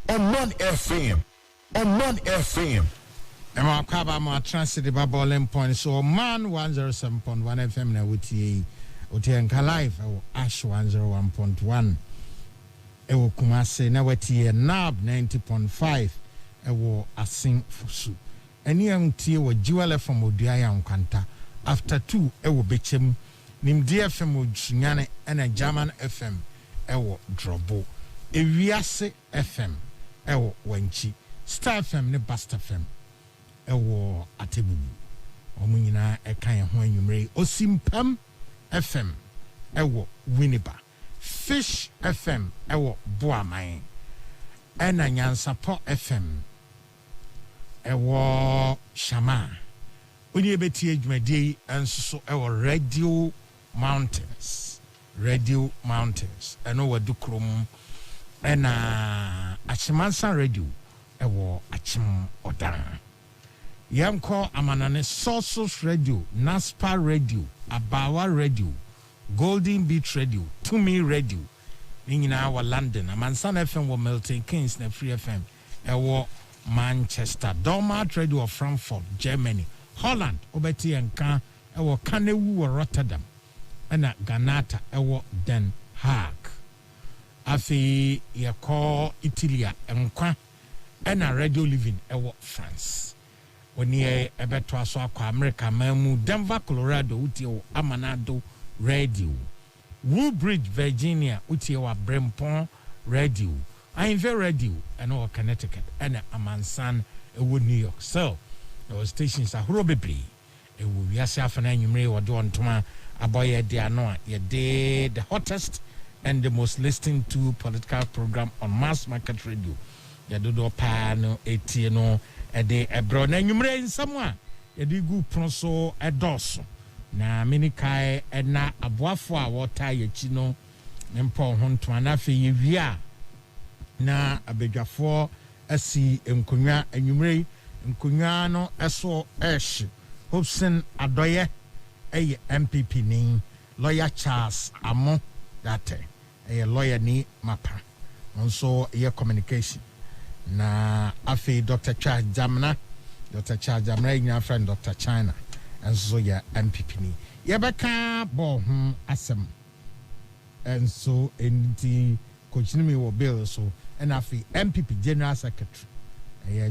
Omanfm. Emma Kaba ma transit the Babolim point so man 107.1 FM na wutie Otienka live Ash 101.1 ewo Kumase na watie Nab 90.5 ewo Asing Fusu eni antie wo Jiwele from Odiaya Nkanta after 2 ewo Bechem Nimdi FM Ojunyane ena German FM ewo Drobo Ewiase FM ewo Wenchi Star FM ne Basta FM ewo Atebubu omunyina ekan ho anwumre Osimpam FM ewo Winneba Fish FM ewo Boaman ena Nyansapo FM ewo Shama oni ebeti adwumade enso ewo Radio Mountains eno wadukrom ena Achimansa Radio ewo Achim Odan Yamko Amanane Sources Radio, Naspa Radio, Abawa Radio, Golden Beach Radio, Tumi Radio, Nina wa London, Amansan FM wa Milton Keynes na Free FM, ewo Manchester, Dormat Radio of Frankfurt, Germany, Holland, Obeti Nka, ewo Kanewu wa Rotterdam, ena Ganata, ewo Den Haag. Afi yako Italia, Nkwa, ena Radio Living, ewo France. Oni ebeto aso akwa America mamu Denver Colorado utie Amanado Radio Woodbridge Virginia utie wa Brempton Radio Ainve Radio and Connecticut and Amansan ewo New York so our stations are bebre ewo wiase afana nwumre wodo ontoma aboye de ano ye de the hottest and the most listened to political program on mass market radio ya dodo pa no etie no ede ebro na nwumre nsam a yedi gu pronso edoso na minikai ena aboafo a wota yachi no nempo ho ntoma na fe yewia na abedwafo asi enkonwa nwumre enkonwa no eso esh Hobson Adoye eye MPP ni lawyer Charles Amo date eye lawyer ni mapa also eye communication na afi Dr. Charles Jamna ina friend Dr. China and so ya MPP ni yebeka bo asem and so enti coach me wo bill so and afi MPP General Secretary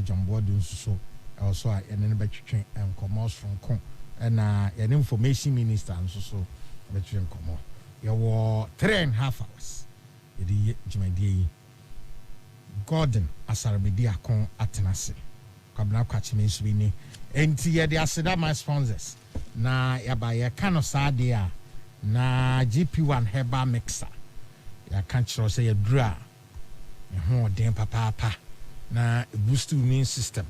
John Bodu so also ene betwetwen commerce from con and an information minister and so between commerce you were 3.5 hours yedi jumadi Gordon Asarabedi akon atenase kwabna kwachime nsubini enti ye de aseda my sponsors na yaba ye kan osade a na GP1 herbal mixer ya kan chiro say ye dura ho den papa na boost immune system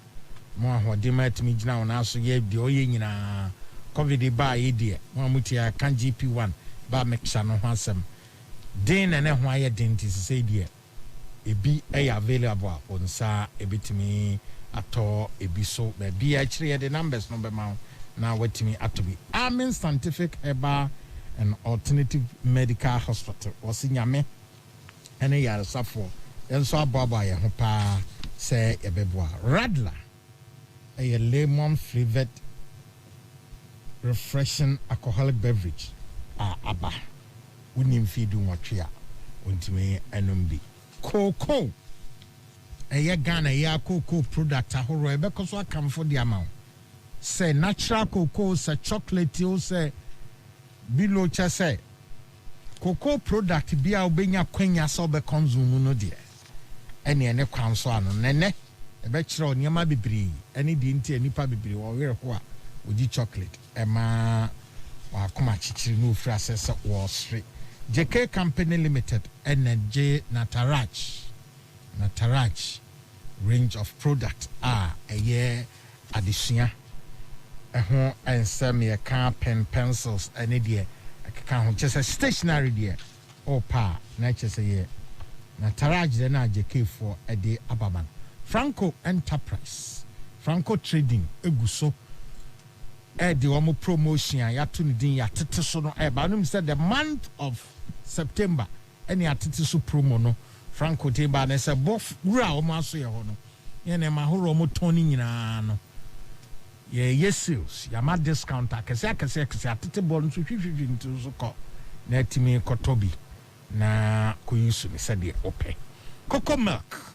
mo ahode matimi gina wona so ye de oye nyina covid ba ye de mo amutia kan GP1 ba mixer no ho asem den na ne ho aye den ti say de ebi available on sa ebitimi ato ebi so be actually the numbers no be ma na wetimi atobi Amen Scientific Herbal and Alternative Medical Hospital osinyame ene yare safo enso ababa ye ho pa say ebeboa Radler a lemon flavored refreshing alcoholic beverage aba unim feedu nwatwe ontimi enombi cocoa Ghana ya cocoa product ahoro ebekoso akamfo di amount say natural cocoa say chocolate o say bilo cha say cocoa product bia obenya kwanya so be consume no de ene kwanso ano nene ebe kire oniama bibiri ene di nti anipa bibiri wo were ho a oji chocolate ema wa koma chichiri no free access Wall Street JK Company Limited NJ Nataraj range of product a year addition ho ensem ye pen pencils any there kan ho just a stationery there or pa na chese ye Nataraj de na JK for a day ababan Franco Enterprise Franco Trading eguso the omo promotion ya to din ya tete so no ba no said the month of September any atete so promo no Franco Teba ne se bof wura o ma so ye ho no ye ne ma horo mo toni nyina no ye sales ya ma discount akese atete ball nso hwihwihwi nto so ko na timi kotobi na ko yusu ne se de ope cocoa milk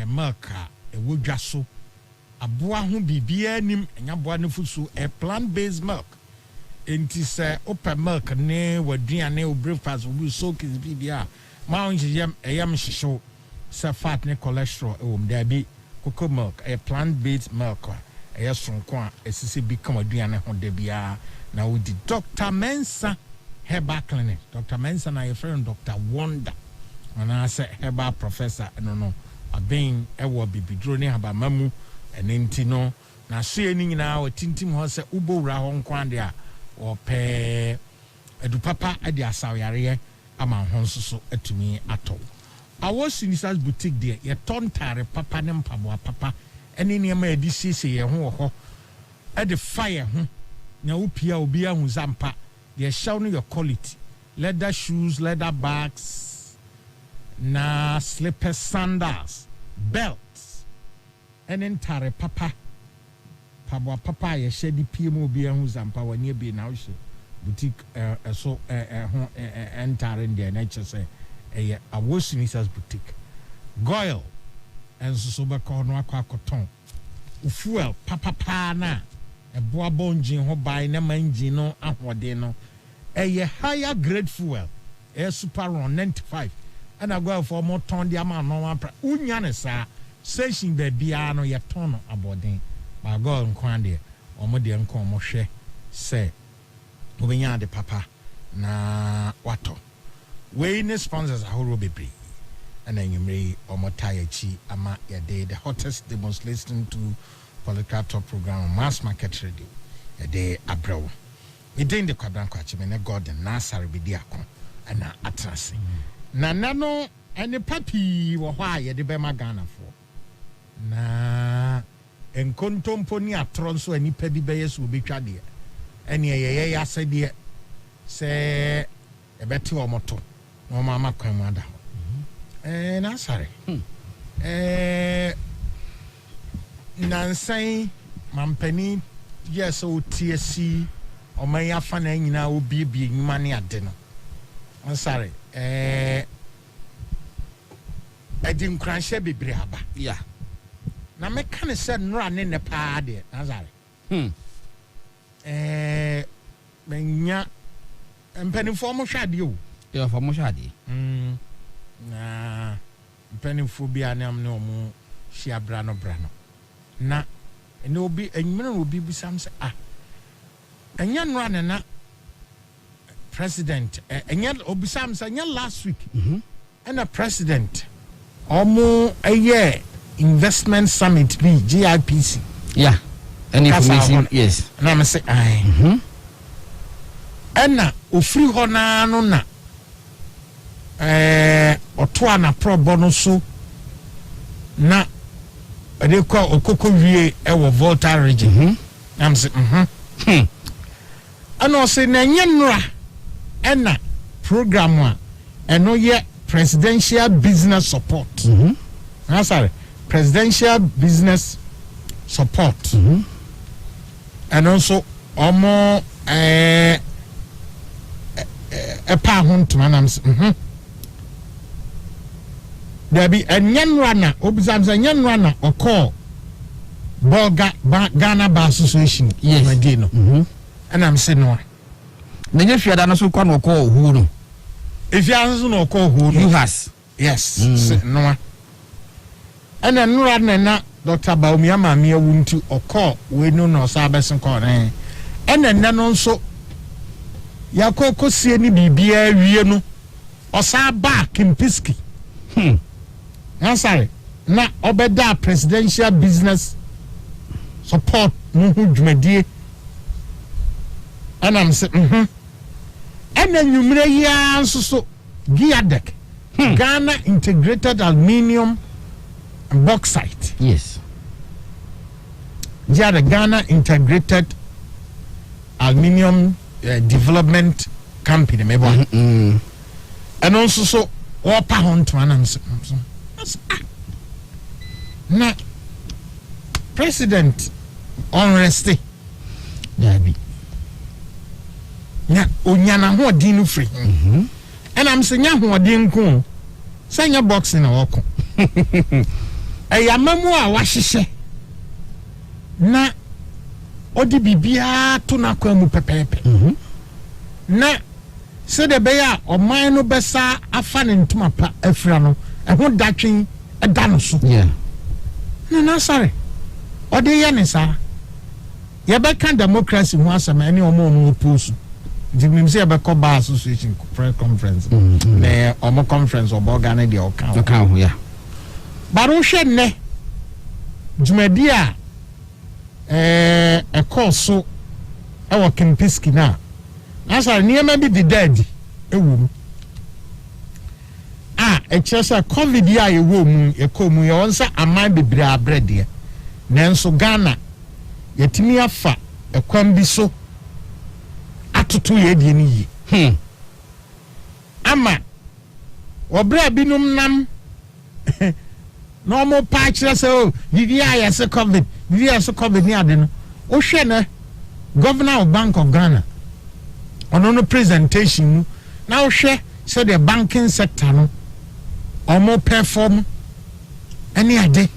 milk a wodwa so aboa ho bibia nim enya boa ne fusu plant based milk enti se open milk ne waduane o breakfast we soak is bibia ma on yem hihyo se fat ne cholesterol there be cocoa milk a plant based milk sonko a esisi bi kama aduane ho da bia na wo di Dr. Mensa Herbal Clinic. Dr. Mensa na your friend Dr. Wonder ana say herbal professor no aben ewo bibidro ne haba mamu enenti no na so eni nyina o tintim ho se ubowura ho nkwande a o pe edu papa ade asawyare ama ho nsoso atumi ato awo sinisas boutique de ye tontare papa ne mpaboa papa eni ne ma edi sisi ye ho ade fire ho na upia obi ahu zampa they show no your quality leather shoes, leather bags, na slippers, sandals, belts, and entire papa ye shedi PMO be and who's and power near be now boutique so entire in the nature say a washing is boutique goyle and so corner cotton fuel papa na a boa bonjin ho by na manjin no ahode no a higher grade fuel a super run 95 and I go for more ton the amount no one unyane sa station baby no ye ton abodin by God nkwande omo de nko omo hwe say obenya de papa na wato we ne sponsors ahoro bebre and enyumre omo tayachi ama ye day the hottest demonstration to political talk program mass market radio ye day abrow we dey the Kwadran Kwachime ne God na asare bi di akon ana atrase na nano ene papi wo ho a ye de be magana fo na enkontompo ni atro nso ani pa bi be yesu obetwa de ene ye ya sede se e beti o moto no mama kwan mu ada na asare nansan mampani yes o TSC o man ya fa na nyina obi nyuma ne ade no ansare edin kranhye bebre aba yeah na me kan se nora ne ne pa de ansare menya mpanifo mo hwade o yeah for mo hwade na mpanifo bia ne am ne omo hia brano na ene obi enwere obi bisam se enya nora ne na president enya obisam se enya last week and a president omo aye investment summit bi GIPC yeah any information yes na me say ena ofri ho na no na oto ana probo no so na ade kwa okoko wie e Volta region am say ano say na nyenra ena program a eno ye presidential business support sorry presidential business support and also omo pa hontuma nam there be enyenra na obizamza enyenra na okọ Ghana Bar Association yes madino and I'm saying no na nye fiada na so kwa no okọ ohu no if you answer no okọ ohu you has yes no and enra na Dr. Baumia Mamia wunti okọ we no no sabesen ko na ene no nso yakoko sie ni bibia wie no osa ba Kimpiski sorry na obeda presidential business support muhu dwumadie and I'm saying and then you mre so Giadek Ghana Integrated Aluminium and Bauxite yes the Ghana Integrated Aluminium Development Company maybe and also so or pound to an na president on resting. Dabi. Na onyana ho din free. And I'm saying ho din ko. Say boxing na wako. Eyamamu a wahihye. Na odi bibia to na kwamu pepepe. Na se de be ya oman no besa afa ne ntuma pa afira no ho datwen eda no so. Yeah. Na sorry. Odi ye ne sa. Ye be kan democracy ho asema ene omo no oppose. The Ministry of Bar Association press conference. Ne omo conference obo Ghana de oka. Oka ho ya. Baro hwe ne. Jumadi a e course e wo Kempiski na. Asa niema bi di dead ewu. E chese COVID ya e wo mu e ko mu ye onsa aman bebre abrede. Nenso Ghana yetimi afa e kwam bi so atutu ye die ni yi. Ama obra binum nam no more patch so didi ya se COVID didi ya se COVID ni ade no o hwe na governor of Bank of Ghana ono presentation na o hwe so the banking sector no omo perform any ade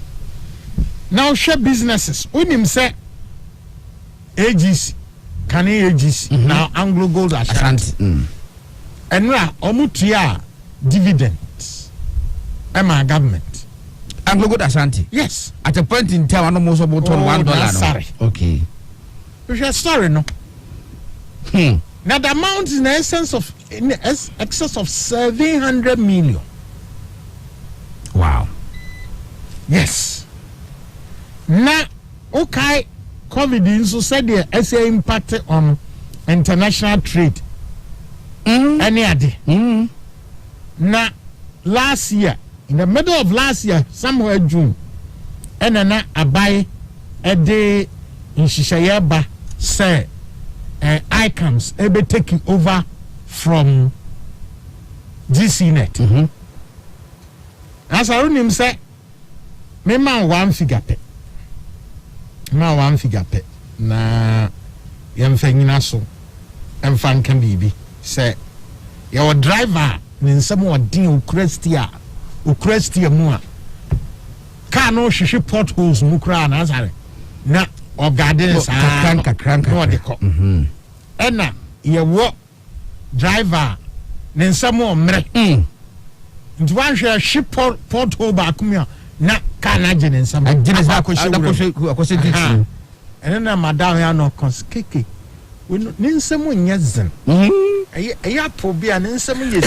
na o hwe businesses unim say AGC can AGC now Anglo Gold Ashanti enra omo tua dividends my government Anglo Gold Ashanti. yes At a point in time, I almost about $1. Sorry. Okay. We are sorry, no. Now the amount is in essence of in excess of 700 million. Wow. Yes. Now, okay, COVID so said the SA impact on international trade. Any idea? Now, last year, in the middle of last year, somewhere June, and then I buy a day in Shishayaba, say, ICAMS, able taking over from GCNet. As I him say, me man one figure pay. Man one figure pay. Na yam fanyina so. Em fan kan bibi. Say, your driver, nin some din ukrestia. Ukrestia mu a car no hwehwe potholes mu kra na asare na o garden sa kranka no de ko ena ye wo driver ne nsam o mre nti wan hwe pothole ba akumia na car na gene nsam agene sa akose titi ena na madam ya no konskeke ne nsam nya zen ya probia ne nsam ye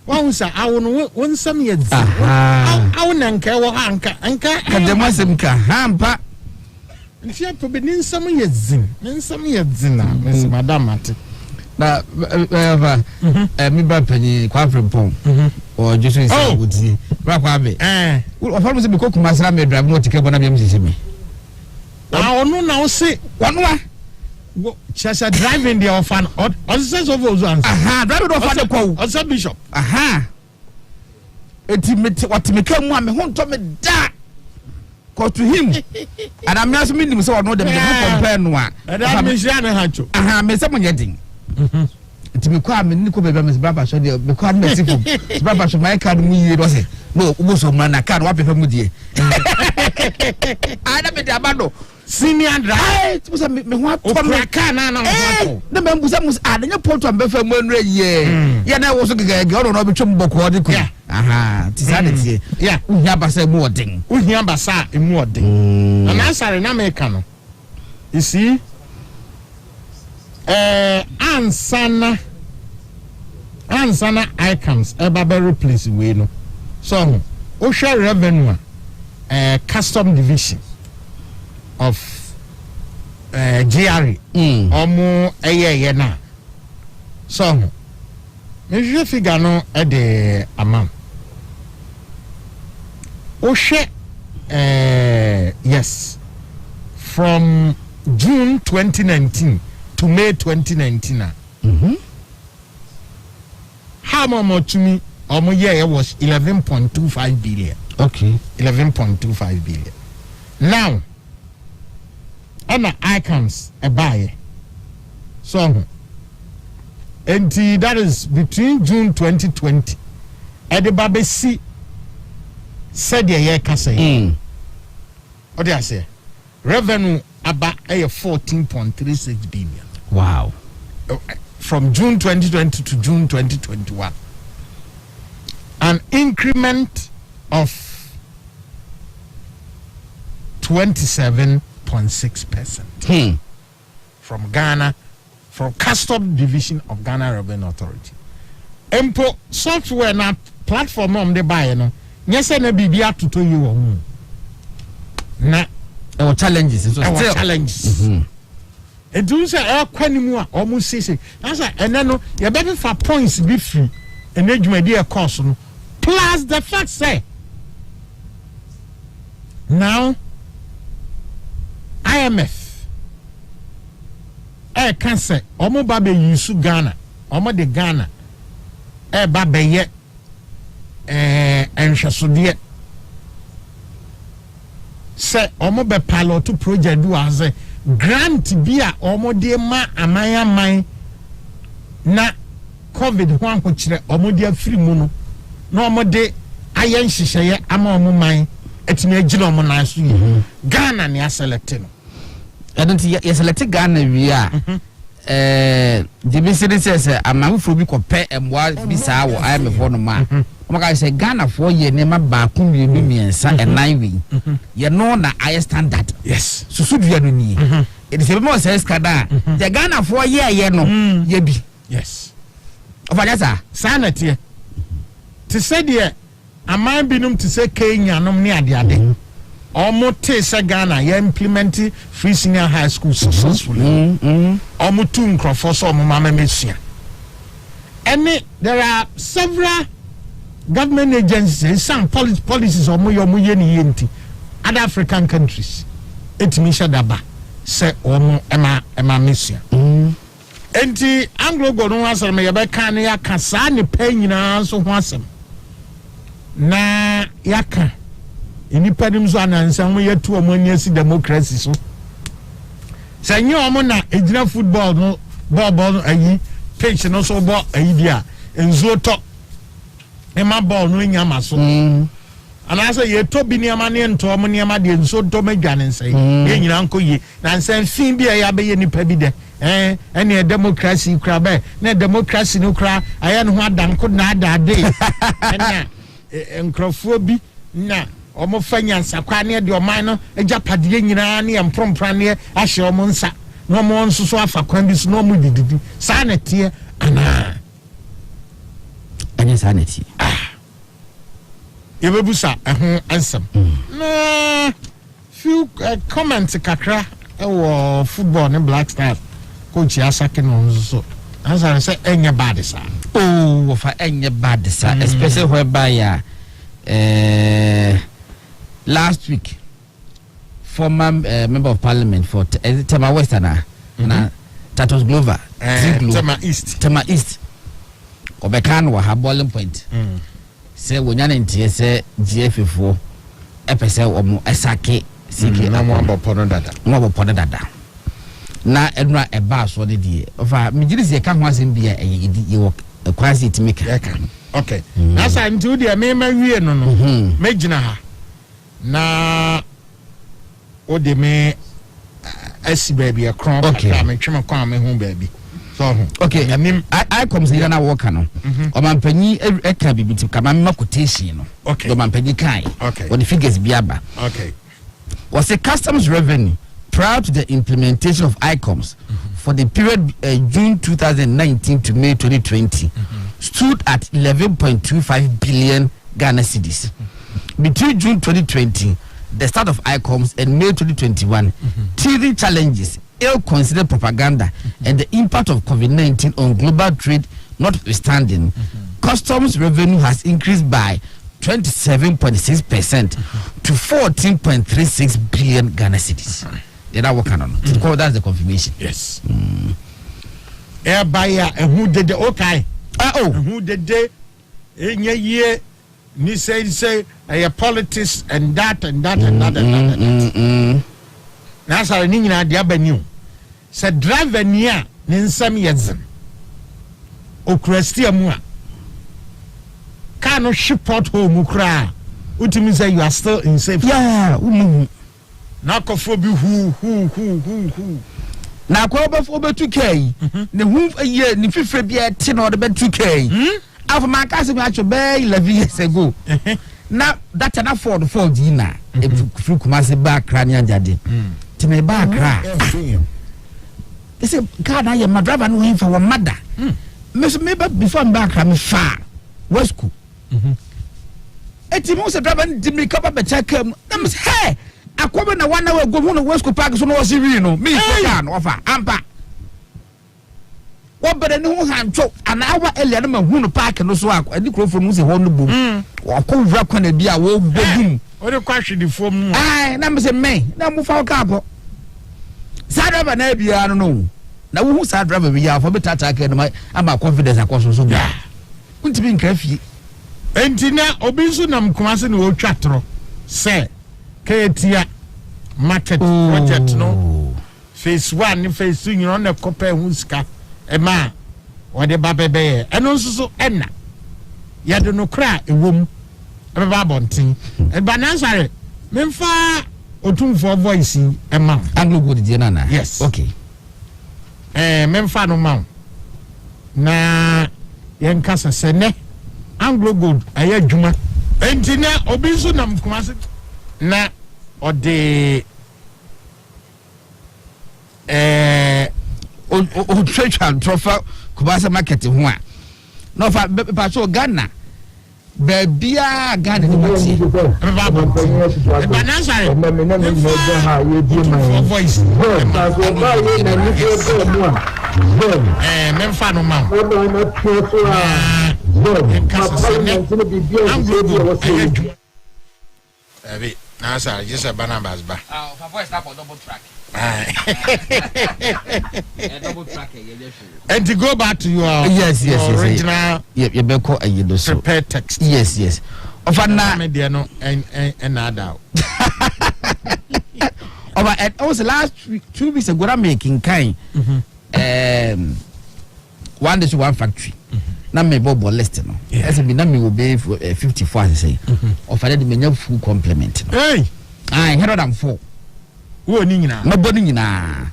wan sa awon won sam ye zi awon anka wo anka kadema semka hampa ntia probi ne nsam ye zin na mes madam ate na mi ba pani kwa frempon o jesu nsa wodi bra kwa be o fa mo se be kokuma sra me drive no tike bona be am sisi me onu na o se wonu wa Chasa driving the orphan or says of those ones. Driving the orphan call. Also bishop. What me come one me home to me da. Call to him. And I'm not meaning so no them compare no one. And I miss Yana Hacho. Me someone getting. To me call me Nico baby Miss Baba so they call me simple. Baba so my card me was it. No, also man I can't what people mudi. I don't be the abando. Senior drive to me what car na the members must add in your port on Befa Monre ye. Yeah, I was a girl on Obichum Boko. Tisanity. Yeah, Yabasa more ding. Yabasa in more ding. And answer in American. You see, Ansana icons, a Barbary place we know. So, Osha Revenue, custom division of GRE omo eye na so me je figure no e de amount o she yes from June 2019 to May 2019 how much to me year was 11.25 billion. Okay. 11.25 billion. Now, and icons a buyer. So, and that is between June 2020. At the Babesi said the year Kasa. What do I say? Revenue about 14.36 billion. Wow. From June 2020 to June 2021. An increment of 27.6% from Ghana, from Custom Division of Ghana Revenue Authority. Empo software na platform on the buy no. Nyese na bibia tuto yi wo hu. Na there were challenges. So still challenges. Edu say e kwanimu a omu sese. Na say ene no ye be for points be free. Ene dwumadi e course no. Plus the fact say now IMF can say omo ba be use Ghana. Omo de Ghana ba be ye enhwesode say omo be pilot project do as grant bi a omo de ma aman na covid ho akokire omo de afiri mu no na omo de ayen hyehyeye ama omo man etime agina omo na so yi Ghana ne select no adonti ye select Ghana wi a the business says amamfo bi kopɛ emwa bi saa wo IMF no ma omo ka say Ghana for ye ne ma ba ko miensa enan wi ye no na high standard. Yes, susu dua no ni it is more says kada the Ghana for ye no ye bi. Yes, ofanya sanity to say there aman binum to say Kenya nom ne ade omo te say Ghana ye implement free senior high school successfully omo tu nkrofo so omo mama mesia. And there are several government agencies, some policies omo ye ni yenti other African countries etimi shadaba say omo ema mesia. Enti Anglo go no asem me ye be kan ne yakasa ne pa nyina so ho asem na yaka inipa nim so anansa mo yetu omo ani si democracy so sanyi omo na ejina football no ball no ayi pitch no so ball ayi dia enzo to e ma ball no nyama so anasa yeto bi ne ama ne nto omo ne ama de enzo to madwane nsai ye nyina nko yi na nsan fin bi ya be ye nipa bi de ene democracy kra be na democracy no kra aya no ho adanko na adade ena enkrofo bi na omo fanya nsakwa ne de oman no agapade nyina ne emprompra ne ahye omo nsa no omo nso so afa kwan bi so no omo dididi sa na tie ana anya sa na tie yebebusa ho ansem na few comment kakra wo football ne Black Stars coach Asake no so answer say enye bad sa wo fa enye bad sa especially whereby last week former member of parliament for Tema Western na Tatos Glover Tema East obekan wa ha bowling point say wonya na ntie say GF4 epese omo Asake sike na mo abopono dada na enura eba so de die ofa migirisi ka ho asem bia ye wo kwasi timika okay na sa nti de me ma wie no megina ha na o de me asi baby akron papa me twem kwa me hu baby so okay I come say na work no o man panyi eka bibiti kama me quotation no okay o man panyi kai okay when the figures biaba okay was a customs revenue prior to the implementation of ICOMS for the period June 2019 to May 2020 stood at 11.25 billion Ghana cedis. Between June 2020, the start of ICOMS, and May 2021, teething challenges, ill-considered propaganda, and the impact of COVID-19 on global trade notwithstanding, customs revenue has increased by 27.6% to 14.36 billion Ghana cedis. They're not working on it. That's the confirmation. Yes. Air buyer and who did the okay? who the day in a year ni say politics and that and that and that and that. Now so ni nyina dia baniu. Say driver nia ni nsam yezem. Okrasti amu a. Car no ship pothole mu kra. Utimi say you are still in safety. Yeah, na kofo bi hu na kwa obe 2k ne hu ye ni fifre bia ti na obe 2k afa ma ka se mi acho be 11 years ago na that na Ford na e fru kuma se ba kra ni ajade ti me ba kra they say car na ye ma driver no hin for wa mother me so me ba before me ba kra me fa wasku eti mo se driver di me ka ba be check am na me hey akwaba na wana we go no West Park so no was wi no me for no offer ampa wo bere ne ho hancho ana awa elia na ma hu no park no so ani krofo mu se ho no bom wo ko wura kwana bi a wo bogum o de kwahwe di fom mu ai na me se me na mu fa ka ko sa driver na bia no na wo hu sa driver bi ya fo betata ka no ama confidence akoso so bia untibi nka fie entina obi nso nam kuma se ne wo twatro se Ketia market project no phase 1 ni phase 2 you na kopa hu sika e ma wo de babebe eno nso so ena ya de no kra ewom e ba bontin e ba na sare memfa otumfo voice e ma Anglo Gold die na yes okay memfa no ma na yen kasa se ne Anglo Gold aya dwuma entina obi nso nam kuma se na ode o treasure trofa kubasa market ho a no fa pa so Ghana bebia Ghana ni mati ba na sare voice memfa no ma now, sir, just a Barnabas bar. For voice up on double track. Double track. And to go back to your yes, original, you be call a yellow prepared text. Yes. Of an mediano and adult. Over also last 2 weeks ago, I'm making kind. One day to one factory. Na me bobo list no as be na me will be 54 as say offered me full complement hey I 104 wo ni nyina ma body nyina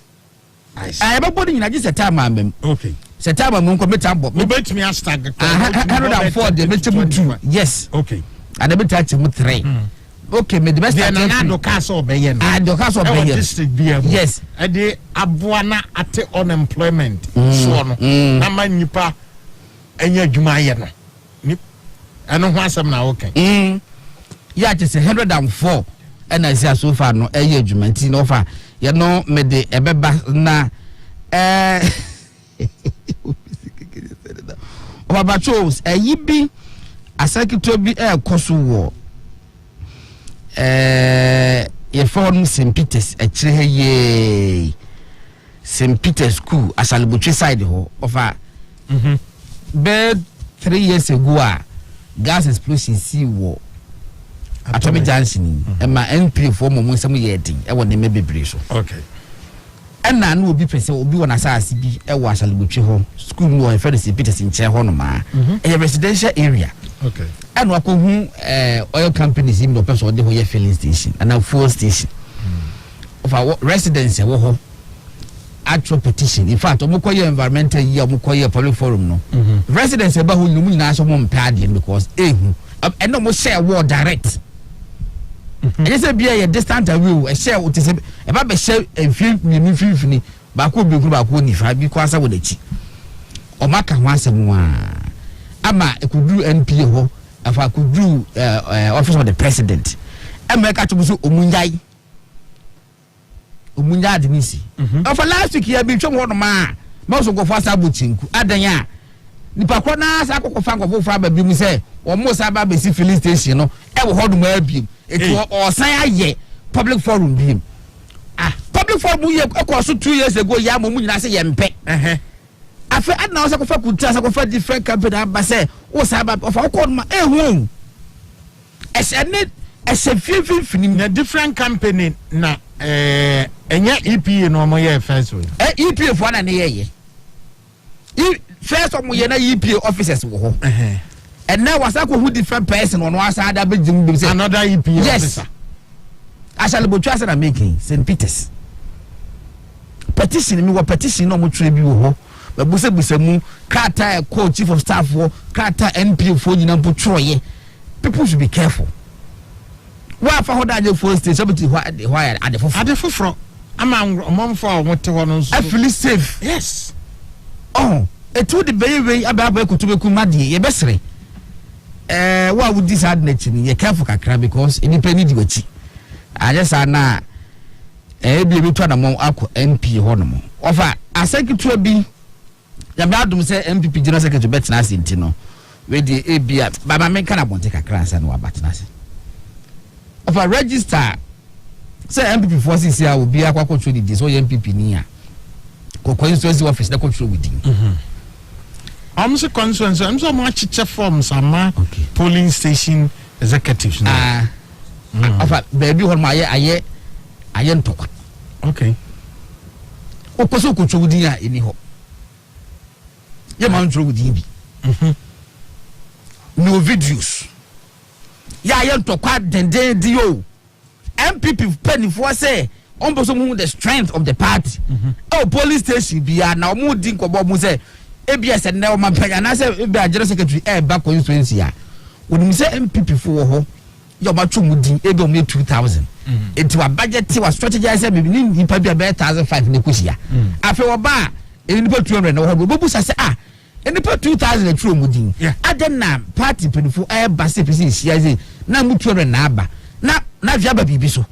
I ba body nyina just a time am okay set time am ko metam bo me bet me astag 104 the metam 2 yes okay and the metam 3 okay me the best na do ka so be ye no do ka so be ye yes e de aboana ate unemployment so no na ma nipa enya dwuma ye no ni eno ho asem na wo kan ya je 104 and I say so far no eye dwuma nti no fa ye no me de ebeba na Baba Charles ayi bi asakito bi koso wo ye phone St Peter's a kire ye St Peter's school asalibutwe side ho ofa bed 3 years ago gas explosion see wo Atomic Junction ma NP for mo nsam ye din e wo ne mebebre so okay na na obi pese obi wona asase bi e wo asalibutwe ho school no e fere St Peter's nche ho no ma e residential area okay and we hu oil companies in the person dey ho ye filling station and now fuel station of our residents e wo ho actual petition in fact omokoye environmental year omokoye public forum no residents e ba ho nyum nyina so mo mpade because ehu and no mo share war direct and say bia ye distant away e share what say e ba be share enfie mi fifini ba ko bi ba ko ni fa bi ko asa wo dachi o maka ho asem wa ama e kudu NPA ho afa kudu office of the president America to so omunyai adinisi for last week ya bi twom ho no ma so go fast abotinku adanya nipa kro na asa akokofan ko fofo aba bi mu se o mo sa ba be si filling station no e wo ho do ma bi etu o san aye public forum bi public forum ye ko so 2 years ago ya mo mu nyina se ye mpe afa adna wasa ko fa kuta sa ko fa different company aba say wo sa aba of ko ma ehun esene finim na different company na enya EPA no mo ye first way EPA fo na ne ye first omo ye na EPA officers wo ho and now wasa ko who different person on wasa da be jim be say another EPA yes. officer Ashale Bochua said I'm making St. Peter's petition me wa petition no mo tire bi wo ho ba busa mu krata call chief of staff wo krata NP fo nyina mpo troye people should be careful wa fa ho da je for station but why ade foforo ama Omanfm wote ho no so I feel safe yes etu de beye aba kutubeku made ye besere wa wudi sad na chini ye careful kakra because independent di wachi aje sa na bi to na mo akọ MP ho no mo ofa asekitu bi ya be adum se MPP general secretary betina asenti no we di ebia baba men kana bonte kakra sa no abatina ase ofa register say MPP forces here will be akwa control the so MPP ni a ko constituency office na control within amse constituency amse mo achiche forms ama polling station executives na ofa baby hol ma aye ntokwa okay o ko so control within a eni ho ye man control within bi no videos ya aye ntokwa denden di o MPP penny for say on person the strength of the party police station bia na omo din ko bo mu say ABS and now man panya na say be general secretary back constituency a woni say MPP for ho yo ba twum din ebe o me 2000 enti wa budget wa strategy say be ni pa bia be 1500 ne kusia afi wo ba eni pa 200 na wo bo bu say eni pa 2000 na twum din aden na party penny for ba say pesi sia say na mu 200 na aba na via ba bibi so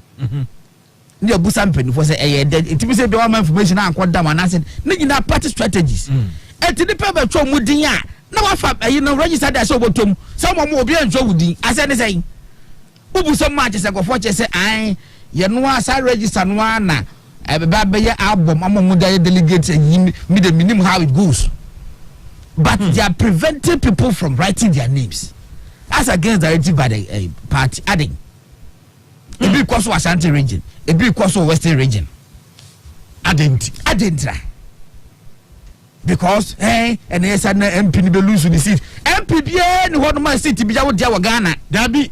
ni abusa mpeni for say it be say the one information ankoda ma na say ni nyina party strategies enti ni pa ba twa mudin a na wa fa no register da say obotom say mo obi antwa wudin ase ne say ubusa ma che say go for che say an ye no asa register no na ba be ye album amom da delegate me the minimum how it goes but they are preventing people from writing their names as against directive by the party adding it be cause of Ashanti region, it be cause of Western region. Adentra. Because and yes, and MP be lose the seat. MP be any one man seat be jawo dia Ghana. That be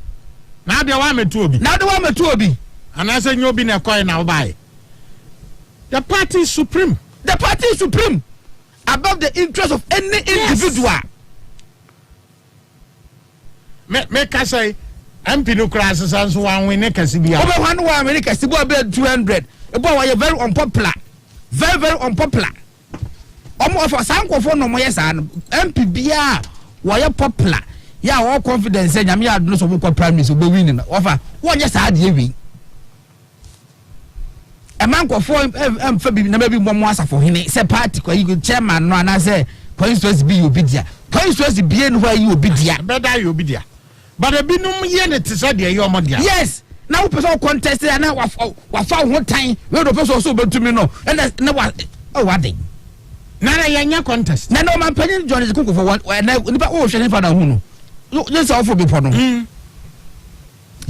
now the one me to obi. Now the one me to obi. And I say you be na coin now buy. The party is supreme. The party is supreme above the interest of any individual. Make I say MP no crisis and so one win kasi bia. Over 1 America kasi bo be 200. E bo wa very unpopular. Very unpopular. Omo of sankofo no mo yesa MP bia wo ye popular. Ya wo confidence say nyame adu no so mo prime minister bo win na. Ofa wo nye sa ade wi. E mankofo emfa bi na ba bi mo asafo hene say party ko yi chairman no ana say constituency bi obidia. Constituency bi no wa yi obidia. Better you obidia. But a binum yen it is said your mother. Yes. Now person contest and now wa fa ho time we do person so betu me no and na wa what thing. Na yanya contest. Na no man penny John is cook for one na nipa o hwe fa na hu no. Yes all for be for no.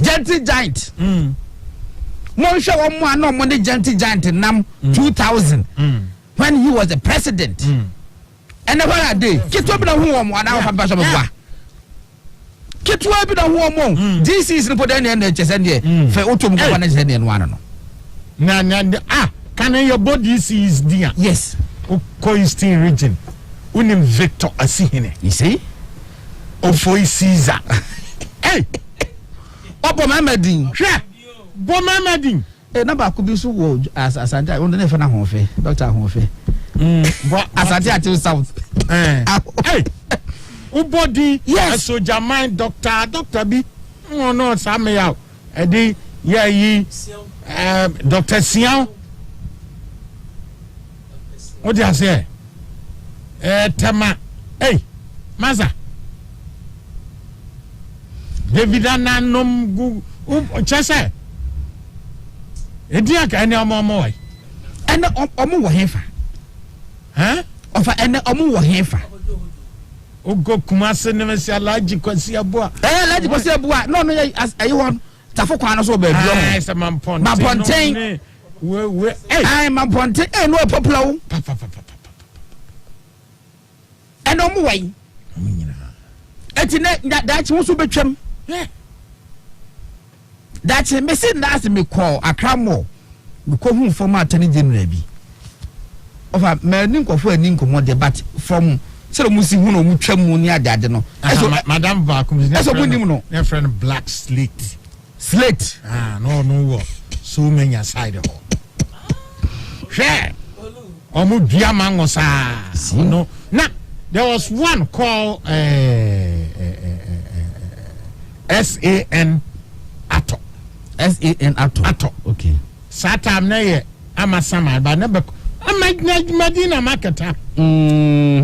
Gentle giant. Mo hwe wo mo ana mo ne gentle giant nam 2000 when he was the president. And never a day. Kito bi na hu wo mo ana fa so be boa. Ketwa bi na ho mo this is no podan na chese ne fe otom ko na chese ne no ano na can your body is there yes Eastern region unim Victor Asihene you see Ofoi Caesar hey obo mamadin hwe bo mamadin na ba ko bi so wo asante on na fe na ho fe doctor ho fe bo asante at south hey ubody yes soldier mind doctor bi no same ya edi ya yi Dr. Sian what do you say tema hey maza David ananom gu chese edi aka ni omo wai and omo wo hefa Ofa ene omu wo hefa. Ogo Kumasi ne mesi Alhaji Kwasi Abua. Alhaji Kwasi Abua. No ayi won. Tafo kwa no so ba bi o. Ah, se Mamponten. Mamponten. We Ai Mamponten no popular wo. Ene omu wai. Eti na dachi wo so betwam. Dachi me se na me call akramo. Me ko hu form atani general bi. Ofa me ni nkofo ani nkomo de but from so musi hu no mutwam mu ni adade no. Madam Vacuum is no. Their friend Black Slate. Slate. No. So many aside of all. Share. Omu diamango sa. No. Now there was one called SAN Ato. SAN Ato. Okay. Satam na ye amasama ba na be Medina marketer.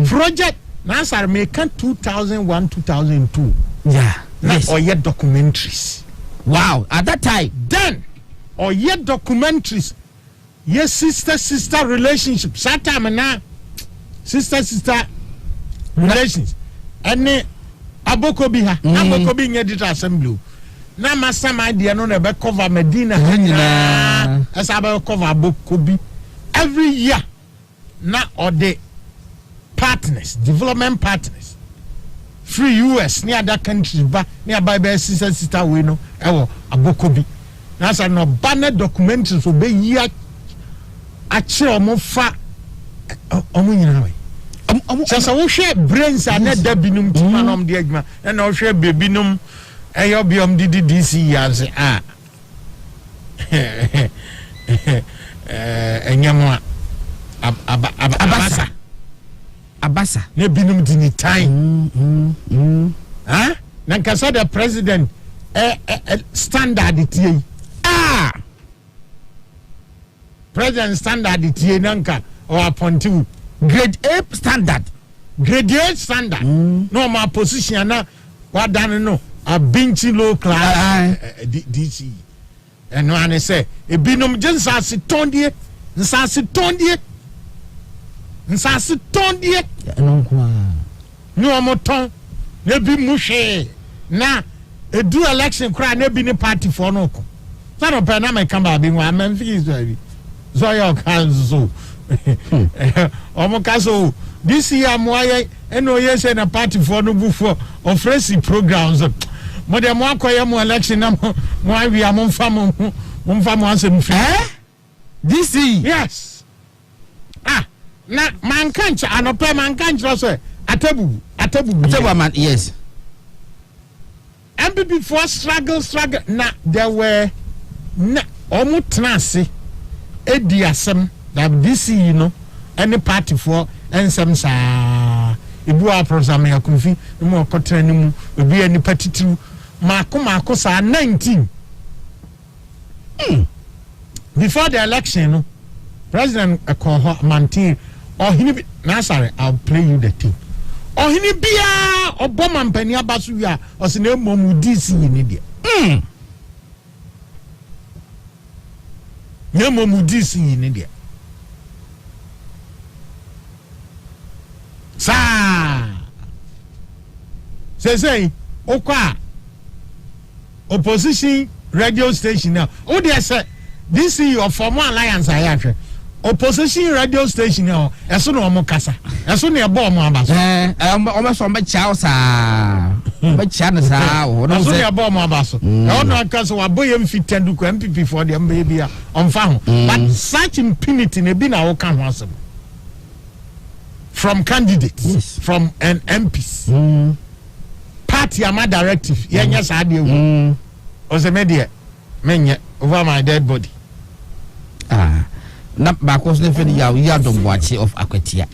Project Nasar make 2001 2002. Yeah. Yes. Or yet documentaries. Wow, at that time then or yet documentaries. Yes, sister relationship. Satam na sister relations. Any abokobi ha. Abokobi nye dita assembly. Na masama idea no na be cover Medina. As about cover abokobi. Every year, na or the partners, development partners, free US, near other countries, nearby sister we know, abokobi. Now, so no banner documentaries will be year. Actually, omofa, omunyinawe. So we share brains and net debinum to manum diagma, and our share babinum, ayobium did this year. Enyamwa abasa ne binum dini time na nkasa the president standard tie president standard tie nanka or appointed grade A standard no my position na what done no a benchy low class DC. And when I say, a binum just as it tondie, no more tongue, ne be mushe. Na a do election cry, ne be party for no. Son of Panama come back being one man fees, baby. Zoya Kanzo. Omokaso, this year, Moya, and no yes, and a party for no before or Fresi programs. Madam Wakoyamo election, why we are Omanfm this yes. Na man can't and a man can't also Atabu man, yes. And before struggle, na there were almost nasi Ediasem that this you know any party for and some sa Ibu Aprosame Akufi, no more cotton, will be any party to Mako sa 19. Before the election, President Mantin or he Nasare, I'll play you the team. Or he bia or Boman Penia Basuya or Sine Momudisi in India. No Momudisi in India. Sa say, Oka opposition radio station now. Oh, they say this is your former alliance. I have opposition radio station now. As soon as Mokasa, as soon as bomb, almost on my chows. My channels are as soon as bomb abaso. No, no, because we are boy fit and do MPP for them baby on farm. But such impunity ne be now can possible from candidates, yes. From an MPs. Party ama directive yenya saade wu o se media menye over my dead body na ba ko so fe ya don boachi of Akwatia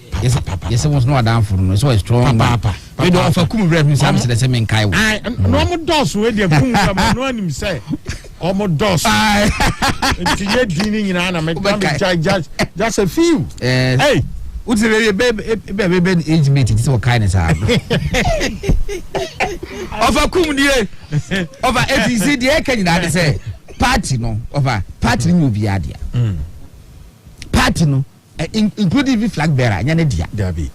yes was no adam for no so strong papa we do of kum rep mi sam se men kai no mo dos we de kum no anim say o mo dos ti ye dini nyina na me just a few hey what's the baby age mate this what kindness have over kum die over APC die can you say party no over party no be adia party no including the flag bearer nyane dia Dabi.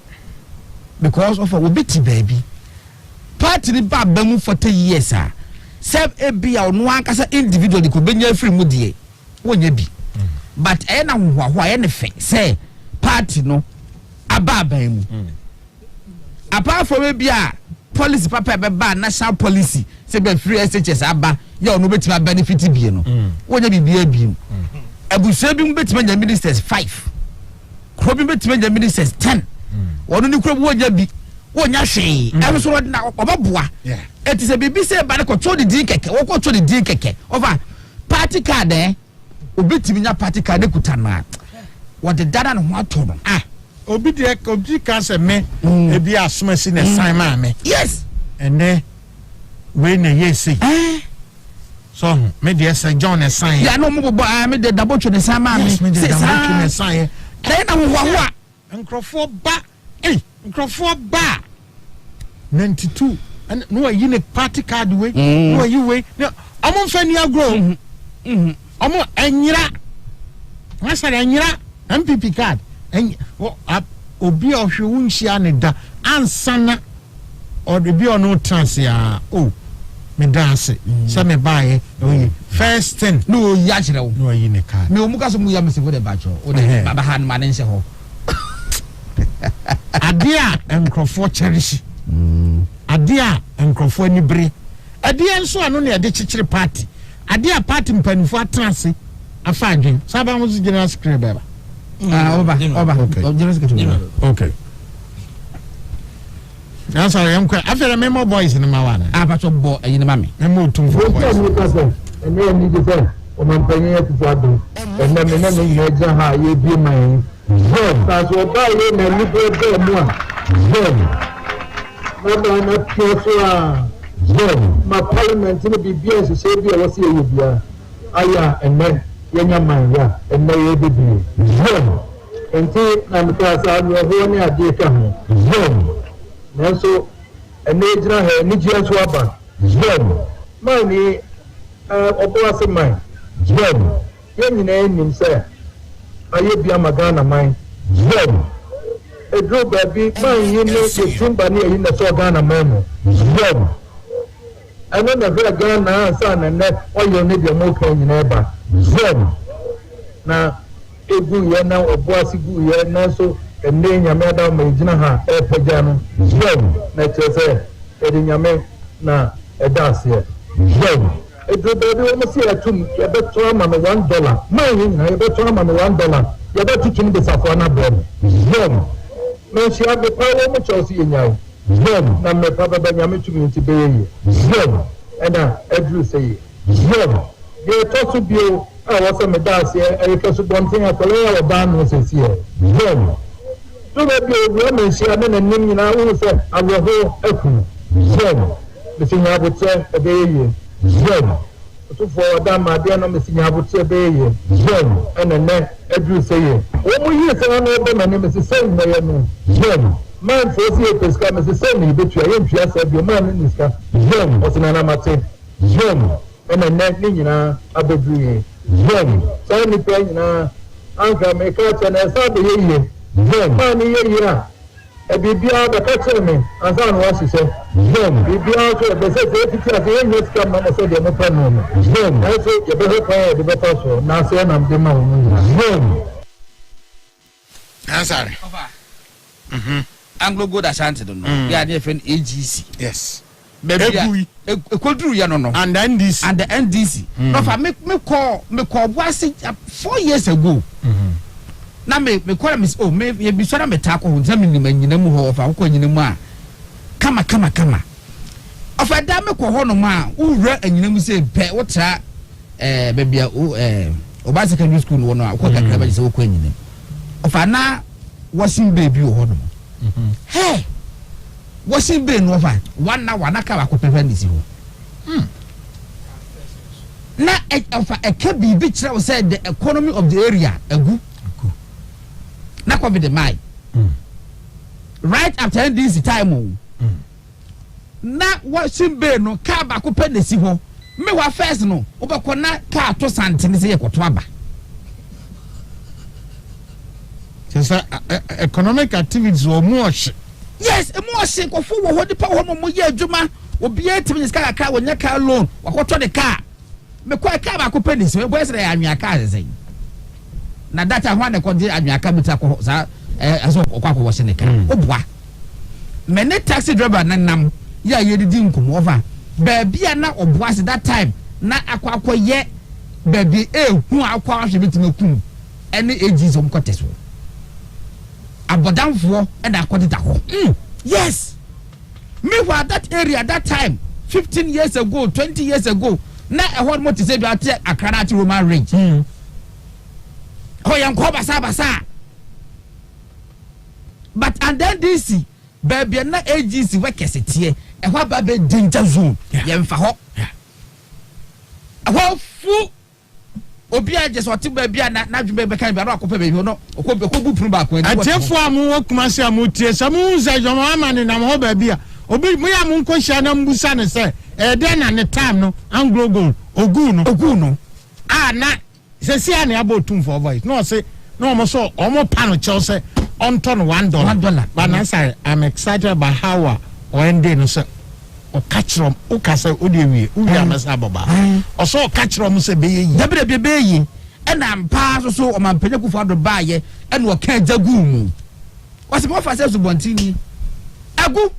because of a bit baby party ni ba bamu 40 years ah save a be a no ankasa individual ko benya free mu die wonya bi but e na hwa ne fe say party no aba bamu apart from a be a policy papa be ba national policy say be free SHS aba ya no betima benefit bi no wonya bi bi abusa bi betima nya ministers 5 kro bi betima nya ministers 10 wono ni kro bi wonya bi wonya hwe e so na obaboa eti se bibi se ba ko to the din keke wo ko to the din keke over party card obetimi nya party card ekutana wo de dada no ho ato no Obi ka se me e bi asoma si na sign ma me. Yes. Ene we na yesi. So me de say John na sign. Ya no mo bo me de double to the sign ma me. Me de double to na sign. Then na wo Nkrofo ba. Nkrofo ba. 92 and no yi ne party card we. No yi we. Omanfm agro. Omo enyira. Wasa enyira MPP card. And obi ohwe unhia ne da ansana or the be no trans ya me dance say me buy first thing no ya kire wo no yi ne card me omuka so mu ya mese de bacho o de baba han ma ne nse ho adia enkrofo cherish adia enkrofo anibere adia nso ano ne de chichire party adia party mpanifo atrase afa adwen saba mo general secretary baba Oba. Okay. That's all I'm quite. After the memo boys in the Mawana. Pacho bo in the mammy. Memo to and then you say, Omanfm to Fado, and then the major high you be mine. That's what I am and you go more. What I'm not sure. My parliament in the BBS is say, I was here with you. Aya, and then. Yenya manya enne yebibi zom enti na mkasa no ho ne ade ka ho zom nanso enne gira ha ni gira so aba zom mani obo ase man zom yenyina enim se aye bia magana man zom edro baby man yine yetimba ne yin na so gana man zom ana na vera gana sa na ne oyo ne de mo kan nyina ba zom na egu ye na oboasi gu ye na so enne nyame da ma gina ha epeja no zom na chese edi nyame na edase zom edu bebe o msi atum ye beto ama me $1 man na ye beto ama me $1 ye beto tum de safo na bom zom me shi abe pawo mo chosi yenyawo zom na me pa baba nyame tumi ti beye zom ena edru sey zom ye tosu bio was a medasi e kasu bontin akole ya ba no sesi e zom to be bio me shi ane na nim nyina wo se awoho aku zom me sinya abotse ebeye zom to for da ma dia no me sinya abotse ebeye zom ene ne edru seye o mu yi se na be na me se sen na ye no zom man for si e peska me se sen ni betu ye ntwa sa bio man ni ska zom o sina na mate zom ene ne ni nyina abedru zom sai ni pe nyina anka me ka chana sa de yeye zom mani yeye e bibia da ka cheme ansa no wasise zom bibia so be se titi ase yenye ska ma se de mo pa no zom ai so ye be ka de be pa so na se na de ma wo zom answer Anglo Gold Ashanti don't know ya dey friend AGC yes baby ekodru ya no and the NDC no fa me call boase 4 years ago na me call me ye bi so na me ta ko ho ntam ni manyina mu ho fa ko nyina mu a kama ofa da me ko ho no ma wura anyina mu se pe wo tra baby oba secondary school no no ko kakra ba se wo ko anyina ofa na wasin baby ho no hey washing bay no fa one hour na ka ba ko pepe ni si ho na e ka bibi kire wo say the economy of the area agu na ko be the mai right after this time na washing bay no ka ba ko pe ni si ho me wa first no wo be ko na ka to santene se ye ko to aba say economic activities or more. Yes, a more single for what the power of year Juma will be 8 minutes car when your car loan or what on the car. Me quite car I could pay this. Where's the I'm your car saying? Now that I want to continue and your car as well was in the car. Oh, boy. Many taxi driver nam ya ye didn't come over. Baby, and now of was that time. Not aqua yet. Baby, who are quite a bit to any ages of contest. Abodam for and I caught it at home. Yes. Meanwhile, that area that time, 15 years ago, 20 years ago, now I want more to say about a Karate Roman range. Oh, young Kobasa. But and then this baby na agency work as it here, and what baby danger zone. Yeah, for hop. A fool. Obia just what baby na baby can be rock baby no okobu pru back when atefo amu okuma se amutie samu ze jo mama ne nam ho baby a obi mu ya mu nkohia na mbusa ne se den na ne time no anglo goal ogu no na se sia ne abotum for voice no say no mo so omo pa no che say on ton $1 but na say I'm excited about how when day no say o catchrom o kasa o de wi o wi amasa baba o so catchrom se be yi dabre be yi e na mpa so o man panya kufa do baaye e na o kan jagu mu o se mo fa se so bontini agu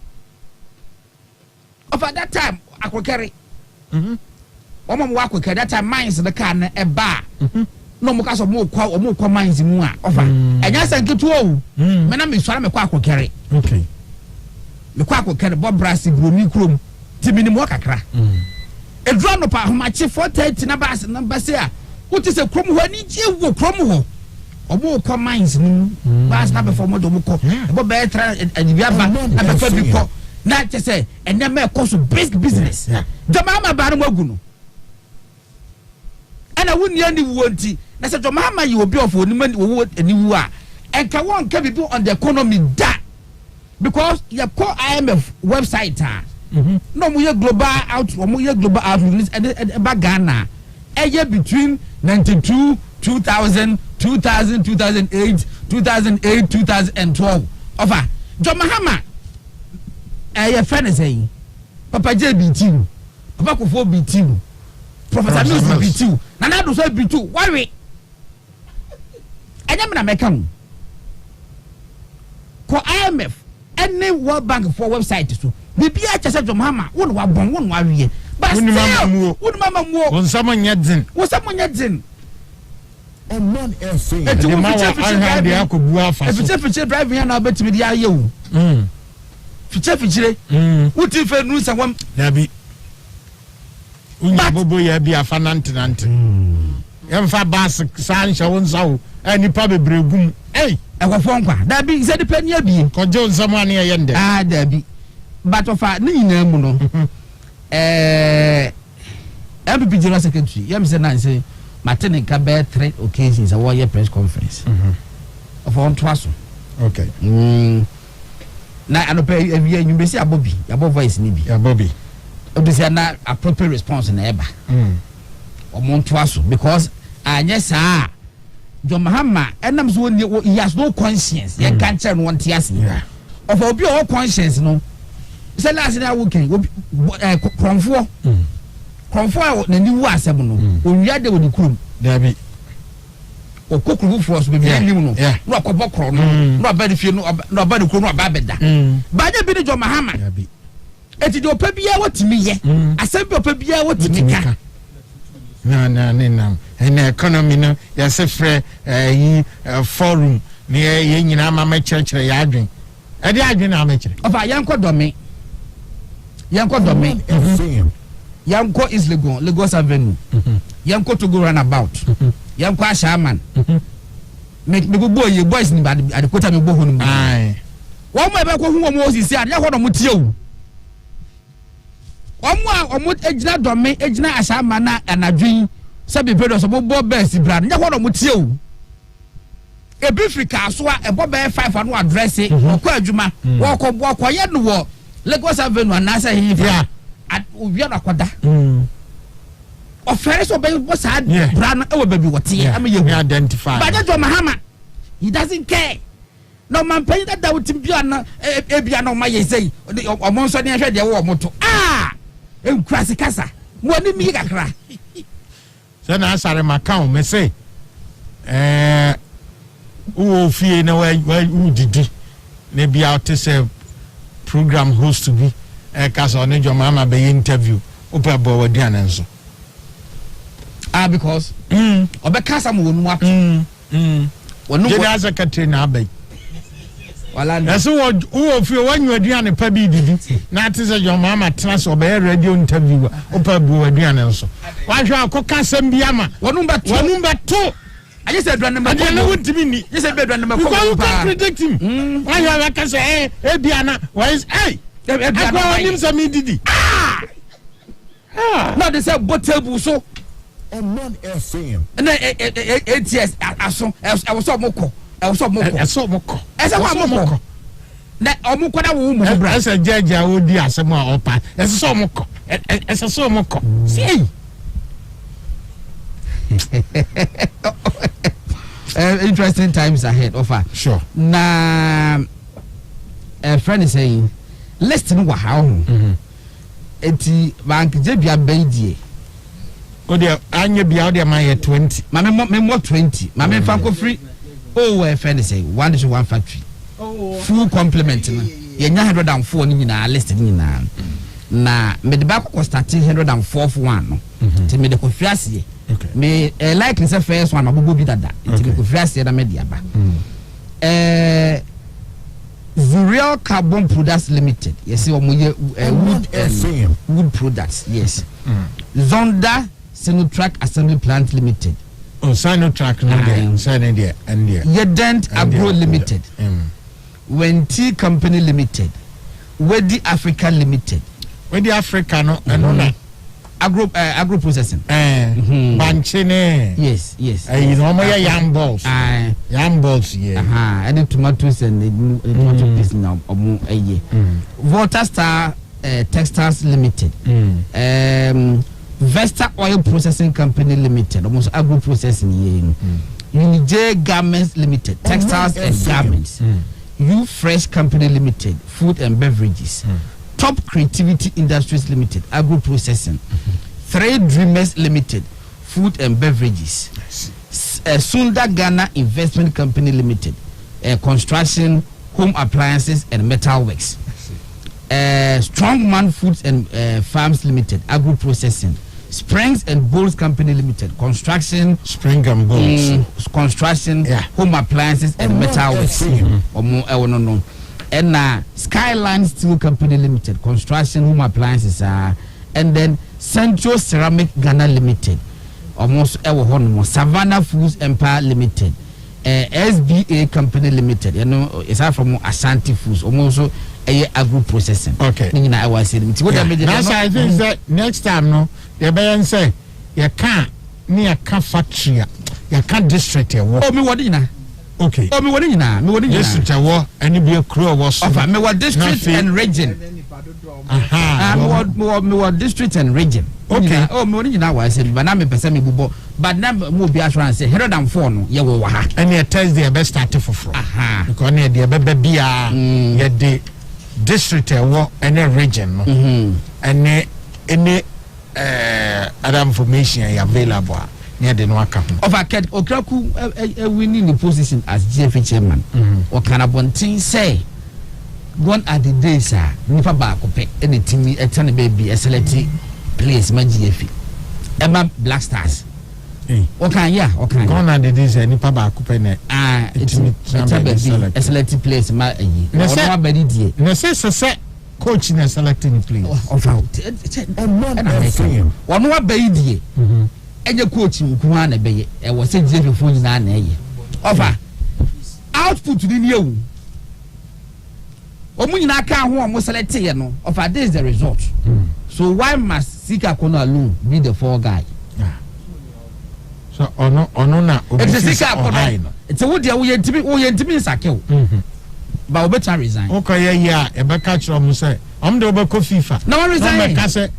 of at that time akokere o mo wa akokere that time mines the car na e ba no mo ka so mo kwa mines mu a ofa enya sanketu o me na me swara me kwa akokere okay me kwa akokere bo brasi gromi krom ti minimum kakra edro no pa homache 430 na bas number say a wuti se krom ho ani je wo krom ho obo kwa mines mu bas na be for mo do mo ko bo be tra anibia ba na be fa bi ko na che say enya me ko so big business jama ma ba no magu no ana wuni ani wonti na se jama ma yi obi of oni mani wo ani wu a enka won ka bi on the economy da because your core IMF website no mo ye global out mo ye global out and ba Ghana between 92 2000 2008 2012 over John Mahama your friend is saying Papa JBT Papa Kofo BT Professor Mills BT Nana do so BT worry and na mekam ko IMF any World Bank for website so bibi a chese John Mahama won wa bon won wa wie but won mama muo won samanya dzin Omanfm e ti ma wa anha de akobu afa so fiche driving ya na betimi de aye wo fiche wuti fe nu sa wam na bi unya bobo ya bi afa nante yemfa bas sansha won sawo anipa bebregum ekwafo nkwa da bi se de pani abi ko je nsamo ane ye nde da bi but ofa ni nyina mu no MPP General Secretary yam say na say Martin ka be 3 occasions a war press conference of on twaso okay na anope evia nyumbe si abobi abo voice ni bi abobi obisi na appropriate response na eba on twaso because anya saa John Mahama enam so he has no conscience ye kan che no wonte ase of obi o conscience no say last na wo kan konfo na ni wu asem no onwia de woni kurum da bi okokuru for us be nim no no akobọ kro no abadi fie no abadi kro no ababeda baje bi ni John Mahama da bi eti de opabia wotimi ye asem bi opabia wotimi ka na economy no ya se frɛ yi forum ne ye nyina ma mekyerekere ya adwen e de adwen na mekere ofa yanko dome yanko is Lagos Avenue yanko to go runabout yanko Ashaman me go ye boys ni adekota me bo honu ai wo mo ebe ko hu wo mo osisi ade ho no mo tie o omo ejina dome ejina Ashaman na anadwen sabi pedo so bo best brand nya ho no mo tie o ebi Africa so a ebo be 5 anu address ko adwuma wo ko ye no wo Lagos Avenue anasa hifa obi na kwada ofere so be boss brand e wo baby wote am ye identify but John Mahama he doesn't care no man pay that would be an ebiano my say or monson and the war moto and crassy casa what did me cry then I saw my account me say who fear no way who did maybe out to say program host to be a casa on your mama be interview upper board so because Obekasa won't watch when no as a Katrina Abbey. Well, that's what who of you when you are doing a pebby did not is your mama trans or bear radio interview upper board so why shall I cook some biama? One number two. I just said random. I don't want to be. You said bedroom number 4. You can't predict him. Why you can say, hey, Biana, why is hey? I call him some didi. Now they say bottle so. Omanfm. And then 8 years. I saw Moko. I saw Moko. I saw Moko. That Omoko that woman. As a judge, I would be as a more opa. As a so Moko. As a so Moko. See. Interesting times ahead. Offer. Sure. Now, a friend is saying, listen, what how? Eti bank jebia bendie. Oh, dear, Anya be out there, my 20. Mamma, more 20. Mamma, Franco free. Oh, a friend is saying, 1 to 1 factory. Full complement. You're 104 in our listing in now. Now, Medibako was starting 104 for one. To me, the confiance. Me likely the first one abubu bi dada nti ko fiase na media ba Zuriel Carbon Products Limited yes omoye wood products yes Zonda Sinotrack Assembly Plant Limited Sinotrack no there and there Yedent Agro Limited Wenti Company Limited Wedi Africa Limited Wedi Africa no no agro processing. Banchine. Yes. You know my yam balls. Yam balls, yeah. And the tomatoes and the tomato paste now a year. Volta Star Textiles Limited. Vesta Oil Processing Company Limited. Almost agro processing. Unij Garments Limited. Textiles and garments. U Fresh Company Limited. Food and beverages. Top Creativity Industries Limited, agro processing. Three Dreamers Limited, food and beverages. Sunda Ghana Investment Company Limited, construction, home appliances and metal works. Strongman Foods and Farms Limited, agro processing. Springs and Bowls Company Limited, construction, Spring and Bowls, construction, home appliances and metal works. No. And Skyline Steel Company Limited, construction, home appliances, and then Central Ceramic Ghana Limited, almost Savannah Foods Empire Limited, SBA Company Limited, you know, it's from Ashanti Foods, almost agro processing. Okay. I was saying, I think that next time, no, the bayan say, you can't near a factory, you can't district your work. Oh, me what dinner? Okay. Oh, me what dinner? Me what dinner? Yes, it's a war, and you be a crew was. Me what district and region. Me what district and region. Okay. Oh, me what dinner was saying, but now me person me bubo, but now me be assurance say 104 no, ye wo ha. And your Thursday best start for from. Because near the baby ye the district war and a region no. And any other information available. Near the Nwaka. Of a cat, Okraku winning the position as GFA chairman. Or can a bontin say, one at the day, sir, Nipa Bakope, anything, a tiny baby, a selected place, my GFA. Emma Black Stars. Okay, yeah, okay. Gone at the days, Nipa Bakope, a selected place, my ye. No, say, coaching and selecting place. One more baby. Eje coach nkuwa na beye e wo se je fo nyina na eye offer output ni ni ewu omu nyina ka ho omu select ye no offer this is the result so why must Sika Kono alone be the fall guy so ono na it's Sika Kono it's wo dia wo yentimi sakew ba wo better resign okay yeah e be catch omu say om de obeko FIFA na resign no be ka say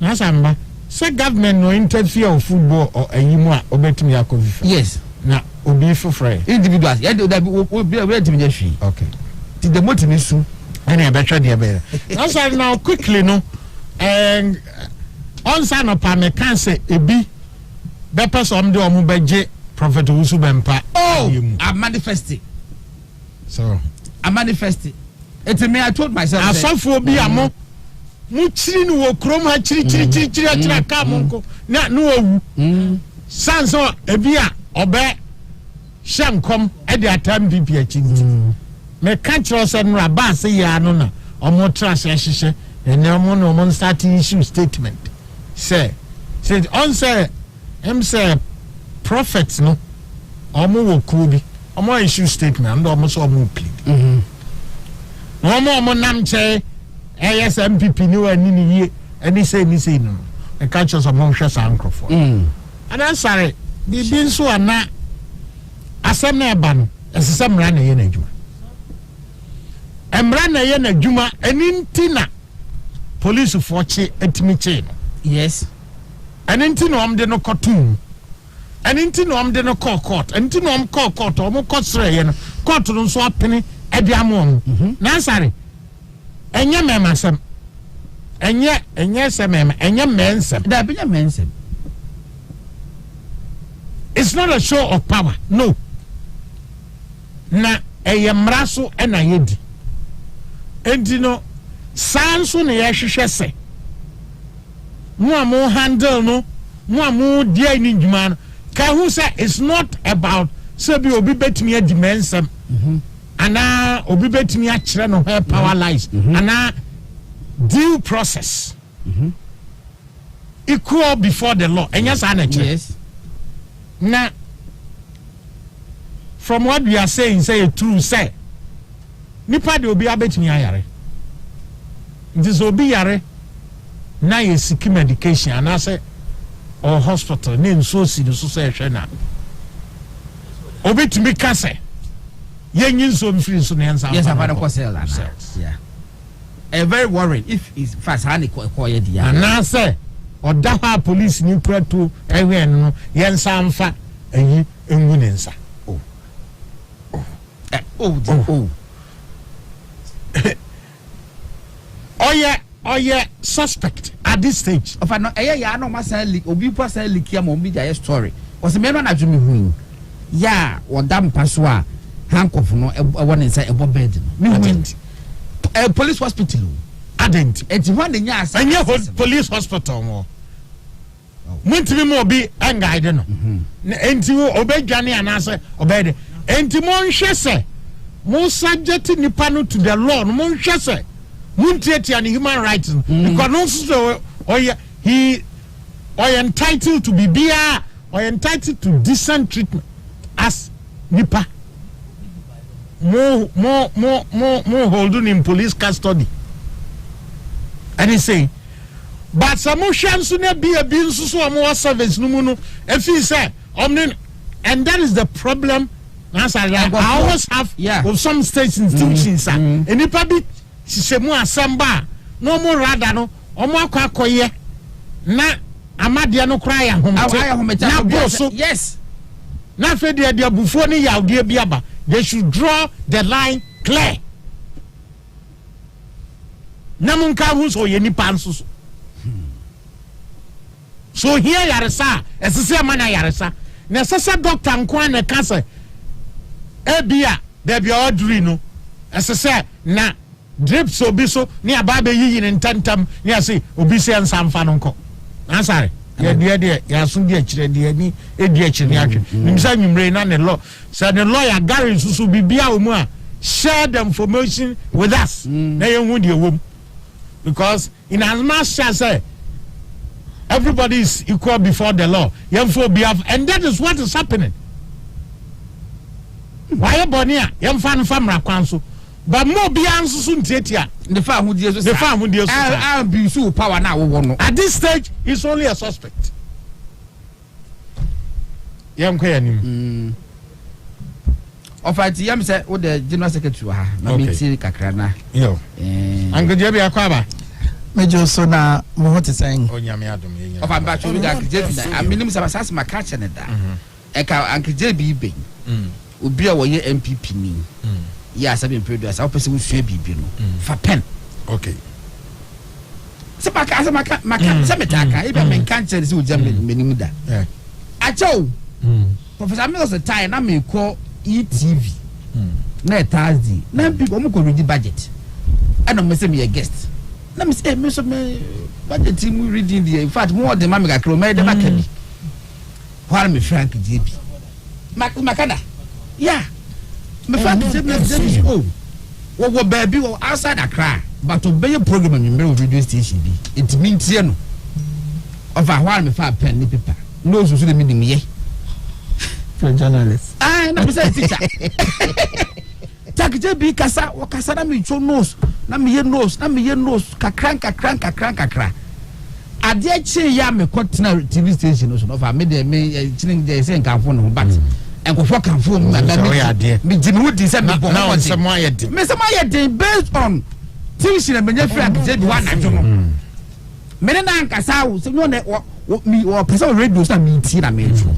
na samba say government no interfere with football or a yimwa obetumi akovifa yes na obi fufre individuals yeah we timi hwe okay the motive is so and e betwa de be now quickly no and on sign up me can say ebi be person de omo beje prophet Usu Bempa I manifested so I manifested it's me I told myself asofo bi amo mu chiri no wo krom ha chiri aka monko na no owu sanso ebi a obe shankom e de atam bibi achi me kan chiro se no aba se ya no na omo tra se hihye ene omo no omo start issue statement say on say him say prophets no omo wo kubi omo issue statement and omo so omo plead omo nam che ASMPP ni wa ni ye any say no e ka cho some hwe sankofo and I'm sorry bibi nso ana asem na eba no esese mra na ye na adwuma emra na ye na adwuma eninti na police for che etimi che no yes eninti no am de no kotum eninti no am de no court eninti no am court omo kosre ye no court no so apene e bia mo na sorry enye memasem enye semema enye mensem da benya mensem. It's not a show of power no na eyemraso ena yedi enti no sanso ne yehwehwe se mo amo handle no mo amo dia ni djuma no ka hu say it's not about so bi obi betimi adi mensem ana obi betimi a kire no her power lies ana due process equal before the law enya sa na kire Yes. na from what we are saying say true say nipa de obi abetimi ayare this obi yare na ye seek medication and say or hospital name so si so say hwe na obi timi ka say yenyin so mfiri so na yansa Yes, I've had a cosel. Yeah. Very worried if it's fast hand call ye dia. and na say oda ha police ni prato ehwe no yensa amfa ayi engu ne nsa oh suspect at this stage Of no ya no masa leak obi pasa leak ya mo bi dia story. Was me no na dwumi hu. Ya odam paso a handcuff no e won inside ebo bed no. Me hu police hospital. adent Enti when the nya asa. anya police hospital mo muntimi mo bi angaide no enti obedwane anase obede enti mo nhwe se mo subject nipa no to the law mo nhwe se muntieti an human rights because no so he entitled to be bia or entitled to decent treatment as nipa mo holding in police custody and he say but some shansu na be a bin so more service no no if he say and that is the problem as I always have with some state institutions and nipa bi sisemu asamba no more rather no omo akoye na amade no kra ya homete na boso yes na fe de abufuo ni yawde bi aba they should draw the line clear na munka hu so ye nipa nso so here yaresa esese mana yaresa na sese doctor nko na kase ebia de bia odri no esese na drips obi so ni ababe yiyi ne ntantam ni ase obi se nsamfa no nko ansare de ya so de akire de ni edi akire ni atwe nimsa nwumre na ne law say the lawyer Gary susu bibia omu a share the information with us na ye hu de wom because in as much as everybody is equal before the law and that is what is happening why bonia yemfa no famra kwan so but mo bia nso so ntiatia the fa hu die so I be so power na wo no at this stage he's only a suspect yemko yanim ofati yam say wo the general secretary ha na me ti kakra na yo angoje bia kwa ba mejo so na mo hote saying onyame adom ye of am ba cho bi ga kije bi na aminim sabasas makache ne da e ka ankije bi be obi a woye MPP ni ya sabi produce a person wusua bibi no fa pen okay se maka se metaka e be men kan chere se ujam menim da acho professor Mills time na me call ETV na Thursday na people mo ko ready budget and no me say me guest na me say me so me budget team reading the in fact more than mama kakro me dem akabi while me Frank JB makada yeah me Frank JB oh wo baby wo outside Accra but obey program in me radio station bi it means here no of a while me fa pen ni paper no so the meaning ye for journalist na me say teacher takje bi kasa wo kasa na me cho nose na me ye nose kakran ade achi ya me kwatena TV station so of me de me chinin de say nkanfo no but enkofo kanfo me jimi wudi say me na on some why dey me say my dey based on things na me Frank je bi one ajo no me na nkasa wo so no me wo person radio na me ti na me tro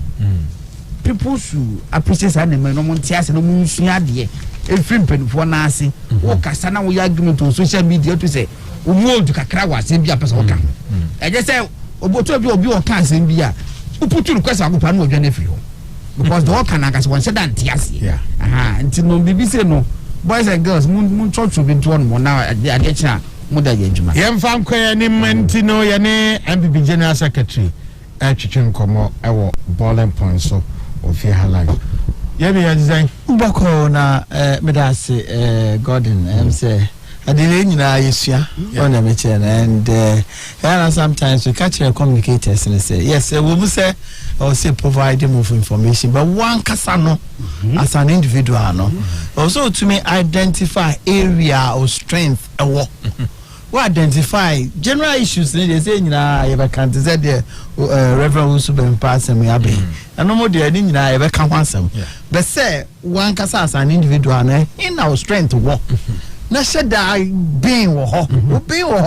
people should appreciate that no montiase no munsua de every penfo na ase wo kasa na wo ya argument on social media to say wo mold kakra wa se bia person wo kan e je say oboto bi obi wo kan se bia wo put request agopa na odwane free ho because the work na kasa won say dan tiase aha nti no bibi say no boys and girls mun church bi to on mo na ade kina mo da ye njuma yem fam kwa ni menti no ye ne MPP general secretary atwitwe nkomo ewo Bowling Point so ofie halai ye bi design mboko na medase Gordon say adile nyina yesua on me chen and sometimes we catch your communicators and say yes we will say or say provide them with information but one kasano as an individual no also to me identify area or strength we identify general issues they say nyina you can say the reverend who been pass me abe and no more there nyina you can answer but say one kasa as an individual na in our strength work na sheda being wo ho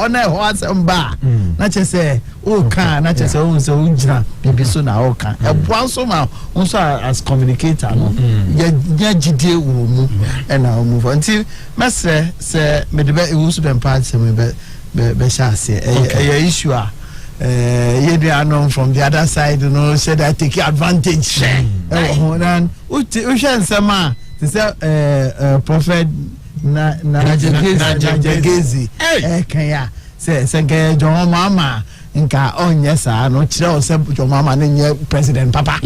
na ho asamba na che say o kan na che say o so unjira bibi so na o kan e bua so ma so as communicator no ya gidie wo mu e na o move until mesre say me de be e so dem part say me be sha say e issue a you dey from the other side you know said I take advantage and o shan sama say prophet na jagezi kanya se ke John mama nka onye sa no kire o se John mama na nye president papa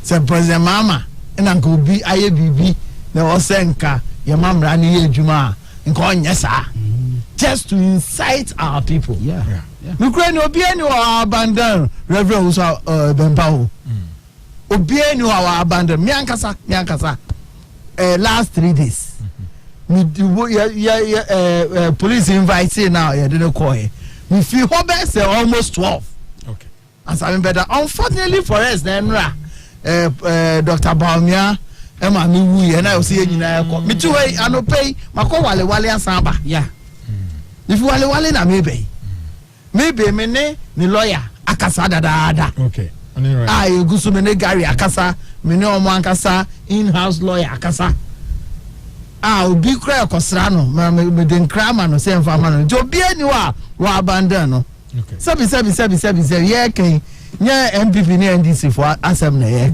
se president mama na nka obi aye bibi na o se nka ye mamra na ye adwuma nka onye sa just to incite our people we create obi any our abandon reverend usa bembawo obi any our abandon mi ankasa last 3 days police invite now you didn't call it we feel say almost 12 okay as I mean better unfortunately for us then Dr. Baumia Emma mi wu and I will see nyina ko me too I no pay mako wale asamba if wale na maybe me ne ni lawyer akasa dada okay I go so many Gary akasa me ne omo ankasa in-house lawyer akasa obi kra akosra no me den krama no se mfa ma no jo bi ani wa abandon no okay sabi ye kan nya MPP ne NDC for asem na ye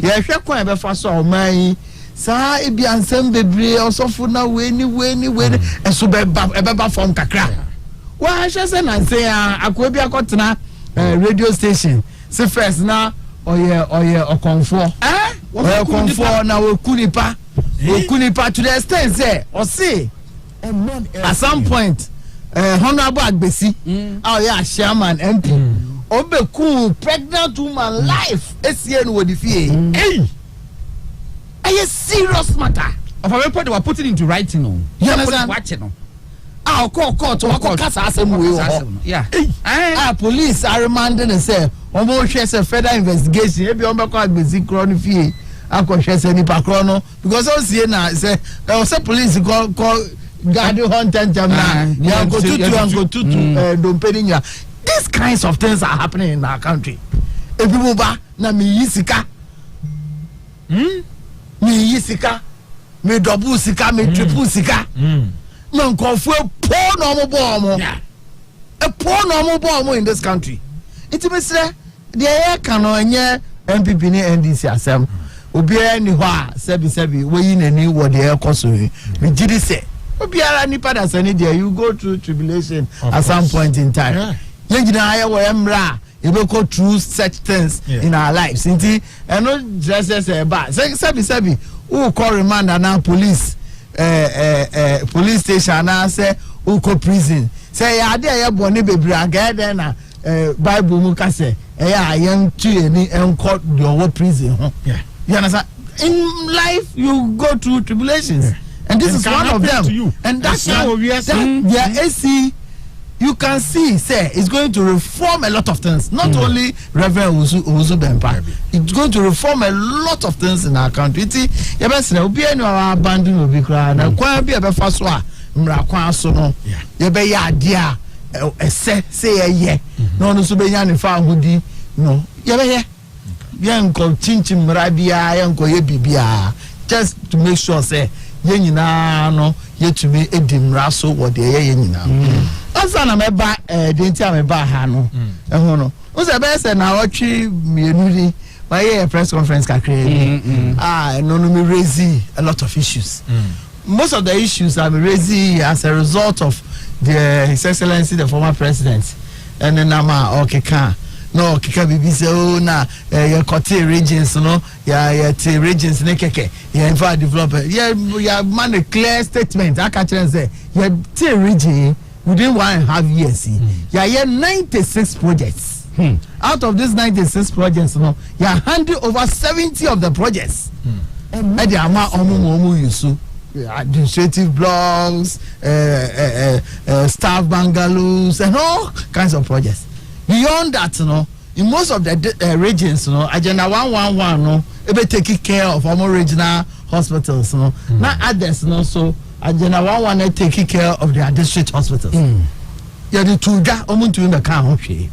ye hwe kwan be fa so oman sa e bi ansem bebre osofo na we ni eso be ba form kakra wa hwe se na se akwa bi akotena radio station se first na oye okonfo okonfo na okunipa to the extent say o see at some point honorable Agbesi chairman MP obeku pregnant woman life esie no wodi fie a serious matter of a report they were putting into writing no watching no court kasa asem we police are remanding and say omo hwe say further investigation e bi on be call Agbesi kro no fie akọhwe se ni pakro no because o sie na say police call guard hunt and jam na go tutu dompeninya. These kinds of things are happening in our country. If people ba na mi yisika me yisika me double sika me triple sika no nkofo po no mo a poor normal bomb in this country. It's Mr. The air can onye MPP ni NDC asem. Obiara ni hwa sebi we in any what the air cost we did say. Obiara ni pada say there you go through tribulation at some point in time. Yengina aya wo emra you go through such things in our lives. Inti no dresses ba sebi who call remand and police police station na say who call prison. Say ya dey ya boni bebre aga na Bible mu ka say ya yan tue ni enko your prison ho. You understand? In life you go through tribulations and this is one of them. And that's how AC you can see say it's going to reform a lot of things. Not only Reverend Uzu Bempa, it's going to reform a lot of things in our country. You best say obi enu abandon obi kra na kwa bi e be fa so a mra kwa so no ye be ya ade a say ye no so be nya ne fa ahudi no ye be ye yenko chinchim mra bia yenko ye bibia just to make sure say ye nyina no yetumi edimra so wo de ye nyina asa na me ba de ntia me ba ha no ehun no o se be se na otwi mienu ni why a press conference kakre no me raise a lot of issues. Most of the issues I'm raising as a result of His Excellency the former president and then no kika bibi say oh na your Kote regions no ya te regions ne keke ya in fact developer ya man a clear statement I can say ya te region within 1.5 years ya 96 projects out of these 96 projects no ya handle over 70 of the projects and the amount omu yusu administrative blocks staff bungalows and all kinds of projects. Beyond that, in most of the regions, Agenda 111, it be taking care of our regional hospitals, Not others, so Agenda 111 taking care of their district hospitals. Yeah, the two guys, to in the car, okay.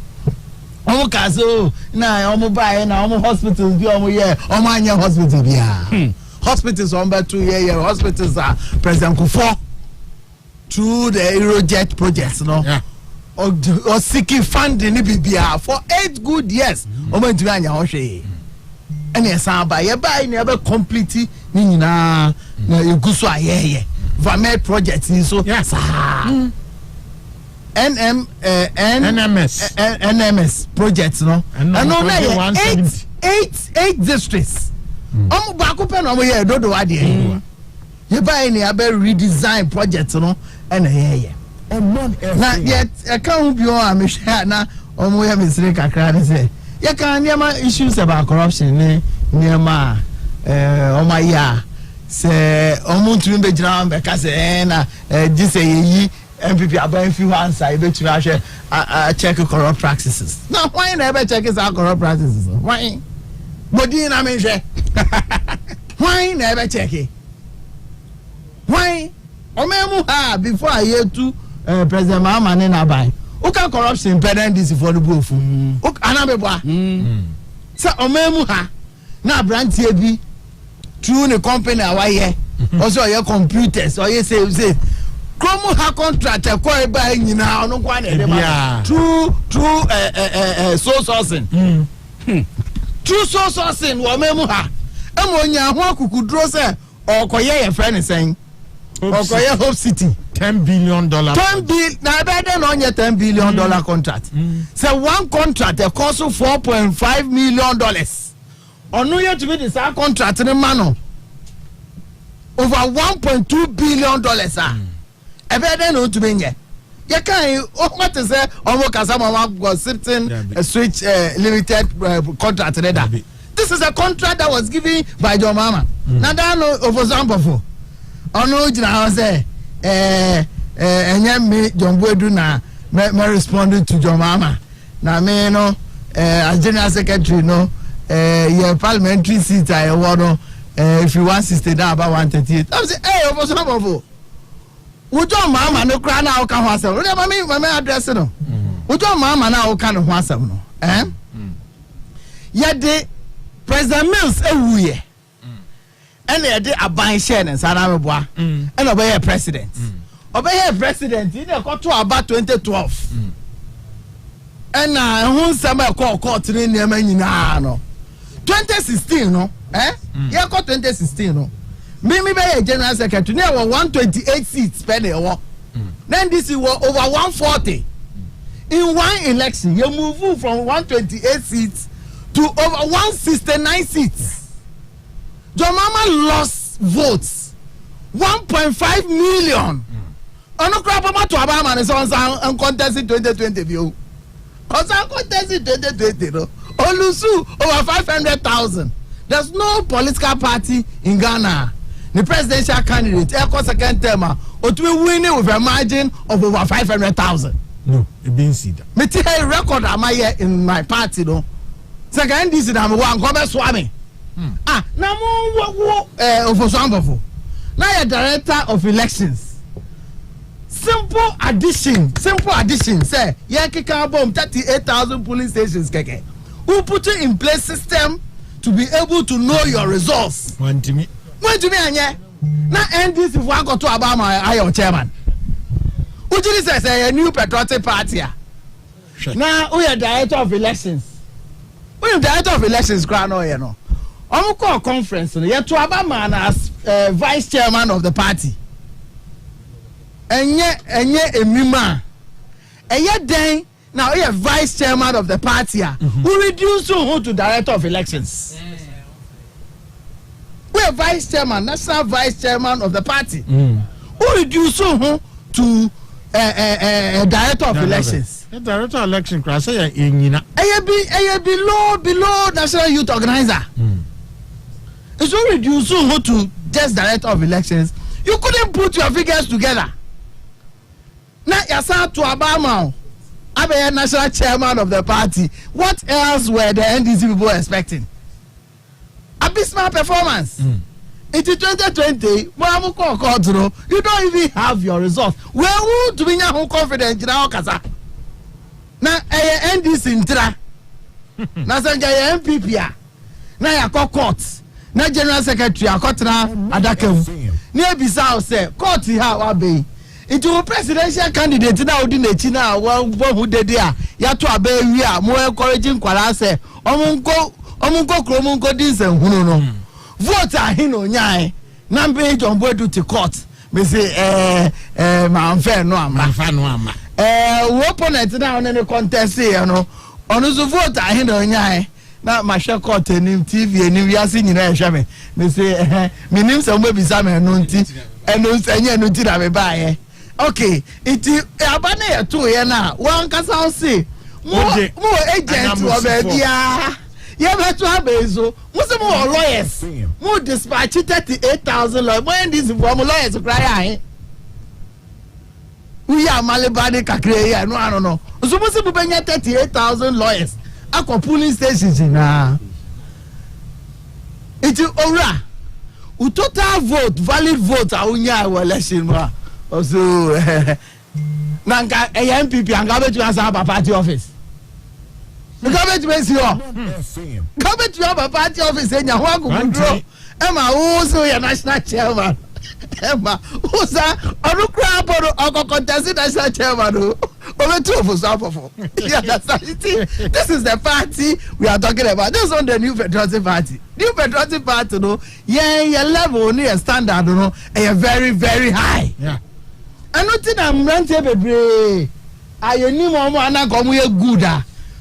Kazo, na buy na hospitals, be Oman hospital, yeah. Hospitals on by 2 years, hospitals are President Kufo through the Aerojet projects, or seeking funding for 8 good years. Oman to anya hoshe. And yes, I buy never completely na guswa ye. Vamed projects so yes. NMS projects and no 8 districts. Baku pen here dodo ade you buy any redesign project and na yet account bi on am share na omo ya misiri kakra ne say you can niam issues about corruption ne niam ya say omo ntumi be gina be ka say na this yi MPP aban fi answer e be tumi ahwe check corrupt practices. Now why na be check corrupt practices? Why body na me hwe why never check it? Why omemu ha before I hear to President Mahama na buy uka corruption pendant this for the bofu anabeboa so omemu ha na brantie bi through the company awaye also your computers or you say Kromu ha contract e ko e ba nyina ono kwa na e ba through source sourcing true sourcing wo memu ha emonya ho akukudro se okoye ye friend saying okoye Hope City $10 billion 10 billion na better no onye $10 billion contract say one contract e cost $4.5 million onu ye to be the same contract ni mano over $1.2 billion e better no to be nye you can what is say almost as someone was sitting a switch limited contract there. This is a contract that was given by John Mama. Now that no for example ono jina say me John Boedu na me responded to John Mama. Na me no as general secretary no your parliamentary seat I want if you want 60 down about 138. I say hey for example Ujo mama no kra na o ka ho asem. No mama address no. Ujo mama na o ka no ho asem no. Ye de President Mills ewuye. and they did a buying share and Sanamabwa, and obey a president. Obey a president in a court to about 2012. And who summer court in the 2016, no? Yeah, 2016, no? Mimi be a general secretary, near 128 seats per day. Then this is over 140. In one election, you move from 128 seats to over 169 seats. John Mama lost votes 1.5 million. Ono crap about to Obama and so on contest in 2020 view. Also contest in 2020 no. Olusu over 500,000. There's no political party in Ghana. The presidential candidate, Echo second term, or to be winning with a margin of over 500,000. No, it being seen. Me tell a record am I here in my party no. Second this is I'm one come swami. Now mo for some now you're director of elections. Simple addition say yeah kika bomb 38,000 police stations keke. Who put you in place system to be able to know your results. When to me anye. Now NDC if one go to Obama I your chairman. Ujiri says a new patriotic party. Now we are director of elections. We are director of elections ground you know. I'm call conference yet to Obama as vice chairman of the party. Enye emima. Enye den now we are vice chairman of the party. Who reduce who to director of elections. We are vice chairman, national vice chairman of the party. Who reduce who to director of elections. The director of election class say below national youth organizer. It's so reducing who to just director of elections. You couldn't put your figures together. Now you're saying to Obama, I'm a national chairman of the party. What else were the NDC people expecting? Abysmal performance. In 2020, you don't even have your results. Where would we have confidence in our casa? Now, NDC intra. Now, MPP. Now, you court. Now, General Secretary, I got Adakem. Near Bissau say, court how be. Into a presidential candidate now, didn't China, one who did there. Yatu Abe, we are more encouraging Kwalase. Omunko Kromunko Dinsen, who no. Vote are hino nyai. Nambe John Boy to court. Me say Omanfm no ama. Opponent now in the contest you know. Ono so vote are hino nyai. Na ma share court nim TV nim wiase nyina ehwe me. Me say me nim se mo bisa me no nti. Eno nsanye no nti na me ba ye. Okay, iti abane ye to ye na. Wan kasa o say mo agent wo ba bia. Yeah, but Abezo, most of our lawyers who dispatch 38,000 lawyers. When these lawyers cry, we are Malibani Kakre, no. So, most of 38,000 lawyers. Aqua police stations now. It's Ora. Who total vote, valid vote, our election. Also, Nanka, a MPP, and Gabbage to answer our party office. Government makes you government you have a party office in your work. Emma, who's your national chairman? Emma, who's that? Or crap or contested national chairman? Over two for some of this is the party we are talking about. This is on the new patriotic party. New patriotic party, no, yeah, your level, near standard, no, and very, very high. Yeah. And nothing I'm renting, baby. I knew Mama and I come here good.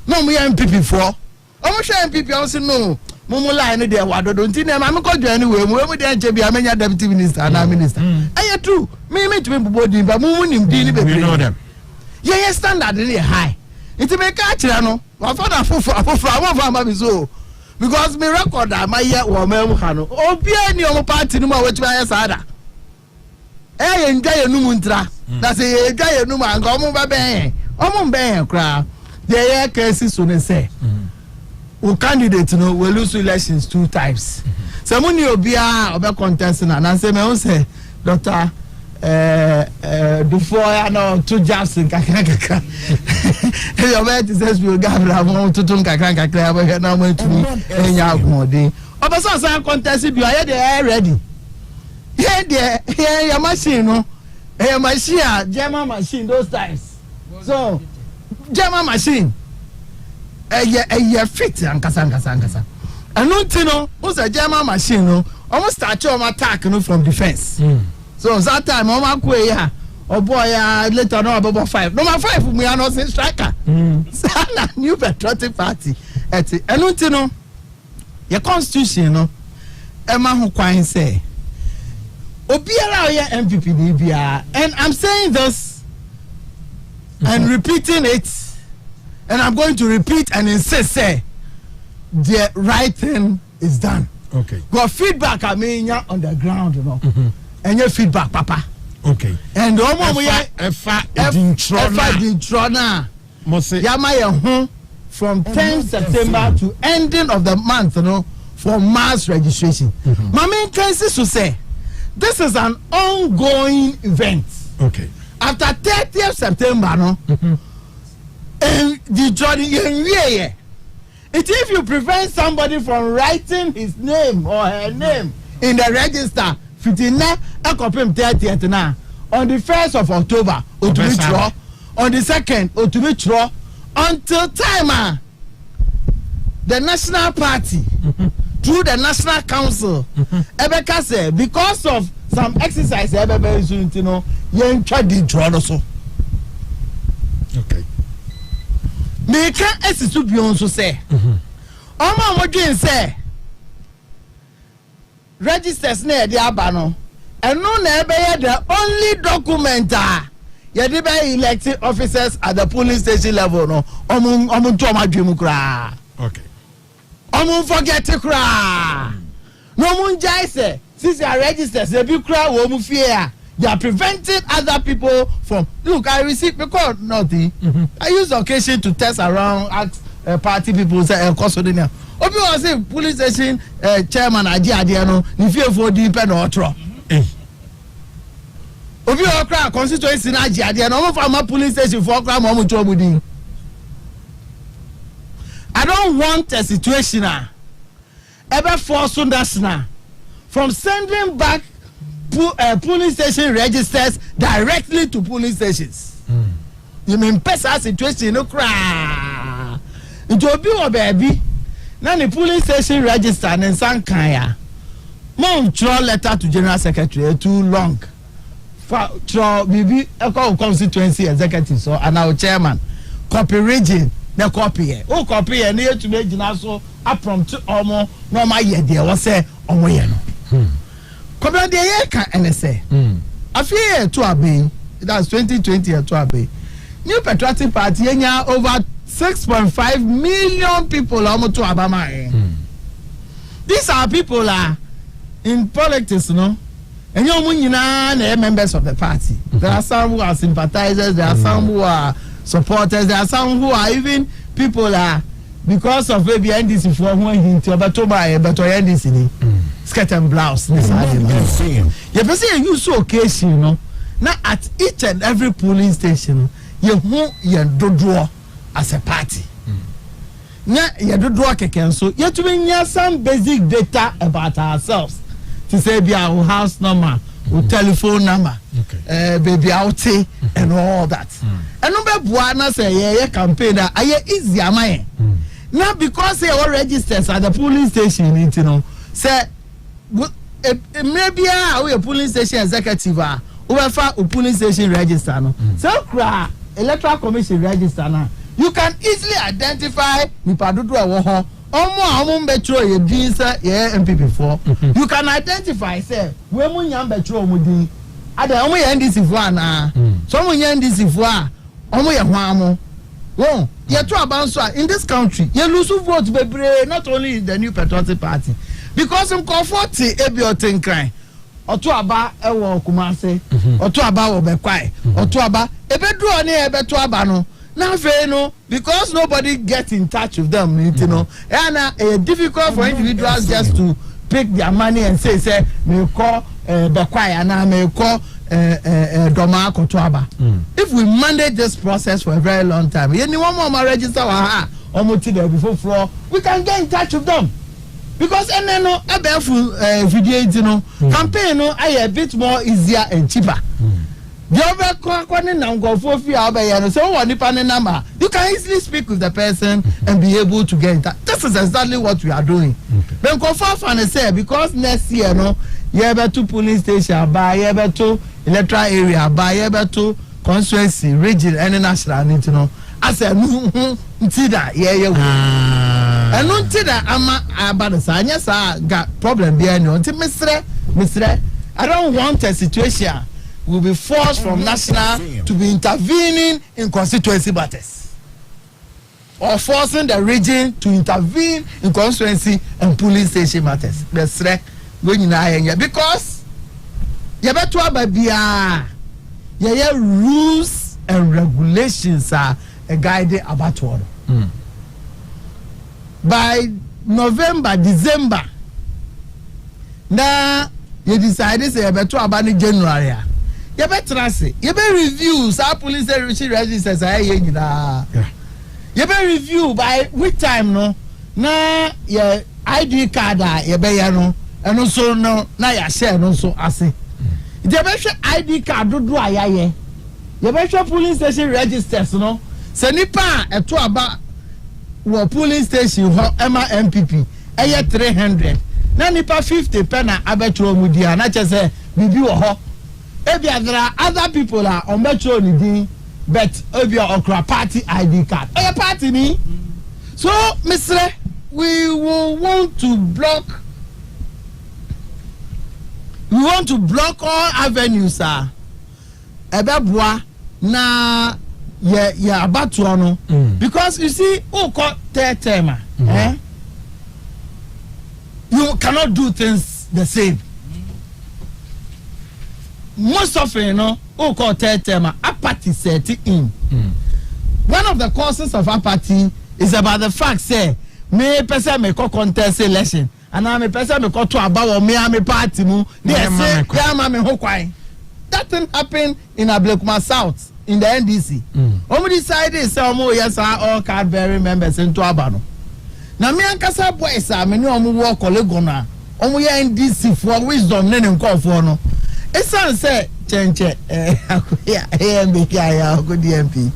No, we are MPP for. I'm sure MPP also no. Momo line there. What don't you know? I'm going to anyway. We don't be a deputy minister and minister. I true. Me to be body, but Momo him dealing with. We know them. Yeah, standard really high. It's a make catch, no. My father for so because me record that my year or Memo. Oh, be any other party no more which my sada. Eh, enjoy no muntra. That's a enjoy no man. Come over bang. Bang crowd. The cases soon say, who candidate no will lose elections 2 times. Someone you be a contestant and answer me say, Doctor, before I know 2 jobs in Kakaka. Your bet says we'll gather to Tunka clear, but now went to me and Yagmodi. Obasan san contest bi aye dey ready. Here there your machine no. A machine, German machine those times. So German machine. A fit and kasa. And no tino, who's a German machine no. Almost start your attack no from defense. So that time mama kwe ya. Oh boy, later no about 5. Number 5 we are not saying striker. Sana new patriotic party. And no tino. Your constitution no. Emma who kwan say. Obiara oya MPP ni bia, and I'm saying this and repeating it, and I'm going to repeat and insist say the right thing is done. Okay. Got feedback I mean on the ground, you know, and your feedback, Papa. Okay. And the moment we are Dintrona, Yama from 10th September to ending of the month, you know, for mass registration. My main case is to say. This is an ongoing event. Okay. After 30th September, no, and the journey, if you prevent somebody from writing his name or her name in the register, 30th now, on the 1st of October, on the 2nd, until time, the National Party. Through the National Council, Ebeka say because of some exercise, Ebeka is you know, yen chadi draw so. Okay. Me can esisu bi on so say. Oma mo dwen say registers na e aba no. Eno na ebe the only document ye dey be elected officers at the polling station level no. Omo to ma dwemu kra. Okay. Omo forget to cry. No mun jai say since your registers they be cry wo mu fear. They are preventing other people from look. I receive because nothing. I use the occasion to test around, ask party people say Kosodenia. Obi was say police station chairman Aji Adiano ni fear for deep and outro. Obi o cry constituency na Aji Adiano. Omo for my police station for cry mo mu trouble din. I don't want a situation ever force national from sending back police station registers directly to police stations. You mean personal situation no cry. Into obi or baby. Now the police station register and sankaya. Mom draw letter to General Secretary too long. For maybe a constituency executive so and our chairman copy region. The copy o copy e na to be gina so prompt omo no ma ye de wo say omo ye no copy de ye kan ene say afie to aben that's 2020 to aben new patriotic party enya over 6.5 million people omo to abama these are people in politics no and you nyina na members of the party there are some who are sympathizers there are some who are supporters, there are some who are even people because of maybe NDC for when he to about NDC skirt and blouse. You person use so occasion, you know. Now at each and every polling station, you do draw as a party. Now you do draw keken so you to bring some basic data about ourselves to say be our house number. Telephone number, baby out and all that. And number buana say yeah campaign that easy am I. Now because they all registers at the polling station, you know, say maybe a polling station executive over polling station register no. So electoral commission register now. You can easily identify the padudu awo omo betro ye din say ye MPP4 you can identify say we mu nyam betro omo din ada omo ye NDC4 na so omo ye NDC4 omo ye hwamo won ye to abanso in this country ye lose vote bebre not only the new patriotic party because him comfort ebi otin cry oto aba ewo Kumase oto aba wo bekwai oto aba ebeduro ni ebeto aba no now no because nobody gets in touch with them, you know, and difficult for individuals just to pick their money and say me call Bekwai and me call Doma Kotoaba. If we mandate this process for a very long time, anyone more register or there before floor, we can get in touch with them. because and then no abeful video no campaign no a bit more easier and cheaper. The other corner now go for free so one number you can easily speak with the person and be able to get that. This is exactly what we are doing. Then go for and say because next year no you have to police station buy you have to electoral area buy you have to constituency region and national need to know. I said no that and no that I'm about to say yes I got problem behind you until Mr. I don't want a situation will be forced from national to be intervening in constituency matters or forcing the region to intervene in constituency and police station matters. That's right. Because you better rules and regulations are a guide about water. By November, December, now you decided say you better about January. You better say you better review our police registers. You better review by which time no na your ID card you better no and also no na your share no so ase. You better ID card do ayaye. You better police station registers no. Se nipa eto aba wo police station ho ema MPP eye 300 na nipa 50 pena abetro mu dia na che se bibi wo ho. There are other people are on metro ni but okra party ID card. Party ni. So, Mr. We will want to block all avenues, sir. Ebeboa na ya abatu no because you see who call third term you cannot do things the same. Most of it, who call third term, apathy set in. One of the causes of apathy is about the fact, say, me person may call contest election, and I may person may call to about me, I'm a party, that thing happened in Ablekuma South, in the NDC. Only decided, say, yes, all card bearing members into Abano. Now, me and Casa boys are many of them work Olegona, only NDC for wisdom, name call for no. Esan say chenche good DMP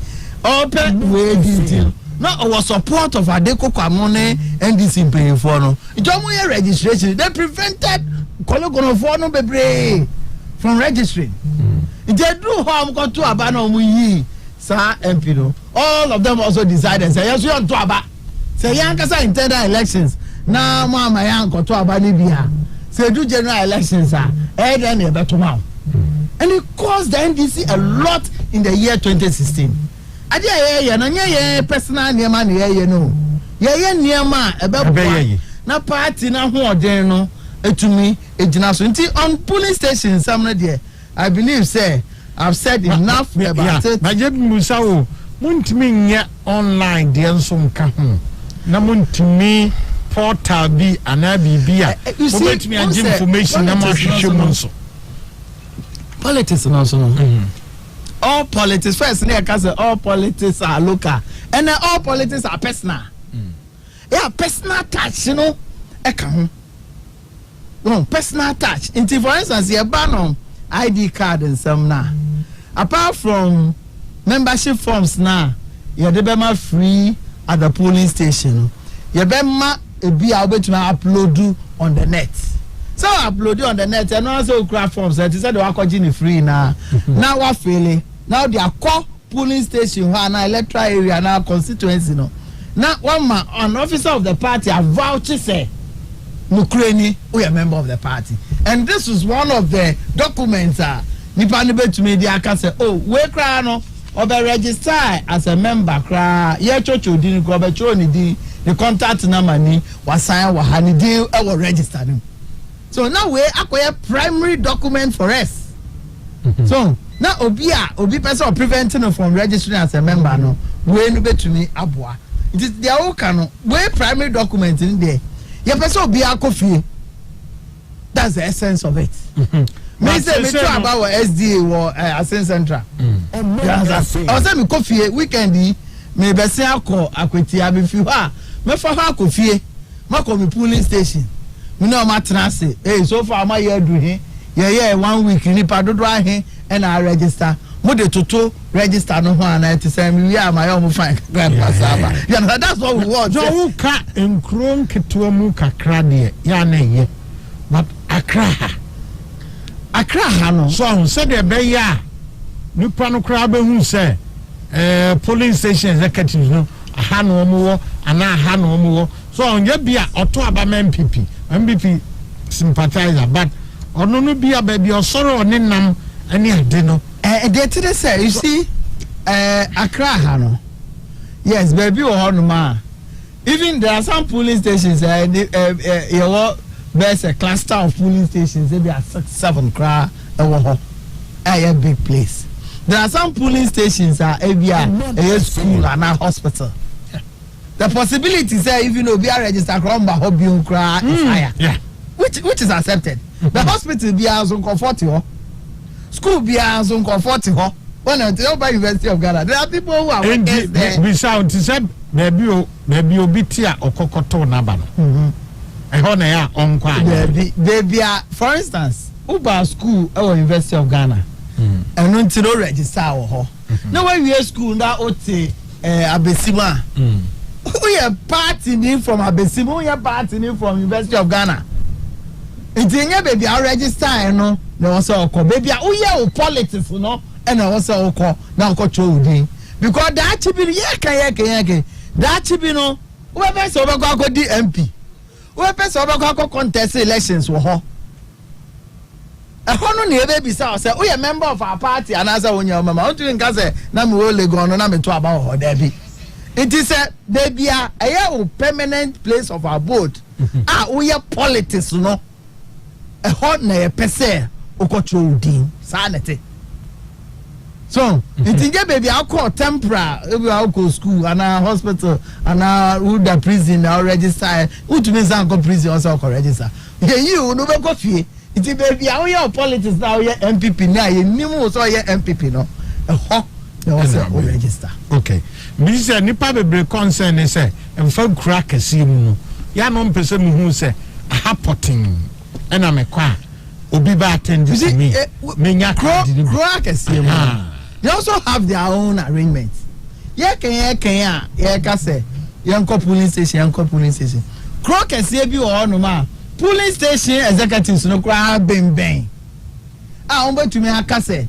open way detail no was support of Adeko Kwamone and this paying for no jomo registration they prevented Kologono for no bebre from registering they do harm go to abano mu yi sa MP no all of them also decided say yes we want to aba say yankasa intended elections na mama yan go to aba ni bia say do general elections then and it cost the NDC a lot in the year 2016. Personal no. Na party na ho no etumi ejina so nti on police station somewhere there. I believe say I've said enough about it. But Musa o muntimi nya online de nso nka ho. Na muntimi portal bi ana bibia. Muntimi age information na ma hwehwe mu nso. Politics also no. All politics first I can say all politics are local and then all politics are personal. Yeah, personal touch, you know. No, personal touch. Into for instance, you ban on ID card and some now. Apart from membership forms now, you have the free at the polling station. You be able to upload on the net. So upload it on the net and also craft forms that said they are calling free now. Now what feeling? Now they are called polling station now electoral area now constituency no. Now one man an officer of the party a vouch say Mukreni we are member of the party. And this is one of the documents nipa nibe to me they can say oh we cry no or be register as a member cry ye chocho di ko be cho ni di the contact number ni wa sign wa ha ni di e wo register them. So now we acquire primary document for us. So now obi person preventing from registering as a member no we no be to me aboa. It is their own canon. We primary document in there. Your person obi akofie. That's the essence of it. Me say me talk about SDA or Asen Central. I say me kofie weekend me be say akọ akweti abi fi ha me fa ha kofie. Ma ko me polling station. me no matena say so far my year do he yeah 1 week nipa dodo ahe and I register mo de toto register no ho ana to say me we am my own fine grandpa yeah that's what we want so ka enkron ketewa mu kakra de ya na ye but akra ha no so said de be ya nipa no kra be hu say police station executives no aha no mo wo ana aha no mo wo so onye bia oto aba MPP sympathizer but ono no bia ba bia osoro oni nam ani ade no they today say you see Accra ha no yes baby wo ho no ma even there are some police stations there's a cluster of police stations they be at 6-7 cra wo ho a big place. There are some police stations a school and a hospital. The possibility say if you know be a register crime by hobby is higher. Yeah. Which is accepted. The hospital be as uncomfortable. School be as uncomfortable. When I tell by University of Ghana, there are people who are we sound to say maybe obitia or kokoto nabano. I honor ya on baby for instance, Uber school or University of Ghana. And until register ho. Now when we are school that ote Abesima. We are partying from Abesima, we are partying from University of Ghana. It's in your baby I register no also call baby oh politics no and also call now call children because that chibi yeke that chibi no we person oba go di MP we person oba go contest elections wo ho no na ebe bisa say we a member of our party and as when your mama want to nka say na me wo lego no na me to aba ho there be it is a baby a permanent place of our abode we are politics no na ye pese okocho din sanete so it baby I call temporary we are go school and hospital and the prison or register who to me say go prison also go register you no go fie it baby how your politics now your MPP na you nimu so your MPP no na also register okay me say nipa bebre concern is say emfa crack asim no ya no mpese me hu say hapoting ena me kwa obi ba attend to me menya crack asim they also have their own arrangements ye kan ye ka say yanko police station crack asim bi wo no ma police station executives no kra ben on betumi aka say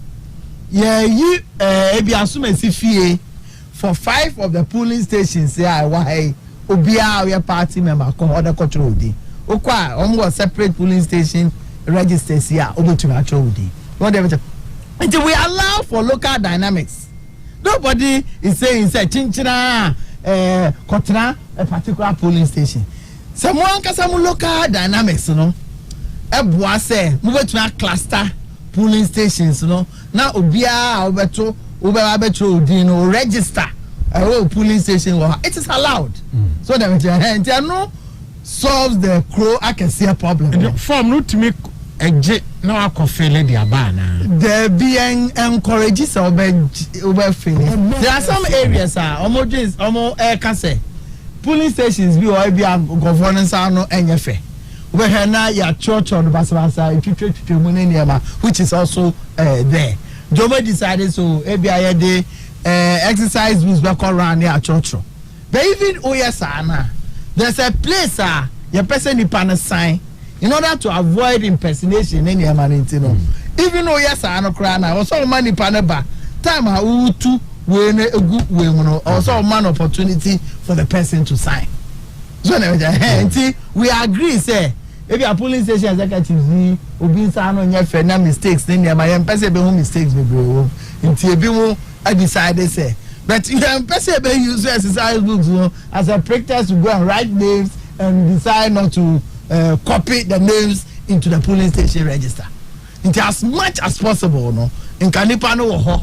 yi ebi asumasi fie for 5 of the polling stations say why obia we party member come other control di okwa on separate polling station registers here obetumi control di until we allow for local dynamics. Nobody is saying say chinchina kotna a particular polling station. Someone can some local dynamics, you know. Eboa say move to a cluster polling stations, you know. Now obia obeto dino register a polling station. It is allowed. So that no solves the crow accuracy problem. Form not to make a jet no akofele dia bana. There be encourages over feeling. There are some areas almost can say polling stations be or be governance no enyefe. We have now your church on the Basabasa, which is also there. Jomo decided so ABI exercise was back around near church. But even Oyasana, there's a place your person in sign in order to avoid impersonation in your manitino. Even Oyasana crana, also money panaba, time to when a good woman, also man opportunity for the person to sign. So we agree, say. If you are polling station executives, obi san on your friend mistakes, then you my person be mistakes be bro. Inti ebi mo I decided say. But you can person be use exercise books as a practice to go and write names and decide not to copy the names into the polling station register. Into as much as possible, no. In kanipa no ho.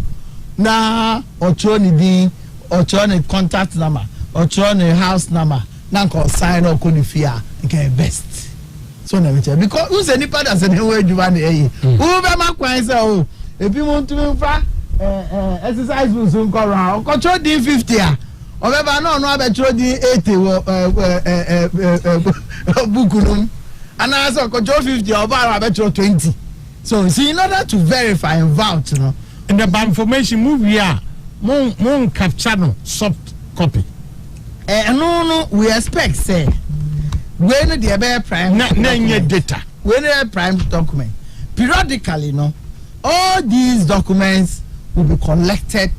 Na ocho ni din, ocho ni contact number, ocho ni house number. Na ko sign or konifia nke best. So na because who say nipa da say the way you want eh who be ma kwan say o ebi mo ntumi fa exercise books nko ra o cho di 50 a o be ba no no abe cho di 80 wo book num and I said control 50 or about 20. So see, in order to verify and vouch, you know, in the information movie, mon capture no soft copy. No, we expect say when the bear prime data, when the prime document periodically, no, all these documents will be collected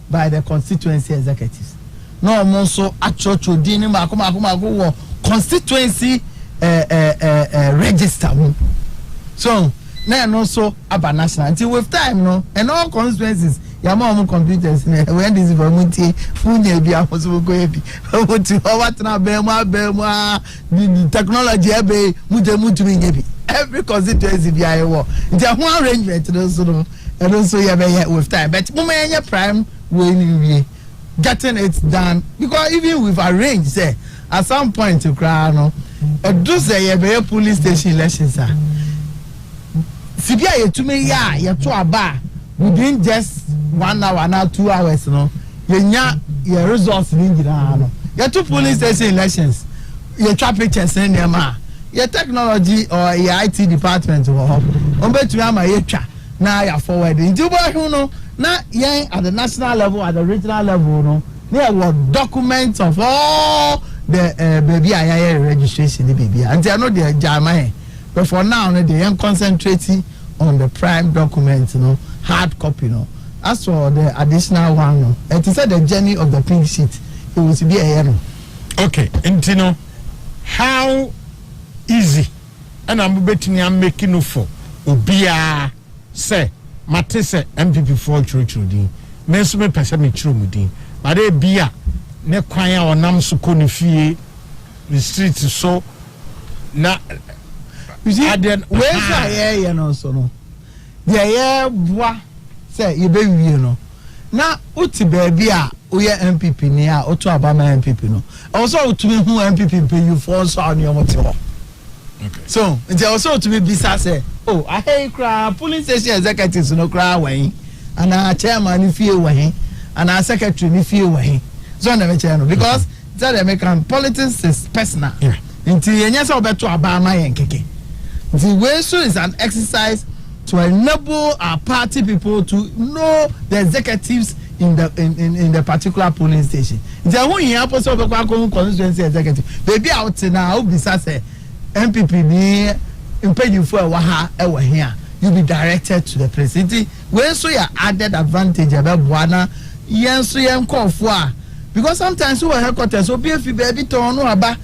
by the constituency executives. No more so actual chodini makuma constituency register. So now also about national until with time, no, and all constituencies. Yamma computers when this information funny be possible go be what na be the technology be mutu every constituency be ayo there one arrangement so and also you be with time but moment prime we getting it done because even we've arranged say at some point to cry no do say you be police station elections ah sibia ye tumi ya ye to aba within just 1 hour now 2 hours no yenya your results ni njira no your two police station elections your trap pictures in them your technology or your IT department on between ama ye twa na ya forward into boy no na yen at the national level at the regional level no there were documents of all the baby aya registration the baby and they know the jama but for now they are concentrating on the prime document, you know, hard copy, you know. As for the additional one, no, it is the journey of the pink sheet. It will be a year. Okay, and you know, how easy, and I'm betting I'm making no for Ubia say, Matisse MPP for Churchudin, Mensume Passami Trumudin, but they be a ne choir or Nam Sukoni fee, the streets so na. You see, where's my air, you know, so no. The air, boy, say, you baby, you know. Now, Uti baby, we are MPP near, or to Obama MPP, no. Also, to me, who MPP pay you for so on your motor. Okay. So, it's also to me, Bisa say, oh, I hate cry, police station executives, no cry away, and our chairman, if you away, and our secretary, if you away. So, never channel, because that American politics is personal. Yeah. Until you know, so better Obama and Keke. The way so is an exercise to enable our party people to know the executives in the particular polling station. The one here possible constituency executive. Baby out now be say MPP ni impede you for a here. You be directed to the president. When so your added advantage about Buana, yen so yen call for because sometimes we headquarters so be if you baby to no aba.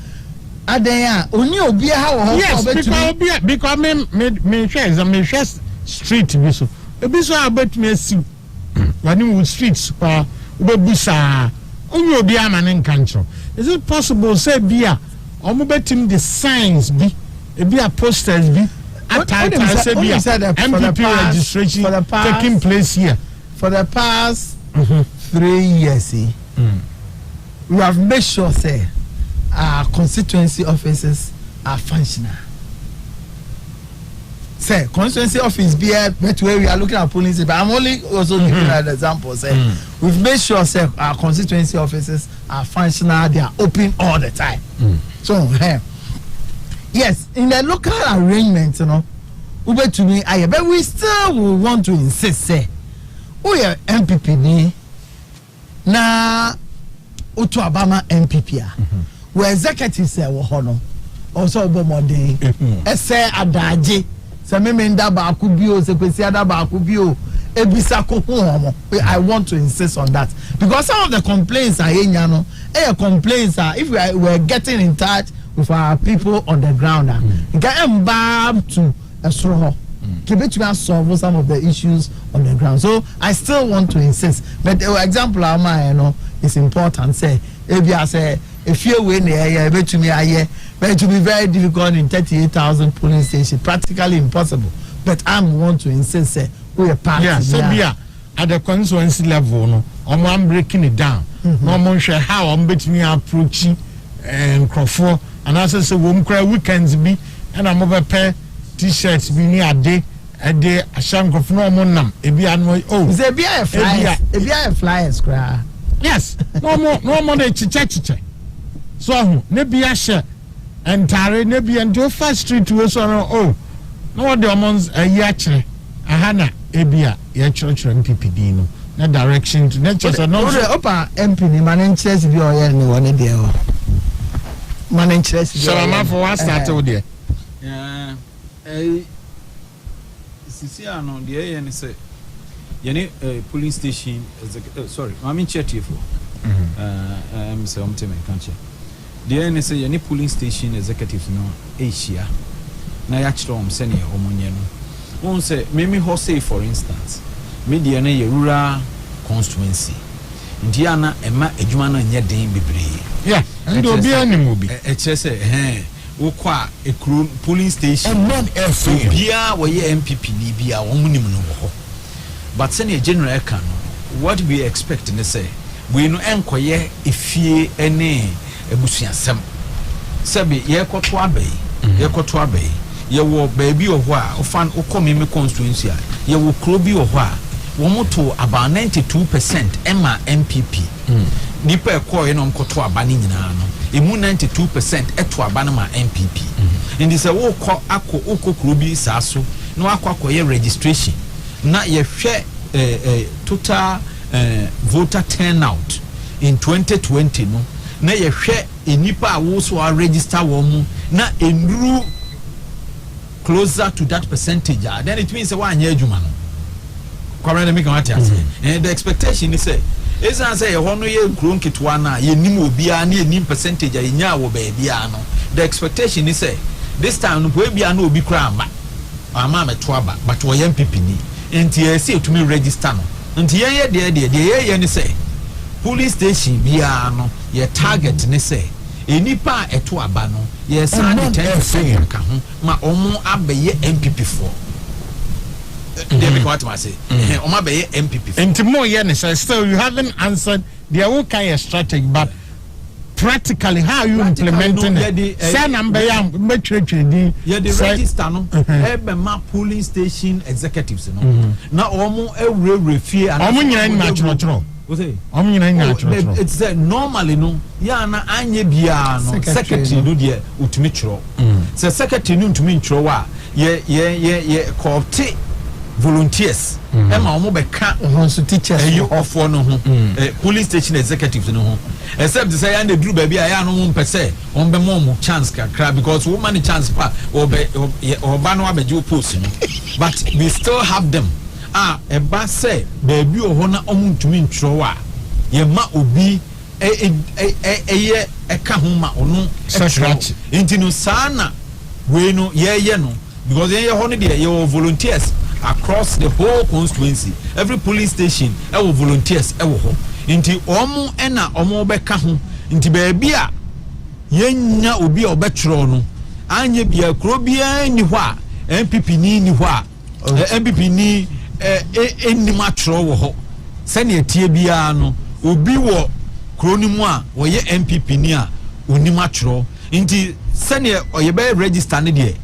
Adenya only obi ha wo yes because me share street bi so ebi so about me asi wani wood streets pa obebusa only obi ama ne nkancho is it possible say bia omo betim the signs bi ebi a posters bi attire say bia MPP registration taking place here for the past 3 years we have made sure say our constituency offices are functional. Say constituency office be but where we are looking at police, but I'm only also giving an example. Say we've made sure say our constituency offices are functional, they are open all the time. So yes, in the local arrangement, you know, Ube to me, but we still will want to insist say, we are MPP ni na Otu Obama MPP. Where executives say no also bomodin say adaje say me nda ba akubio se kwesi ada ba akubio ebisa kokun I want to insist on that because some of the complaints are enya no complaints are if we're getting in touch with our people on the ground get embark to a soro keep it to solve some of the issues on the ground. So I still want to insist but the example you know is important say if I say if you win the area, but to be very difficult in 38,000 polling stations, practically impossible. But I want to insist say we are part. Yeah, so be at the constituency level, no, I'm breaking it down. No, I'm sure how I'm between approaching and Crawford, and as I say, weekends be, and I'm over pair t-shirts be near a day. A day, a shank of no more num. It be annoy. Oh, there be a flyer. It be a flyers cry. Yes, no more, no more. Chicha. So, maybe I share entare ne bi ento first street we so no oh no what the amons ya kire ahana ebia ya church MPPD no na direction to nature so no opa MP ni man interest bi o ye ni won de o man interest bi so ma for what start with there sisi ano de ye ni say yene police station sorry I mean chat here for say omteme kanche de ye ni say yene police station executives no Asia na ya kire om sene omonye no won say meme ho say for instance media na ye rural constituency ndiana ema adwuma na nye den bebre yeah ndo obi anim obi chese wokwa ekru polling station Omanfm bia wo ye MPP ni bia wo munim no ho but sene general ka no what we expect ne say we no enkoye efie ene ebusuasem sabi ye koto abai ye wo baabi wo ho a ofan okomi constituency a ye wo kro bi wo ho a womoto about 92% Emma MPP nipa ekọ no mkoto aba ni nyina no emu 92% eto aba na ma MPP ndi se wo kọ akọ okokro bi saaso no akọ ye registration na ye hwe total voter turnout in 2020 no na ye hwe enipa a wo so register wo mu na enduru closer to that percentage then it means one year adwuma no kwara make what you say and the expectation is say is say ye hono ye nkron ketwa na ye nim obia na ye nim percentage ye nya wo ba bia no the expectation is say this time no po bia na obi kra ama meto aba but wo ye MPP ni enti ye say to me register no enti ye ye ni say police station bia no ye target ni say enipa eto aba no ye san 10% ka ho ma omo abaye MPP for they make what I say. Oma be MPP. Enti mo ye ne say still you haven't answered the what kind of strategy but practically how are you implementing it? Say number yam me twetwe di the register no ebe ma polling station executives no na omo ewure fie ana omo nyina ni achoro omo nyina ni achoro it's normally no ya na anye bia no secretary no de utumi chiro say secretary no utumi chiro wa ye coopte volunteers ema omo be ka so teachers you offer no ho police station executives no ho except say ya na duru ba bia ya no mo mpese on be mo chance kakra because woman the chance pa oba no abeje post no but we still have them eba say baby o ho na omo ntumi ntro wa ye ma obi ye eka ho ma ono scratch intino sana we no ye no because ye ho no de ye volunteers across the whole constituency every police station will volunteers ho nti omo ena omo beka ho nti baabi a yenya obi a obetro no anye bia kro bia ni ho a MPP ni ho a MPP ni enim atro wo ho sene tie bia no obi wo kro ni mu a wo ye MPP ni a onim atro nti sene oyebe register ne de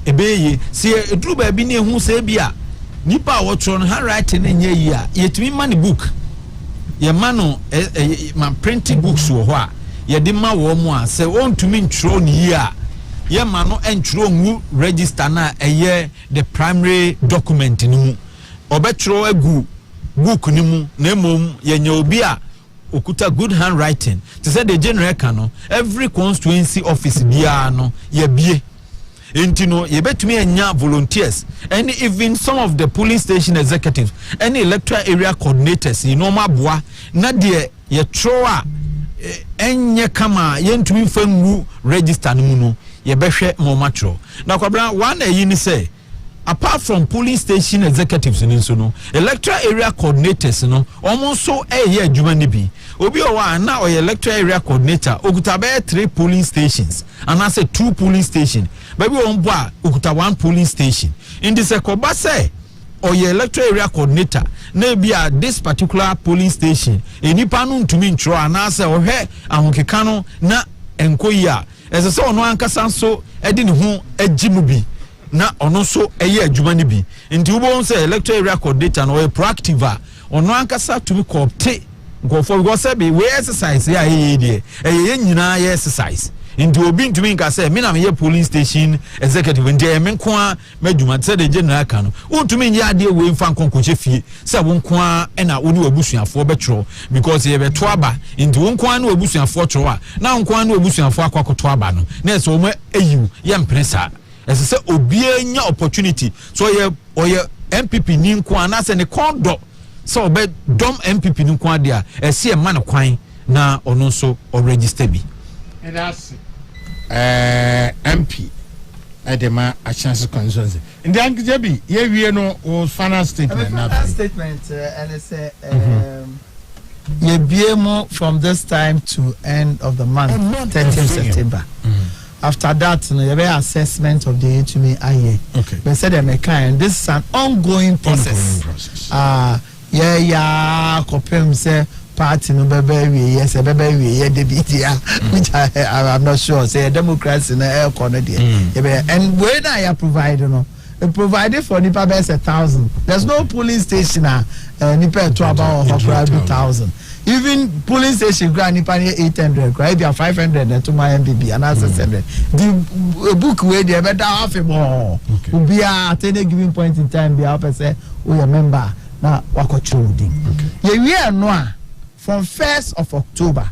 ebeye se eduru ba bi ne hu se bia nipa wotro no handwriting enye yi a yetimi ma ne book ye ma no ma printing books wo ho a ye de ma wo mu a se ontumi ntro ne yi a ye ma no entro ngu register na eye the primary document ni mu obetro agu book ni mu na mom ye nya obi a okuta good handwriting to say the general can every constituency office bia no ye bie Intino, you bet me and volunteers, and even some of the police station executives, any electoral area coordinators, you know, my boy, Nadia, ye troa, enye kama, yen to me fengu register no, ye beshe mo matro. Now, one you say, apart from police station executives in no, electoral area coordinators, no, almost so a year Jumanibi. Obi owa na or electoral area coordinator, okutabe 3 polling stations, and I say 2 polling stations. Baby on boa ukuta 1 polling station. In this ekoba say or your electoral area coordinator, maybe at this particular polling station, enipa no ntumi ntro anase ohwe ahokekano na enkoyi as a so no ankasa so edi ne ho agimu bi na ono so eye adwuma ne bi. Nti wo say electoral area coordinator no proactive ono ankasa to be coopte go for go say be we exercise ya ye nyina ye exercise Into obi ntumi nka say me na me police station executive nti me nko a madwuma say the general ka no untumi nya ade we mfa nkonkoche fie say wo nko a na wo ne wabusuafo betro because ye beto aba nti wo nko a na wabusuafo tro a na nko a na wabusuafo akwakoto aba no na so mo ayiw ye mpresa ese say obi anya opportunity so ye MPP ni nko a na say ne kondo so be dom MPP ni nko a dia ese e ma ne kwan na ono so o register bi. And that's MP Edema a chance concerns. In the Angabi, ye no or final statement. Final statement, and it's ye BMO from this time to end of the month, 30th September. After that, you have an assessment of the HMA IE. Okay. But said them kind. This is an ongoing process. Kopem say party no baby yes a baby yeah which I'm not sure say Democrats in the air corner there. And when I provide provided for nipa best 1,000. There's no police station nipa to about 1,000. Even police station grant nipa 800 right be 500 to my MBB and as 600. The book where they better half more will be at any given point in time be up and say we a member now wako children. We are no from 1st of October,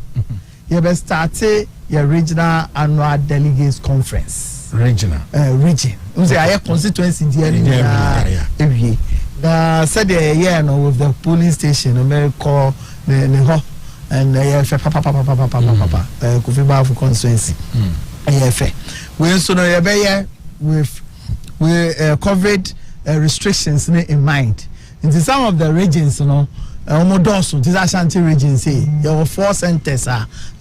you be started your regional annual delegates conference. Regional. Region. We say I constituency every. Said the year no with the police station, America, the and papa Kufiba for constituency. We also know with COVID restrictions in mind. Into some of the regions, Omodoso, this Ashanti region, say there were 4 centers.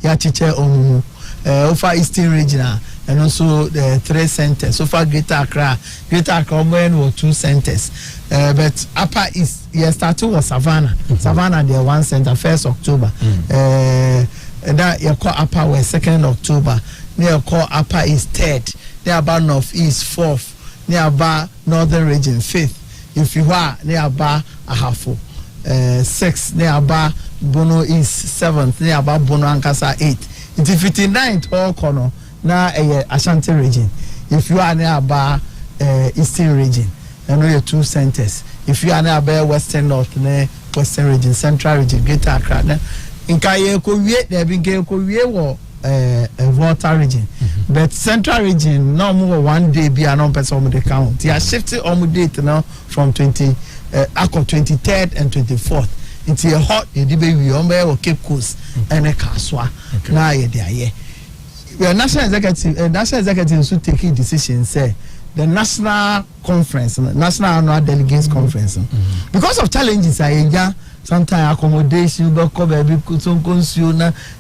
Yachiche Omu, Ofa Eastern Regional, and also the 3 centers. So far, Greater Accra were 2 centers. But Upper East, started was Savannah. Savannah, there 1 center, 1st October. And that you call Upper West 2nd October. Near call Upper East 3rd. Near about North East 4th. Near about Northern Region 5th. If you are near about Ahafo. 6 nearby Bono is 7th nearby Bono Ankasa 8th. It's 59th all corner now Ashanti region. If you are nearby Eastern region, and we 2 centers. If you are nearby Western North, Western region, Central region, Greater Accra. In Kayeko, there been Kayeko Water region, but Central region no more 1 day be an person on the count. They are shifting on the date now from 23rd and 24th. It's a hot baby or Cape Coast and a Kaswa. Now you're there. We are national executive should take a decision. Say the national conference, national annual delegates conference, because of challenges I sometimes accommodation,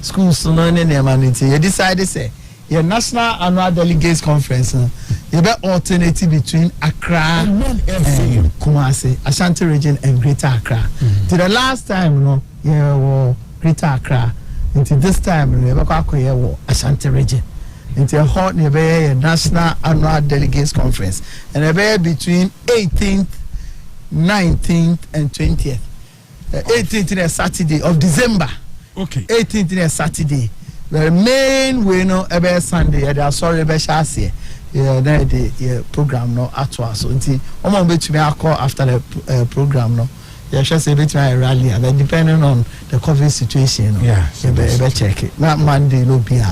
schools, you decided say your national annual delegates conference, you be alternative between Accra and Kumasi, Ashanti region and Greater Accra. To the last time, you were Greater Accra. Until this time, you were Ashanti region. Until hot, you be national annual delegates conference, and you be between 18th, 19th, and 20th. 18th is Saturday of December. Okay. 18th is Saturday. The main way no every Sunday. They are sorry about Shasi. The program no actual. So until I'm going to call after the program no. Yeah, just a bit my rally. But depending on the COVID situation, yeah, you better check it. Not Monday no be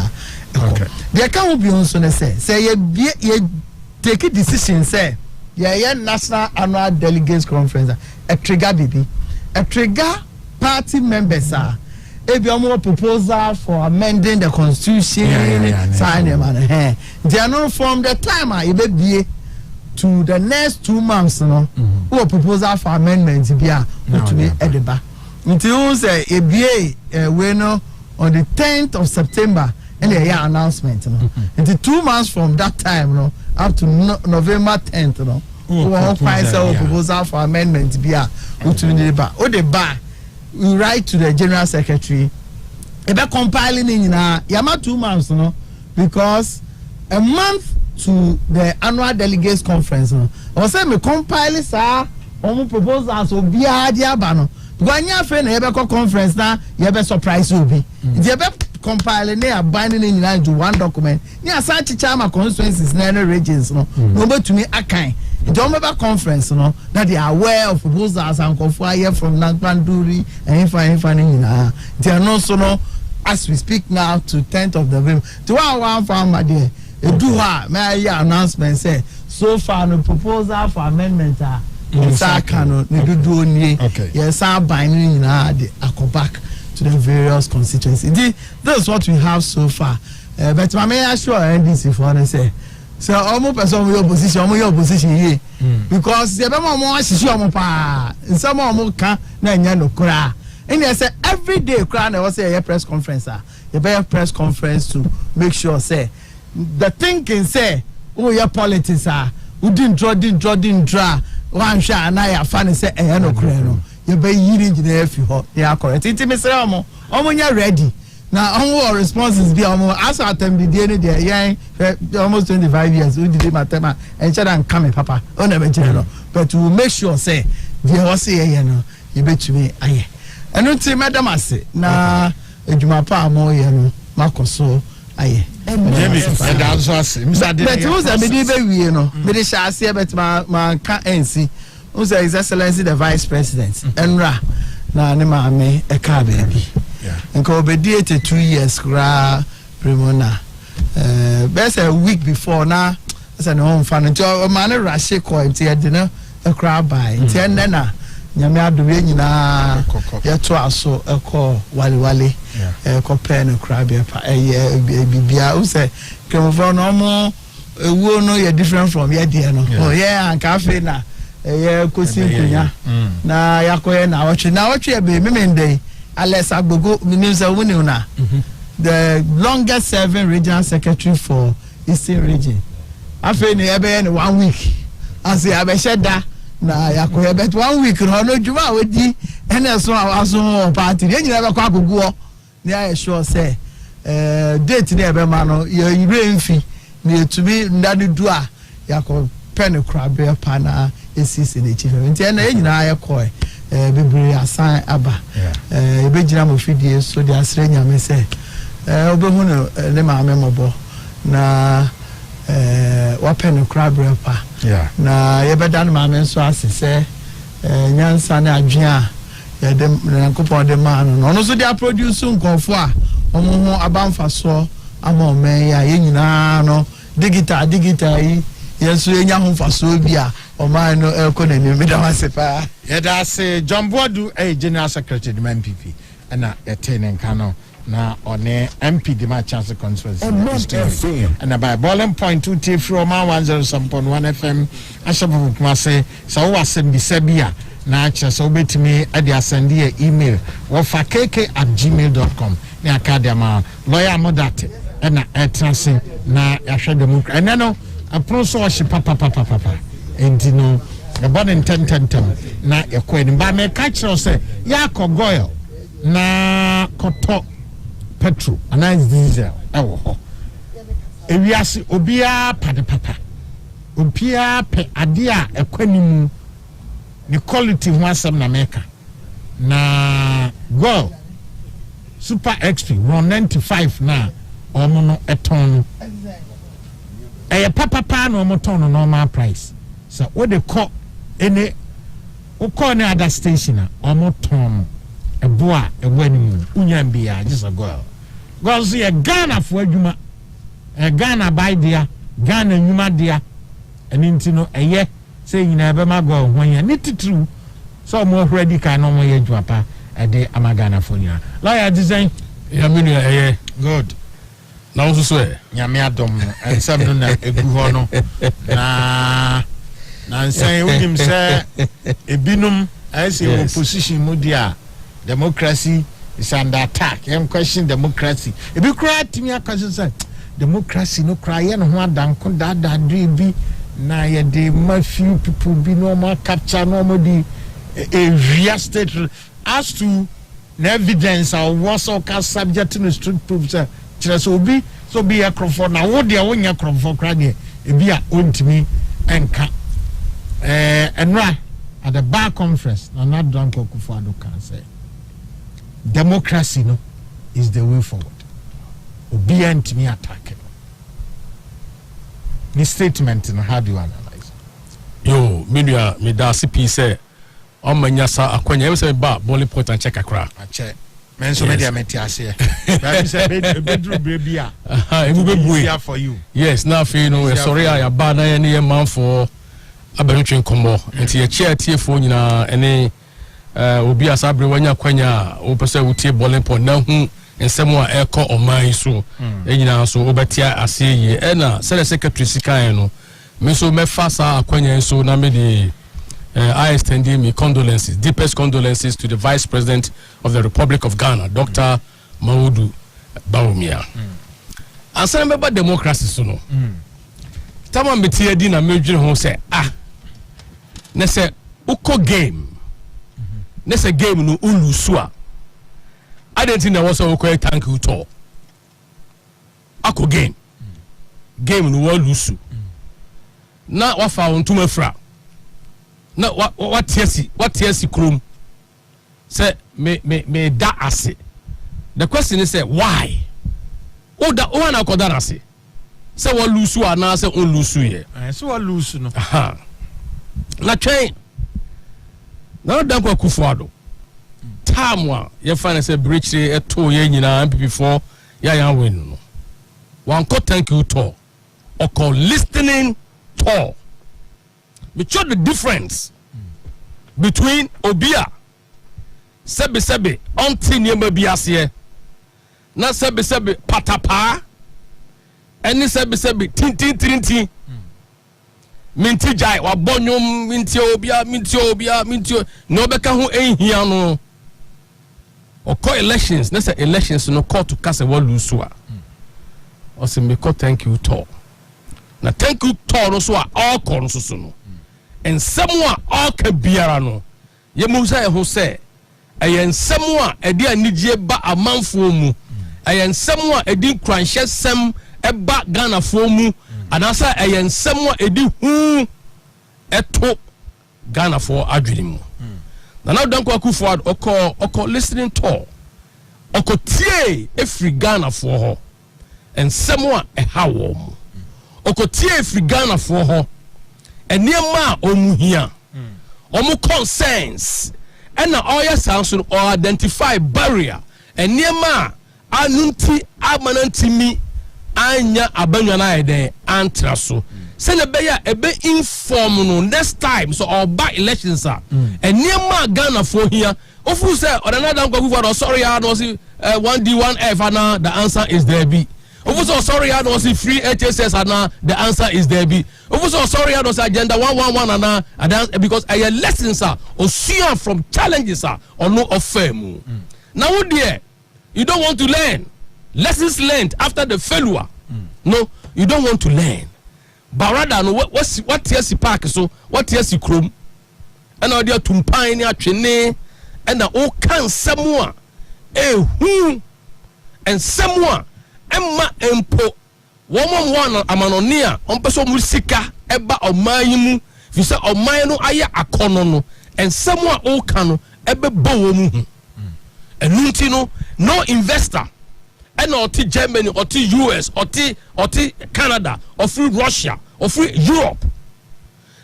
okay. There can be also say you take a decision. Say yeah national annual delegates conference. A trigger baby. A trigger party members are if you more proposal for amending the constitution, sign them and they are not from the time I be to the next 2 months, who proposal for amendments be to be at the back. Until say a BA on the 10th of September and a year announcement. Until 2 months from that time, up to November 10th, who proposal for amendments be to the back. Oh, the back. We write to the General Secretary. About compiling in Yama 2 months, because a month to the annual delegates conference. I was saying me compile sir, proposals will be a diabano. Because you have a conference now, you have a surprise will be. You have compile ne binding in into one document ni asachi chama constituencies na regions no no betumi akan the Omeba conference no that they are aware of proposals and confer from Nagbanduri and if they are not so no as we speak now to 10th of November to one farmer there do her may announcement say so far no proposal for amendment Sakano do ni yes are binding in the back to the various constituencies. This is what we have so far. But my may assure NDC for say so almost person your position here because the more issue pa some more can na nya no kra and they say every day kra na say a press conference a press conference to make sure say the thinking say oh your politics who didn't draw one shot na ya fan say e no kra no you be yiri engineer if you they are correct it me say omo nya ready now our responses be as atem the day there almost 25 years we did matter and try and come papa on never general but we make sure say there was say no you bet me aye and no say madam ase na ejuma pa mo ye no makoso aye and also ase but who's a me dey we no me dey sha ase bet man can NC who's His Excellency the Vice President Enra na ne maame e ka baby nka obedi 82 years kra primona best a week before na say no home fan nti o man rush ko nti e de no e kra by nti enne na nyame adowe nyina ye to aso e ko wale ko pen kra be pa bibia o say kemfo no mo ewo no ye different from ye de no oh yeah anka fe na kosi kunya na yakoye na watwe be memende Alex Agbogo minister Wuniuna the longest serving regional secretary for Eastern region afi ni ebe ni 1 week asi abesheda na yakoye bet 1 week no juma wodi ene so aso party nyina be kwa agogo ni I sure say date ni ebe ma no ye ire mfi ni etumi ndadudu a yakoye pen crab pa na esisi the chief nti ene nyina yakoye bibiri asan aba ebejira mo fidie so dia asre nyame se obehu ne maame mobo na wapen crab pa na yebeda ne maame so asese nyansa na adwea ya dem nankopon de man no so dia produce nkonfo a omo ho abamfa so ama omen ya yenyina no digital yi yeso enya ho faso bia Oman no economy me da wasepa yeah that's John Boadu General Secretary the MPP and attaining kano na on MP the ma chance constituency and by bowling point 2 t from 107.1 FM ashabu kuma say so wasem bi sabia na acha so betimi e dey send e email wo fa kk@gmail.com na academy lawyer modate na etrase na yahwe democracy and no approso papa and you know about in 10 na ekweni ba me catch us say ya kogoil na koto petrol and is diesel ewo ho ewiase obia pade papa obia pe ade a ekwani mu ni quality ho asem na meka na go super extra 195 na omo no eton papa na omo ton no normal price. So what they call any other station or tom a boy a wedding unyambia just a girl. Girl see a Ghana for Juma a Ghana by dear Ghana Yuma dear and intino a year saying never my girl when you need to true so more ready can no more jwapa a day amagana for you. Lawyer design Yamina good. Now so swear Yamia dom and some na eguhono na say him say ebinum I say opposition media democracy is under attack. I'm question democracy. If you cry to me say democracy no cry no ho adanko da do bi na ye dey ma few people be no more capture no more the a real state as to the evidence or was or subject to the street proof say so be so be a crofo na wo dia wonya crofo cry e bi a ontimi enka Enra at the bar conference, and not drunk Okufuado can say democracy no is the way forward. obi antimi attack ni statement no how do you analyze yo media me da CP say on manyasa akwanya em say ba bowling point and check akra ache men so media meti ase ba say bedru baby a emu bebu for you yes na fe no sorry ya ba na ye ne man for abenutwe nkombo enti ye chia tie fo nyina ene obi asabre wanya kwanya o pese wutie bowling point na hu ensem a eko oman so enyina so obetia ase ye na sele secretary sikan no me so me fasa akwanya so na me de I extend my condolences, deepest condolences to the Vice President of the Republic of Ghana, Dr. Mahamudu Bawumia. And say about democracy so no. Tama meti edi na me dwene ho say na say uko game. Na say game no ulusu a. I don't think there was a thank you to. Ako game. Game no ulusu. Na wafa ontuma fra. Na what yes krum say me da ase. The question is say why o na koda ase say what lose ana say on lose ye so what lose no na twen na da kwa kufuado tamwa ye find say breach e to ye nyina before ya win no one ko thank you to or call listening to. We show the difference between Obia Sebe until near Biasie, not Sebe patapa, and Sebe tinti minti jai or bonium mintio no beka who ain't here no or call elections, let's say elections no call to cast a wall lusua. Or say me call thank you to. Now thank you to no so all corners no. And someone all can be around. Ye Musa who say, I am someone a dear Niger ba a man for mu. I am someone a dear crunches some a back Ghana for mu. And I say, I am someone a dear who a top Ghana for Adrimu. Now don't go forward or call listening to or call tie every Ghana for her. And someone a how or call tie every Ghana for her. And near ma omuhia omu concerns and na all sounds or identify barrier and near ma anunti amananti mi anya abanyana ede antraso send a beya ebe inform no next time so all back elections are and near ma Ghana for here of who say or another go sorry I know see 1D1F and the answer is there be. Ofuso sorry I don't see free HSS and the answer is there be. Ofuso sorry I don't see agenda 111 and because I lessons are or see from challenges are or no affair. Now dear, you don't want to learn. Lessons learned after the failure. No, you don't want to learn. But rather no what tears park so what tears chrome and now dear tumpine ya trene and the all can someone who and someone Emma empo woman amanonia ompeso musika eba omayimu fi say oman no aye akono no and someone o kanu ebe bo mu hu enunti no investor and oti Germany oti US oti Canada or free Russia or free Europe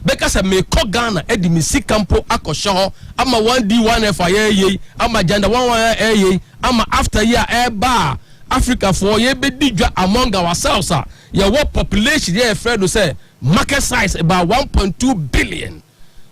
because me ko Ghana edi misika mpo akosho ama 1D1F aye ama agenda 111 ama after year eba Africa for ye be digwa among ourselves your what population ye afraid to say market size about 1.2 billion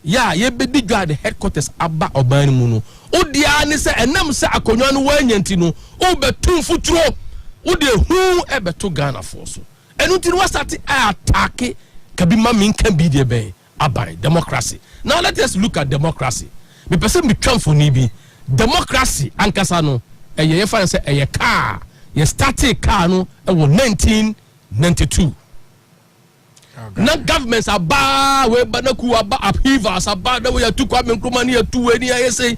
yeah ye be digwa the headquarters aba oban mu no odia ni say enam say akonwa no wanyanti no o betum futuro o de hu e beto Ghana for so enu ti no start attack kabi ma min kan bi de ben abai democracy. Now let us look at democracy. Me person be twan for ni bi democracy ankasa no ye fa say e car ye started car no 1992. Na governments aba we banaku aba upheavals aba da we atu kwa Nkrumah ni atu we ni ayese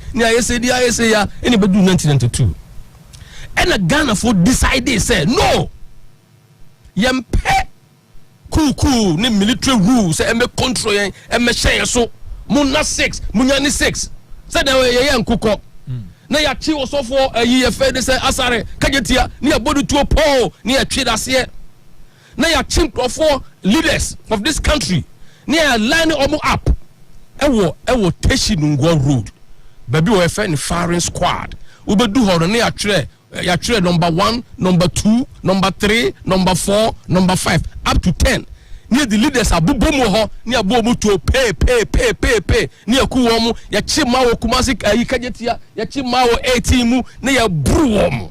ya any bedu 1992. And a Ghana for decided say no yempe cool ni military rules say me control yen me share so munna 6 munyani 6 say that we ye nkukọ na ya chi osofo ayi ye fe de se asare kajetia na ya bodu tuo po na ya twe dase na ya chi nkrofo leaders of this country na ya line omo up ewo Teshinungwa road baby we fe ni firing squad ubedu ho na ya twe number 1 number 2 number 3 number 4 number 5 up to 10 near the leaders abubomo ho ni abomu to pay ni akuwo mu ya chi mawo kumasi ayikajetia ya chi mawo 18 mu na ya bruwo mu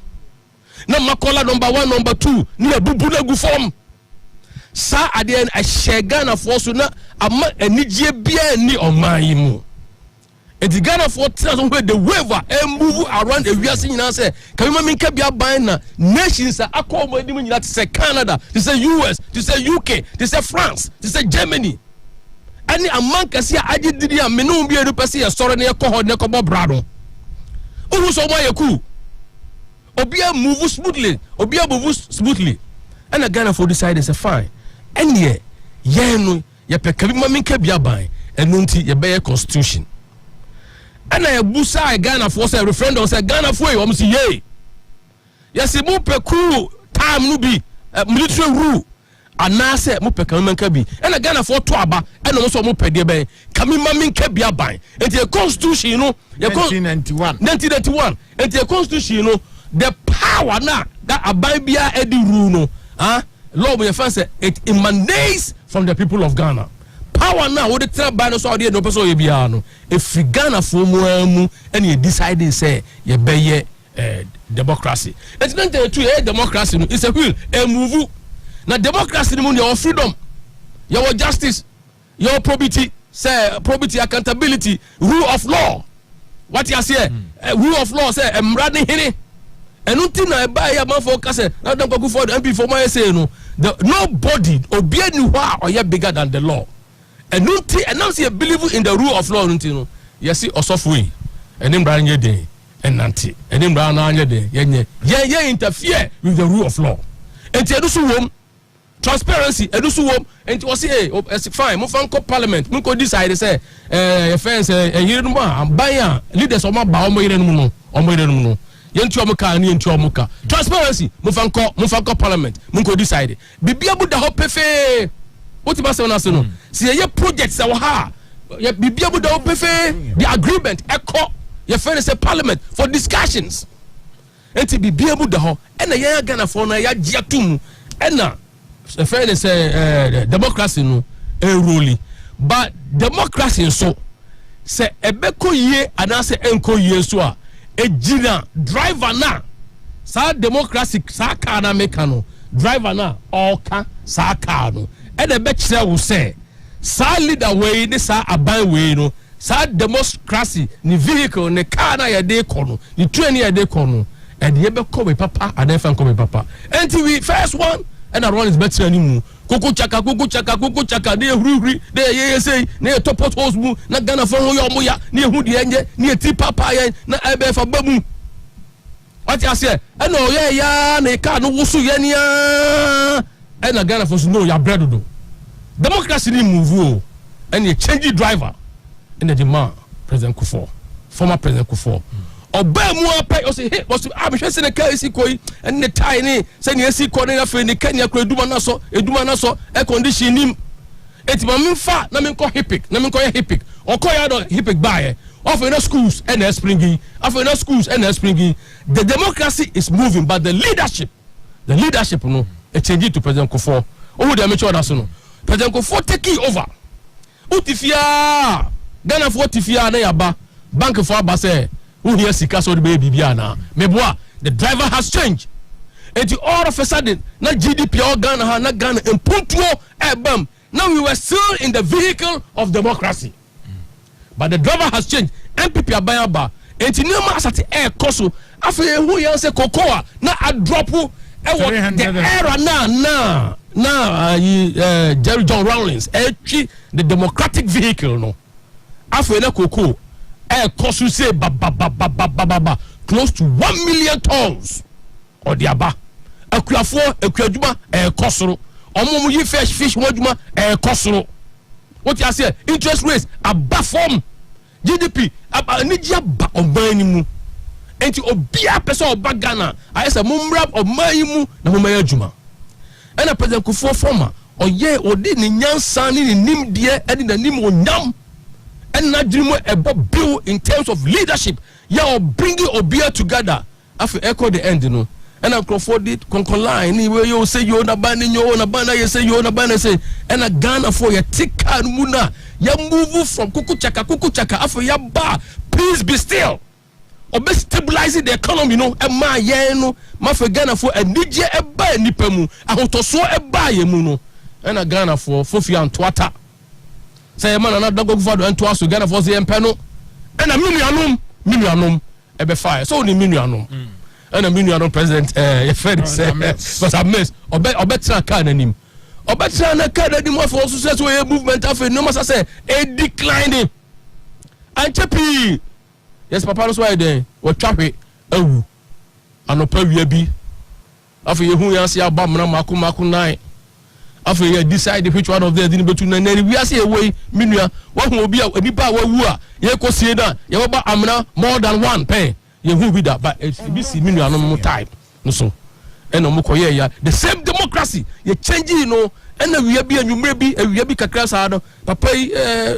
na makola number 1 number 2 ni abubu na gu form sa ade a shegana force na ama anigye bia ni oman mu edi Ghana for where the waiver and move around the we saying say can you make bia ban na nations akọ mo edi nyina to say Canada, to say US, to say UK, to say France, to say Germany. Any among kasi agididi a menu bi edu pese ye soro na ye kọ ho na kọ bo brado. Ohu so mo ye ku. Obi a move smoothly. And Ghana for decide say fine. And ye no ye pe kan you make bia ban enu nti ye be constitution. And I busa Ghana for say referendum say Ghana for you say ye. Yes mo peku time no be military rule. Ana say mo peka menka bi. And Ghana for to aba and no so mo pede be. Kami maminka bia ban. And the constitution no 1991. And the constitution no the power na that aban bia edi rule no. Law we say it emanates from the people of Ghana. Power now what the tell by no so no person ye bia no if Ghana for mu and you decide say ye be democracy. It's not to democracy no it's a will a move. Now democracy no your freedom, your justice, your probity, say probity, accountability, rule of law. What you say rule of law say emrade hini and until na buy ya man for say na don go for the MP for my say no nobody obi anywhere or ye bigger than the law. And now see a believe in the rule of law. You see, Osofui, and then Brian Yede, and Nanti, and then Brian Yede, ye interfere with the rule of law. And Tedusuum, transparency, Edusuum, and to say, oh, fine, Mofanko Parliament, Munko decide, say, fence, and you know, I'm buying leaders of my Baomo, Omo, Yentuamuka, and Yentuamuka. Transparency, Mofanko Parliament, Munko decide. Be able to hope pefe. What you must say? See, your projects are ha. You be able to open the agreement. Echo your friends say parliament for discussions. And to be able to ho. And the young Ghana for na ya jiatum. And na the friends say democracy no rule. But democracy so say ebeko ye and I say enko ye so a ejina driver na. Sa democracy sa kana mekano driver na oka sa kano. And the betcha will say, sa leader way, this are a by way, no, sa democracy, ni vehicle, ni car, na ya de kono, ni train ya de kono, and the ever come papa, and then come papa. And we first one, and our one is better than you. Kuku chaka, they hurry, they say, near top of house, na Ghana for your moya, near Hoodie, near T Papa, na Abe for Babu. What you say? I know, yeah, ne can't wusu yania. And a Ghana for no ya bread do. Democracy ni move and you change the driver in the demand President Kufuor, former President Kufuor. Obey more pay or say hey was I'm sure the car is koi and the tiny send you see corner for the Kenya could do manaso air condition him. It's my mean fat na me call hippic or call hippic buyer of in schools and springy of in schools and springy. The democracy is moving but the leadership no a change to President Kufuor. Oh, they make sure that's no. President Kufuor taking over. Utifia Ghana for Tifia na yaba bank for abase. Who here sika so the baby biana. Meboa the driver has changed. And all of a sudden na GDP all Ghana na Ghana and puntuo bam. Now we were still in the vehicle of democracy. But the driver has changed. MPP abayaba. And you know asati air koso. After who you say cocoa na a drop the era Jerry John Rawlings the democratic vehicle no after na cocoa air cost say close to 1 million tons or the aba akuafo akuaduma air kosoro omo yi fish waduma air kosoro what you say interest rates above form GDP nijia ba oban ni mu enti obia pese oba Ghana ayese mumra omayimu na momaya adwuma ena president Kufuor former oye odi ni nyansa ni nimde edi na nim onyam ena dream ebo bill in terms of leadership ya bringing obia together after echo the end no ena Crawford did concoline ni we you say you na ban ni you na ban you say you na ban say ena Ghana for ya tika muna ya move from kukuchaka after ya ba peace be still obe stabilizing the economy no e ma yen no ma for Ghana for enije e ba nipa mu ahotoso e ba ye mu no ena Ghana for fofi antwata say man na dago fado antwa so Ghana for say empe no ena minuanom e be fire so ni minuanom ena minuanom president ye fed say but I miss obe tra kan anim obe tra na kan anim for so say so ye movement afa no masa say e declining anchepi yes papa no so why then we twahwe awu anopa wia bi afa ye hu ya se aba mna mako nine afa ye decide which one of them didn't betu na we ase away minua wa hu obi a nipa wa wu a ye kosie na ye ba amna more than one pen ye hu bi da but bi si minua no time no so eno mo koye ya the same democracy ye change no ena wia bi anwumre bi awia bi kakra sa no papa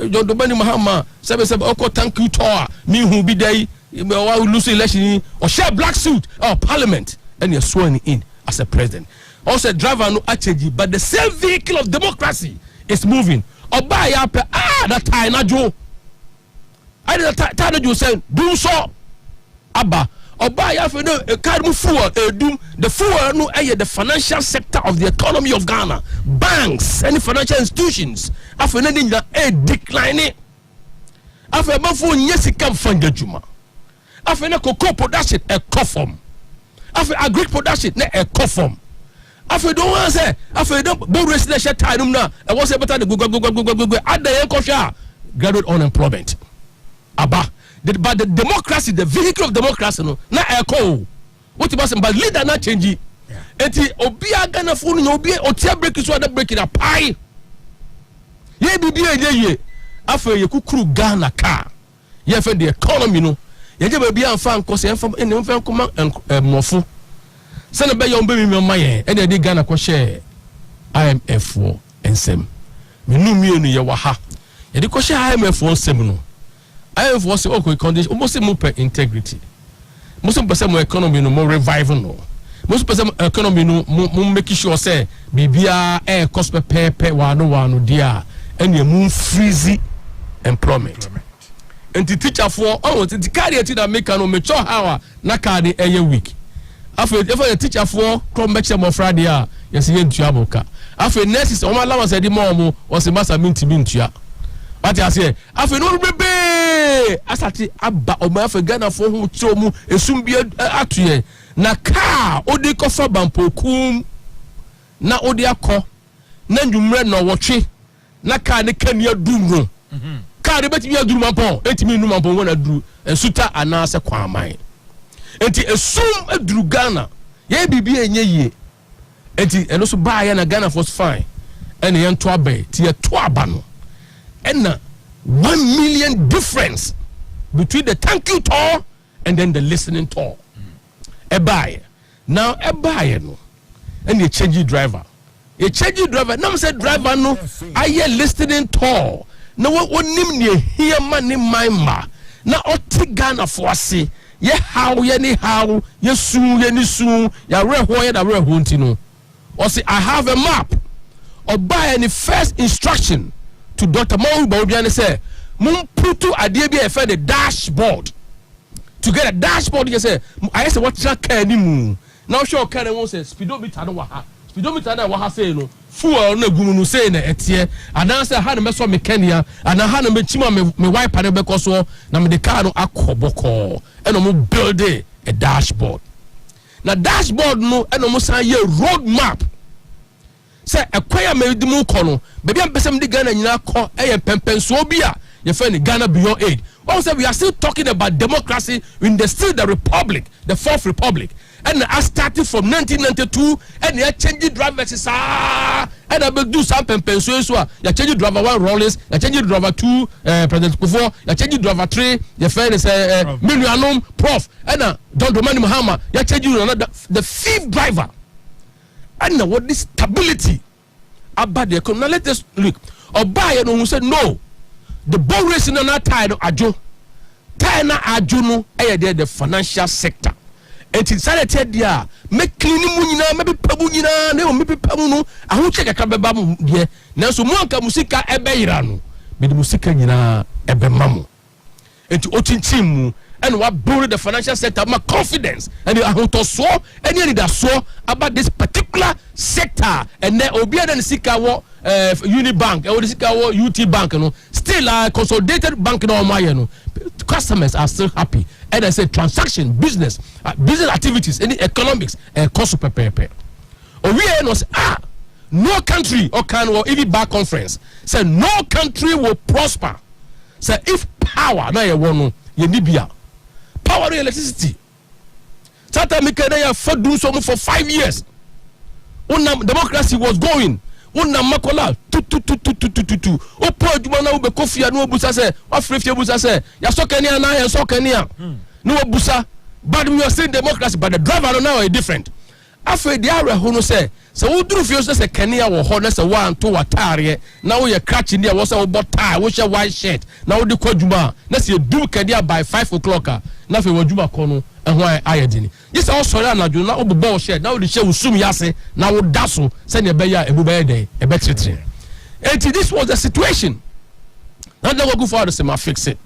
John Dobani Mahama sebe oko thank you to me hu bi dai wa lose election or share black suit or parliament and you're sworn in as a president also driver no actually but the same vehicle of democracy is moving oba ya pe that time na jo I did that time you say do so aba oba ya fe no card mu fuel edum the fuel no the financial sector of the economy of Ghana banks any financial institutions afa na nyina declining afa ba fu nyesika mfanga djuma afa na cocoa production form afa agric production na form afa don wan say afa don bo residential time na e was better the go adayen kosha graduate unemployment aba but the democracy the vehicle of democracy no na echo what you must but leader na change enti obi Ghana fu no obi otia break so that break na pai ye bibia ye afa ye kukuru Ghana car ye fe the economy no ye je bibia amfa nko se amfa ene mfa nkoma mofo se na be ye ombe mi maye ene de Ghana ko share IMF for ensem menu mienu ye wa ha ye de ko share IMF for ensem no I have was okay condition almost more per integrity. Most person more economy no more revival no. Most person economy no more making sure say bibia cost per one dia and you move freezy employment. And the teacher for the carry that make no mature hour na carry a week. After the teacher for come make some Friday yes yen tuaboka. After nurses o ma lawa say the mom was a master minti ya. What I say after no bebe asati aba o ma Ghana for hu chomu esum bi atuye na car odi kofa bampokum na odi akọ na ndwumre na wotwe na car ne kania duru car de betimi aduru mampon etimi nu mampon wona duru ensuta anase kwaman enti esum aduru Ghana ye bibia enye yie enti eno so ba ya na Ghana for fine ene ye nto abai ti ye to aba no ena 1 million difference between the thank you tour and then the listening tour. Ebaye. Now ebaye no. And you change driver. You change driver. Now say driver no. I hear listening tour. Now what nim ne hear man in my ma. Now oti Ghana for say. Ye how ye ni how ye soon ye ni soon ya re ho ye da re ho ntino. Or say I have a map. Or buy any first instruction to Dr. Mawu Bawubiane say mum putu adie bi e fe the dashboard to get a dashboard you say I say what track car ni mu now show car won say speedometer no wa ha speedometer na wa ha say no fuel na gumu no say na etie and say ha na me so mechanic and ha na me chima me wiper na be ko so na me the car no akoboko e no mo build a dashboard na dashboard no e no mo san ye road map say ekwaya me di mu ko no bebi am pesem di Ghana nyina ko eye pempenso bi a you find Ghana beyond aid. Also, we are still talking about democracy in the republic, the fourth republic. And I started from 1992, and they changed drivers. And I will do some pensions. You change driver 1 Rollins, you change driver 2 President Kufuor, you change driver 3 your friend is Milianum Prof. And Don Domani Mahama, you change another the 5th driver. And now what this stability about the economy? Now let us look. Obaye no who said no. The ball race in that time ajo. Time na ajo no the financial sector. And it's said there make cleaning munina maybe pabunina ne o maybe pamuno I won't check a cababam dear. Now so monka musika ebe irano. Be the musika nyina ebe mamu. And to Ochinchimu and what build the financial sector my confidence and I want to saw any that saw about this particular sector and then obia then sikawo Unibank or the sikawo UT Bank no still a consolidated bank no my customers are still happy and I say transaction business activities any economics cost per or we was no country or can or even back conference say no country will prosper say if power na you want you need power electricity Tata Mikadaya for do so for 5 years democracy was going makola tu opo aduma na ube kofia no busa se afrefie busa se ya so kania na ya so kania no busa but we are saying democracy but the driver now are different afre dia reho no se wo duru fie so se kania wo ho na se wa anto watare na wo ye catch ni wo se wo botai wo she white shirt na wo de kwaduma na se du kania by 5 o'clock na fe waduma kono ehun ayedini yesa wo sori anadwo na wo bo shirt na wo de she usum yase na wo daso se ne be ya ebu be dey e be tretre and this was the situation not that we go for the same fix it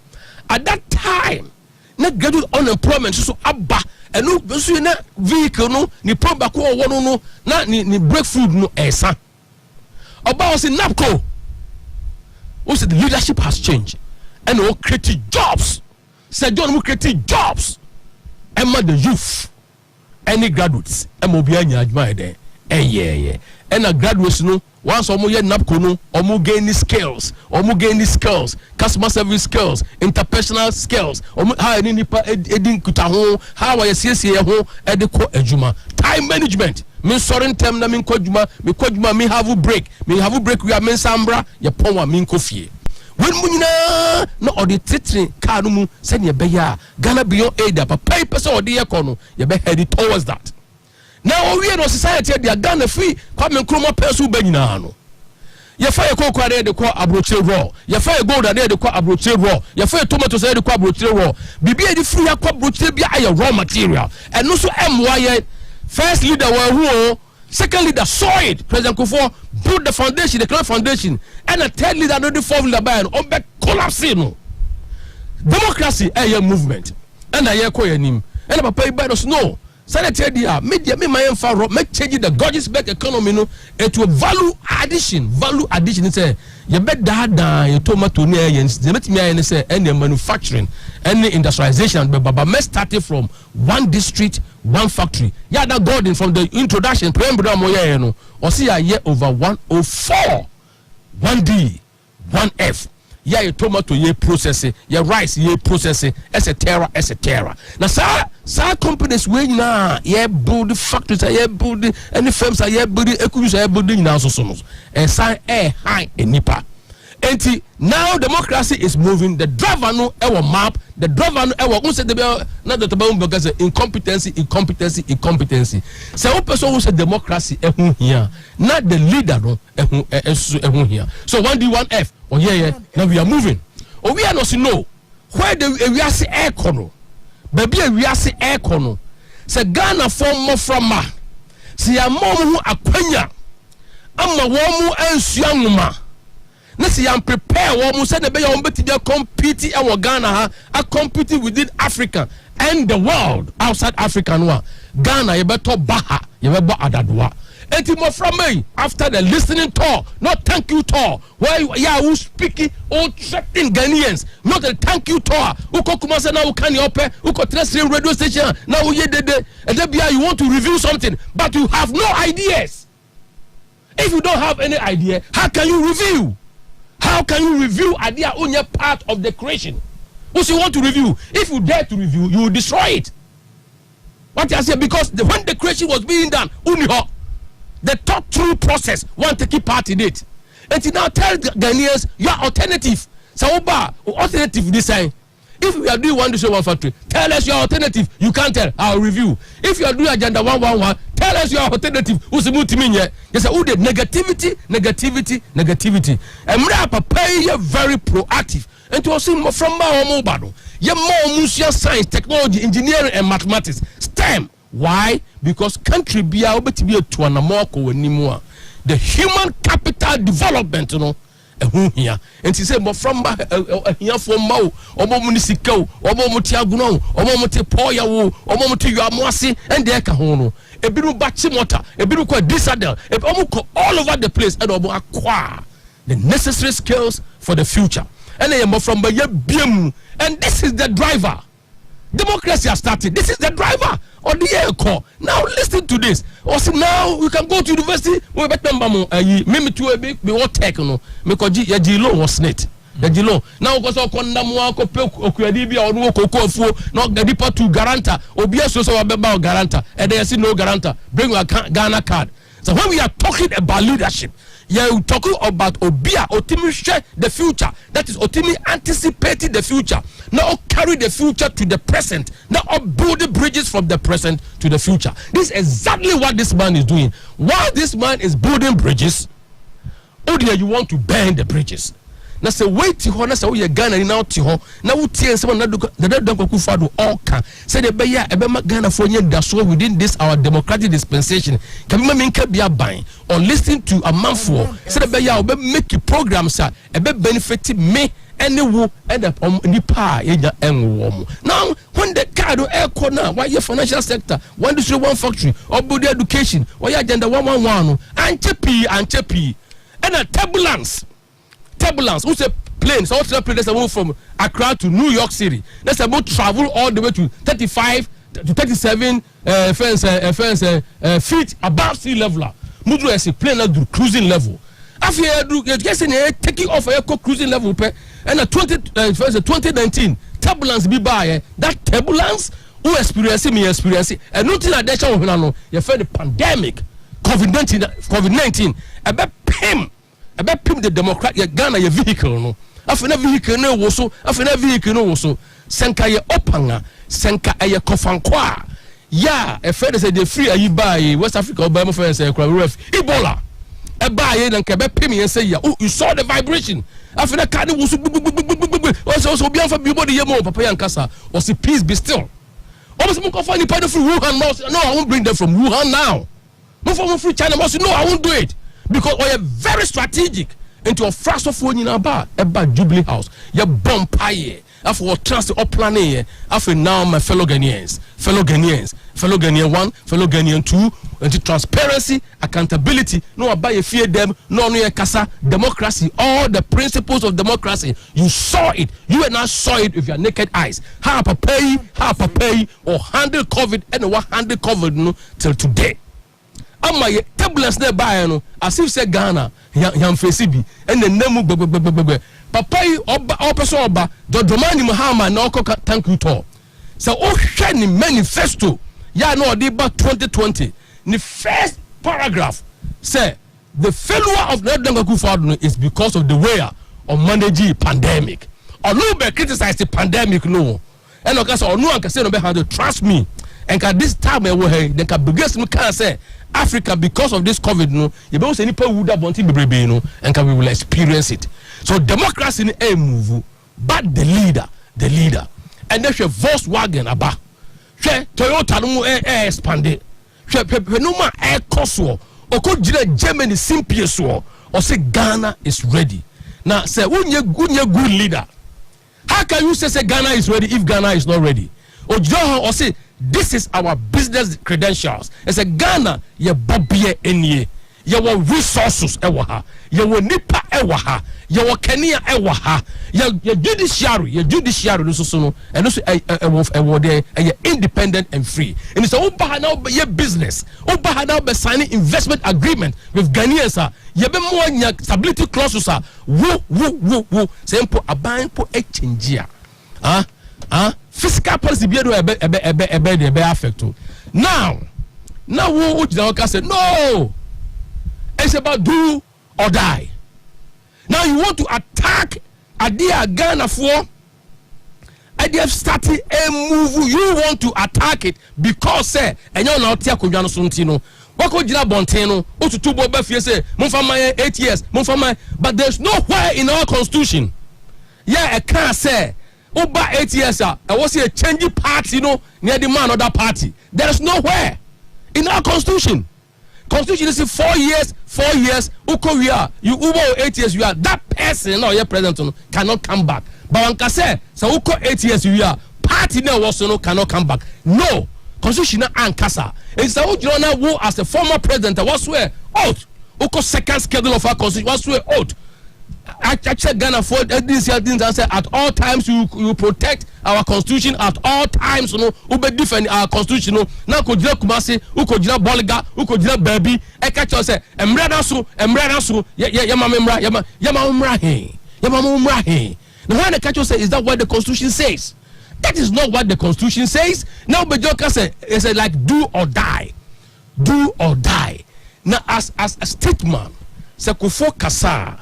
at that time na graduate unemployment so abba enu so na vehicle no ni proba ko wo no na ni breakthrough no esa oba was in napco also the leadership has changed and we create jobs said John we create jobs and the youth any graduates mobi anya adwuma dey yeah and a graduates no once omo ye napco no omo gain skills customer service skills interpersonal skills omo how any nipa edin kuta ho how we siesie ho edeko adwuma time management me sorry tem na me kwadwuma me have break we are men sambra ye pon wa me nkofie when munyina no odi titri car no mu se ne be ya Ghana beyond aid papa person odi ye kono ye be head towards that. Now we no society they are Ghana free kwame nkroma person ba nyina no ye fa ye kokwa de ko abroche raw ye fa ye gold de ko abroche raw ye fa ye tomatoes de ko abroche raw bibia di free akwa abroche bia aye raw material and no so MY first leader who second leader saw it President Kufuor build the foundation the economic foundation and a third leader no the fourth leader by on be collapse no democracy a movement and a year ko yanim and papa iba no Senator dia media me my enfaro make change the gorgeous back economy no to value addition say you bet da you tomato ne yen they met me ayen say any manufacturing any industrialization but me started from one district one factory yeah that Gordon from the introduction preamble mo ye no o see a year over 104 1D 1F yeah your tomato ye processing your rice ye processing etc. Now sir companies we na ye build factories ye build any firms ye build equipment ye building now so and sign high nipa enti now democracy is moving the driver no our map the driver no our who said the na the tabam because incompetency so one person who said democracy ehun here not the leader no ehun here so 1D 1F oh yeah now we are moving oh we are not know where the we are see air kono baby we are see air kono say Ghana form more from ma see ya mom hu akwanya ama wo mu ansua nwuma na see am prepare wo mu say na be ya wo beti dey compete e wo Ghana ha a compete within Africa and the world outside Africa no Ghana ye beto baha ye be bo adadwa enti mo from me after the listening tour not thank you tour where yeah who speaking all threatening Ghanaians not the thank you tour who ko kuma say now who can you pay who ko terrestrial radio station now you dede and then you want to review something but you have no ideas. If you don't have any idea, how can you review? How How can you review idea only part of the creation? What you want to review? If you dare to review, you will destroy it. What I say, because when the creation was being done, the thought through process want to keep part in it. And to now tell Ghanaians your alternative. So alternative design. If we are doing one district, one factory, tell us your alternative. You can't tell. I'll review. If you are doing agenda 111, tell us your alternative. Who's the multimedia? Yes, who the negativity. And we are very proactive. And to us from my mobile, you more museum science, technology, engineering, and mathematics. STEM. Why? Because country be able to be a to an amoko anymore. The human capital development, you know. Here and she said, from here for Mo, or Momunisiko, or Momutiaguno, or Momote Poya, or Momotu Yamosi, and the Ekahono, a biru Bachimota, a biru Disadel, a Omuko all over the place, and acquire the necessary skills for the future. And I am from Bayabim, and this is the driver. Democracy has started. This is the driver on the air call. Now listen to this. Also now we can go to university. We better mimi to be what tech no. Because Jilo was net. Jilo. Now because okonna mu akope okuadi bia onu kokofuo no gadipa to guarantor. Obi so abeba guarantor. And they say no guarantor. Bring your Ghana card. So when we are talking about leadership, you're talking about Obia, Otimi share the future. That is Otimi anticipating the future. Now carry the future to the present. Now build the bridges from the present to the future. This is exactly what this man is doing. While this man is building bridges, Odia, you want to burn the bridges. Now say wait to ho na say we Ghana now to ho na wo tie say na don kwaku do all can say the beya ebema Ghana for nya da so within this our democratic dispensation can me nka bia ban or listen to Omanfm say the beya obe make programs sir ebe benefit me any wo and nipa enya enwo mo. Now when the card air corner why your financial sector one district one factory or body education or your agenda 111 and chepi and a turbulence who's a plane, so what's the plane that's move from Accra to New York City. That's about travel all the way to 35 to 37 feet above sea level. Mudu as a plane at cruising level. After you just taking off a cruising level and a 2019 turbulence be by that turbulence who experience and nothing like that you felt the pandemic COVID-19 about him. About pim the Democrat Ghana your vehicle no. After vehicle no woso, after vehicle no woso. Senka ye opanga, senka ye kofankwa. Ya, a friend said the free you buy West Africa or Burma friends say Ebola. A buy then can pay me and say oh you saw the vibration. After that kind of also be for everybody yemo papa and kasa or see peace be still. Almost mo find the part of Wuhan no I won't bring them from Wuhan now. Mo from free China no I won't do it. Because we are very strategic into a fast of one in about Jubilee House. You bumpire after what trust or planning after now my fellow Ghanaians 1, fellow Ghanaian 2, into transparency, accountability, no about you fear them, no kasa, democracy, all the principles of democracy. You saw it, you and I saw it with your naked eyes. How pay, or handle COVID and what handle COVID no till today. Ama ye turbulence ne buy no as if say Ghana yam face bi and the name papa yi oba person oba Dodomani Muhammad na okọ thank you to so o hwe ni manifesto ya no dey ba 2020 the first paragraph say the failure of the Akufo-Addo is because of the way of managing pandemic or no be criticize the pandemic no and okay so no an say no be handle trust me and this time we were then can biggest me can say Africa because of this COVID no you be say any people would have wanted be no and we will experience it. So democracy in a move but the leader and then Volkswagen aba Toyota no expanded no ma air cost or could Germany simply so or say Ghana is ready now say unye good leader how can you say Ghana is ready if Ghana is not ready or say this is our business credentials. As a Ghana, ye bobie enye. yɛwɔ resources ɛwɔ ha yɛwɔ nipa ɛwɔ ha yɛwɔ Kenya ɛwɔ ha yɛ judiciary no so no ɛno so ɛwɔ there ɛyɛ independent and free and sɛ woba ha na yɛ business woba ha na sign investment agreement with Ghanaians a yɛbɛma anya stability clauses a wo sɛ mpo aban po change fiscal policy bi do ɛbɛ affect now wo gyina hɔ ka sɛ no it's about do or die. Now you want to attack Adia Ghana for Adia starting a move. You want to attack it because say and you're not here Kujano Suntino. What could you Bonteno? What to two boy say Mufama 8 years, Mufama, but there's nowhere in our constitution. Yeah, I can't say over 8 years. I was a changing party, near the man of that party. There is nowhere in our constitution. Constitution is 4 years, 4 years. Uko you Ubo 8 years you are that person now your president cannot come back. But one can say so Uko 8 years you are party now also cannot come back. No constitution and Kasa. It's a Ujona who as a former president was swear out. Uko second schedule of our constitution was swear out. I check Ghana for this year things and say at all times you protect our constitution at all times ube defend our constitution now ko jira Kumasi uko jira Bolga uko jira Baby e catch us say emra na so yama umra he now when the catch us say is that what the constitution says? That is not what the constitution says. Now Bejoka say it's like do or die now as a statement say kufo kasa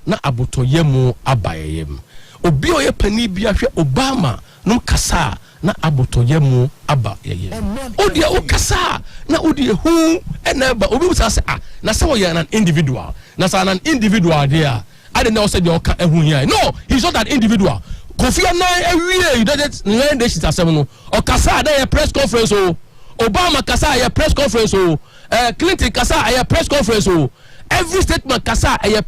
na abotoyemu abayem obi oye pani bia hwe Obama no kasa na abotoyemu abayem odi o kasa na odi hu enaba obi say na say we are an individual na say an individual there I don't know say the oka ehu here no he's not an individual Kofi Annan ewie you don't learn this asem no o kasa na your press conference Obama kasa your press conference Clinton kasa your press conference every statement kasa we are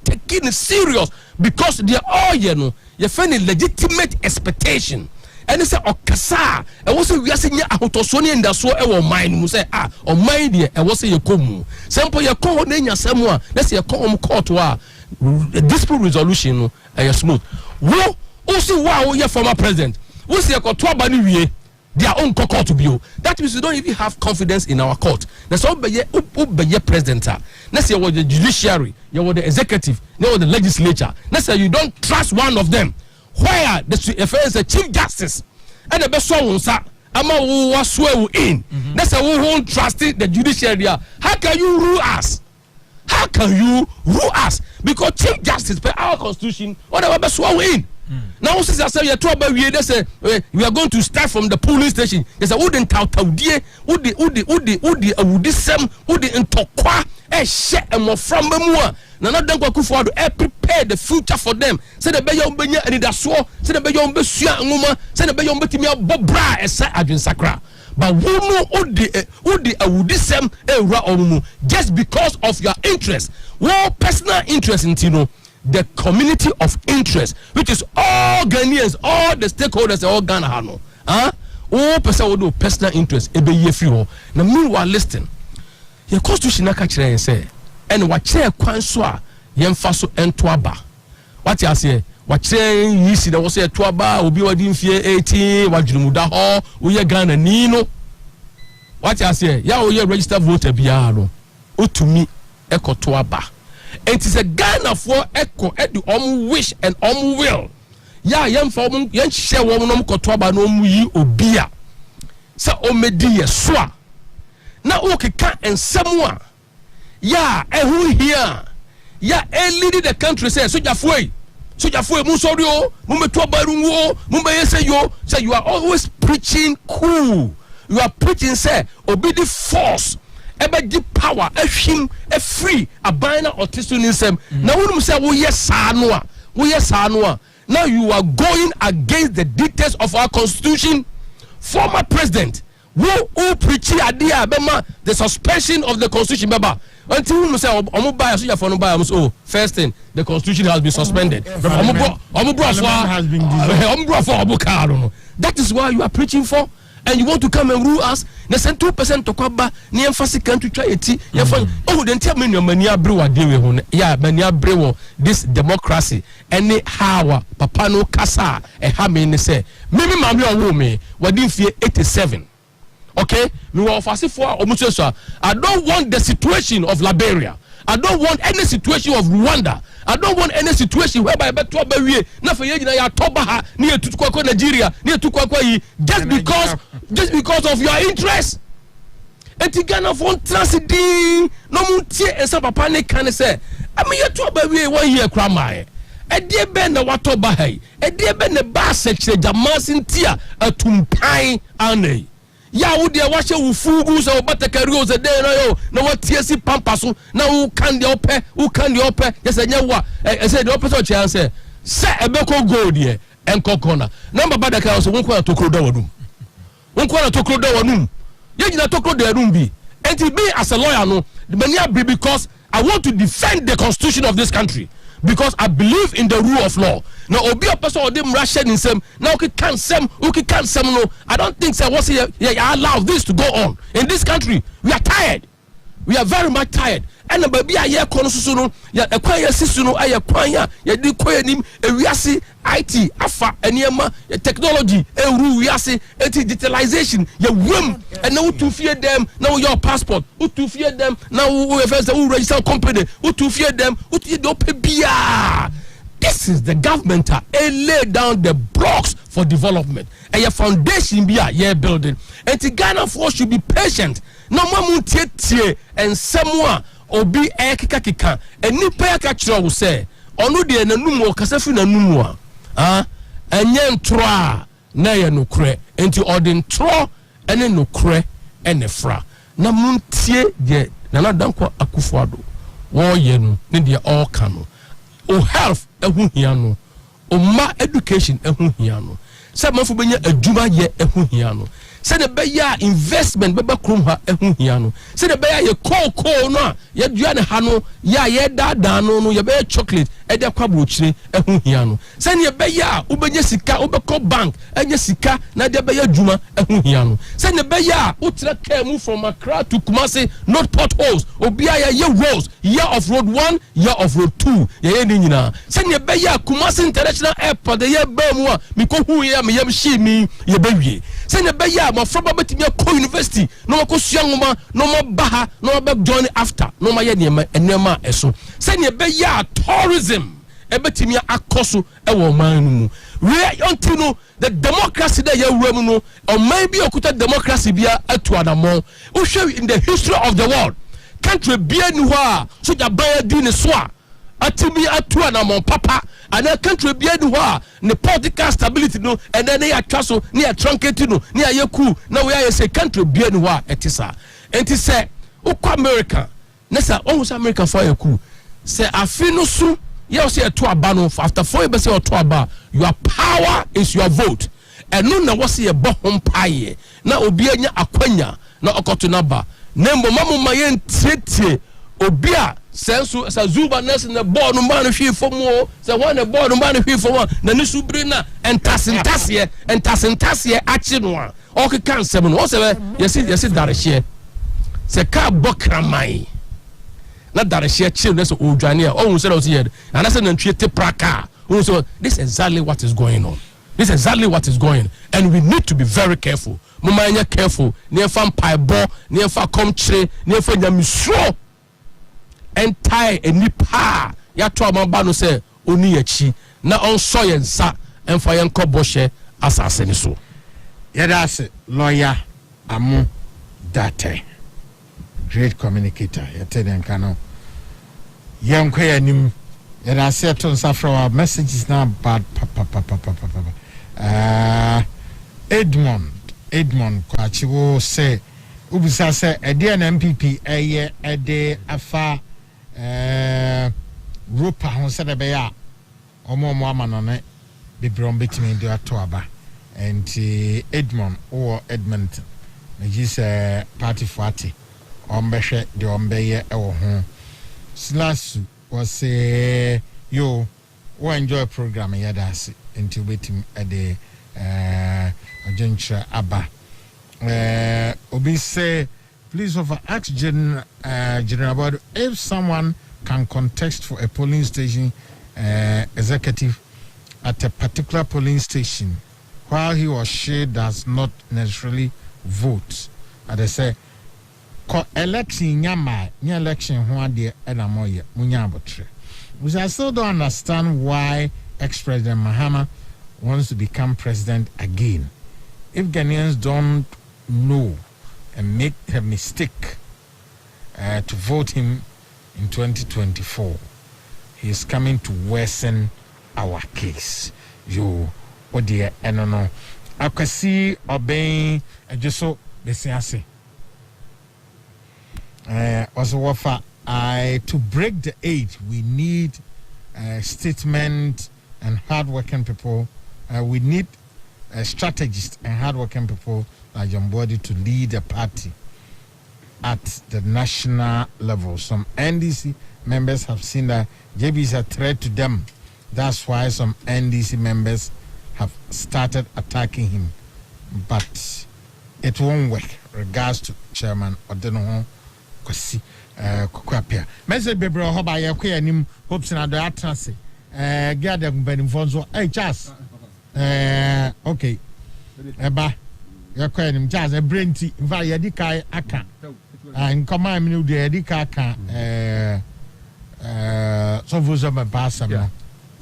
taking it serious because they are all you find a legitimate expectation and they say okasa and we say we are saying ahotosoni and so e wo mind mu say o mind there and we say yekomu simple ye kon na nya samu a let's say come court wa dispute resolution no smooth wo see wa your former president we say ko to aba ni wie their own court to be. That means we don't even have confidence in our court. That's all be president. Let's say the judiciary, you the executive, you the legislature. Let's say you don't trust one of them. Where the affairs the chief justice and the best one sir, ama who was swear in. Let's say we won't trust the judiciary. How can you rule us? How can you rule us? Because chief justice per our constitution, whatever best one in. Now, since I say they say we are going to start from the polling station. They say wouldn't Taudie, would the same, would the intokwa, share and more from Bemua. Now, not done what Kufuado, prepare the future for them. Say the Bayon Benya and the Swo, say the Bayon Bessia and Muma, say the Bayon Betimia Bobra, and say Adrian Sakra. But who know would the same just because of your interest, personal interest in Tino. The community of interest, which is all Ghanaians, all the stakeholders, all Ghana Hano. All person will do personal interest, ebe ye free. Now, meanwhile, listen, your constitution and say, and what chair kwanswa, yemfaso and twaba. What you say, what chair you see, there was a twaba, ubi wadin fear 18, what you muda ho, uye Ghana Nino. What you say, ya uye register voter biano, utumi eko twaba. It is a Ghana for echo at the wish and will. Ya yam for yen share woman kotoba no yi obia. Sa omedi swa. Na okeka and someone. Ya ehu here. Ya leading the country say soja foi musorio mumeto barunwo mumbe yo say you are always preaching cool. You are preaching say obedi force. Ebe give power ehim free abana otistunisem na wonum say wo yes anoa now you are going against the dictates of our constitution. Former president who preach idea bema the suspension of the constitution beba until we say omo buy so for no buy first thing the constitution has been suspended omo bro for that is why you are preaching for and you want to come and rule us. Na send 2% to kwaba ni emphasize country try eti ye fun oh the entire menu mani abre wa de we ho ya mani abre wo this democracy any how papa no kasa e ha me ne say me mamle owo me wadi fie 87 okay me wo fase for omuso so I don't want the situation of Liberia. I don't want any situation of Rwanda. I don't want any situation whereby beto ba wie na fa ye nyina ya toba ha na ye tutukwa Nigeria na ye tutukwa yi just because of your interest. Enti Ghana for transidi no muntie esa papa ne kan say am ye to ba wie 1 year krama e de be na watoba ha e de be ne ba sekire jamasin tia atumpan anei ya wo de wa hye wo fugu so batakari o ze de na yo na watie si pampa so na wo kan de ope yes anya wa e say de ope so chia say ebeko gold ye enkokona na baba da ka so won ko na tokro da wadum ye gina tokro da wadum bi enti be as a lawyer no the many be because I want to defend the constitution of this country, because I believe in the rule of law. Now, obi a person or them Russian in some now can't some no. I don't think so. What's allow this to go on in this country? We are tired. We are very much tired. And baby a year kono ya acquire sisuno aya kwanya ya di kwanim ewiase IT afa eniema technology ru wiase eti digitalization ya wem and now to fear them now your passport to fear them now we first register company to fear them do bia. This is the government lay down the blocks for development and your foundation be a building. And the Ghana force should be patient. No mamu tie and someone obi kika and nipa ya kachira wo say onu de nanum o kasafi nanum a enye ntroa na ye nokre enti odin tro ene nokre ene fra na muntie de na danko akufuado wo ye no ne de all kanu o health ehu hia no o ma education ehu hia no se manfo benya adwuma ye ehu hia no se de beya investment beba krom ha ehu hia no se de beya ye cocoa no ye dua ne ha no ya ye dada no ye be chocolate e de kwabro chire ehu hia no se ne beya ubenya sika ubeko bank enye sika na de beya adwuma ehu hia no se ne beya utra care move from Accra to Kumasi, not potholes obia ye roads, year of road 1 year of road 2 ye ni nyina se ne beya Kumasi International Airport de ye ba mu a mi ko hu ye me yem shi mi ye bewie se ne beya my friend betimi ko university no ma ko suanwoma no ma baha no ma be join after no ma ye enema eso se ne beya tourism ebetimi akoso e wo man mu we until no the democracy that you were no or maybe okuta democracy bia atu adamo wo hwe in the history of the world country bia ni ho a so ja ban di ne so a atimi atu adamo papa and a country bia ni ho a ne political stability no and then ya twaso ne ya truncate no ne ya ku na we say country bia ni ho a etisa enti say ukwa America na say ohun say America for ya ku say afinu so you say to abano after 4 years or to aba your power is your vote and no na wasi e bohom paye na obi anya akwanya na okoto naba nembo mamu mayen tietie obi a senso sa zuba ness na board no man hwe fomo say one the board no man hwe fomo na ni subiri na entasentase achi no a okeka nsem no say yesi darehye say ka bokramai na darehye chill na so odwane a ohun say o say and say na ntwe te praka so this is exactly what is going on. This is exactly what is going on. And we need to be very careful. Mumanya careful. Nefa mpaibo, nefa komchre, nefa nyamisro. Entire enipa. Ya to amamba no say oni echi na onso yensa emfa yenko boshe asase ni so. Yada se lawyer Amu Date. Great communicator. Yete den kano. Yenko yanim. And I said to our messages now bad Edmond Kwachiwo say Ubisa say a dear MPP a day afa Rupa who said a bear or more woman on it the brom between the Atoaba and Edmond or Edmonton which party party Ombeshe the Ombeye or home slash was you enjoy program yadasi until waiting at the juncture abba Obi say, please ask General about if someone can contest for a polling station executive at a particular polling station while he or she does not necessarily vote. And they say, election nyama, ny election who are there enamoye munyabotre. Which I still don't understand why ex-President Mahama wants to become president again. If Ghanaians don't know and make a mistake to vote him in 2024, he is coming to worsen our case. You, what dear, I don't know. I can see obeying just so they say. Also, offer to break the 8, we need statement and hardworking people. We need strategists and hardworking people like John Body to lead the party at the national level. Some NDC members have seen that JB is a threat to them. That's why some NDC members have started attacking him. But it won't work. Regards to Chairman Odenho Kwasi Kukwapia. Message Bebro Hoba Yakuya Nim hopes in other attracts. Gather Benfonso. Hey, Charles. Okay. Eba. Yakuya Nim Charles. A brainty. Via Dika Aka. And command me the Dika Aka. So was a bassam.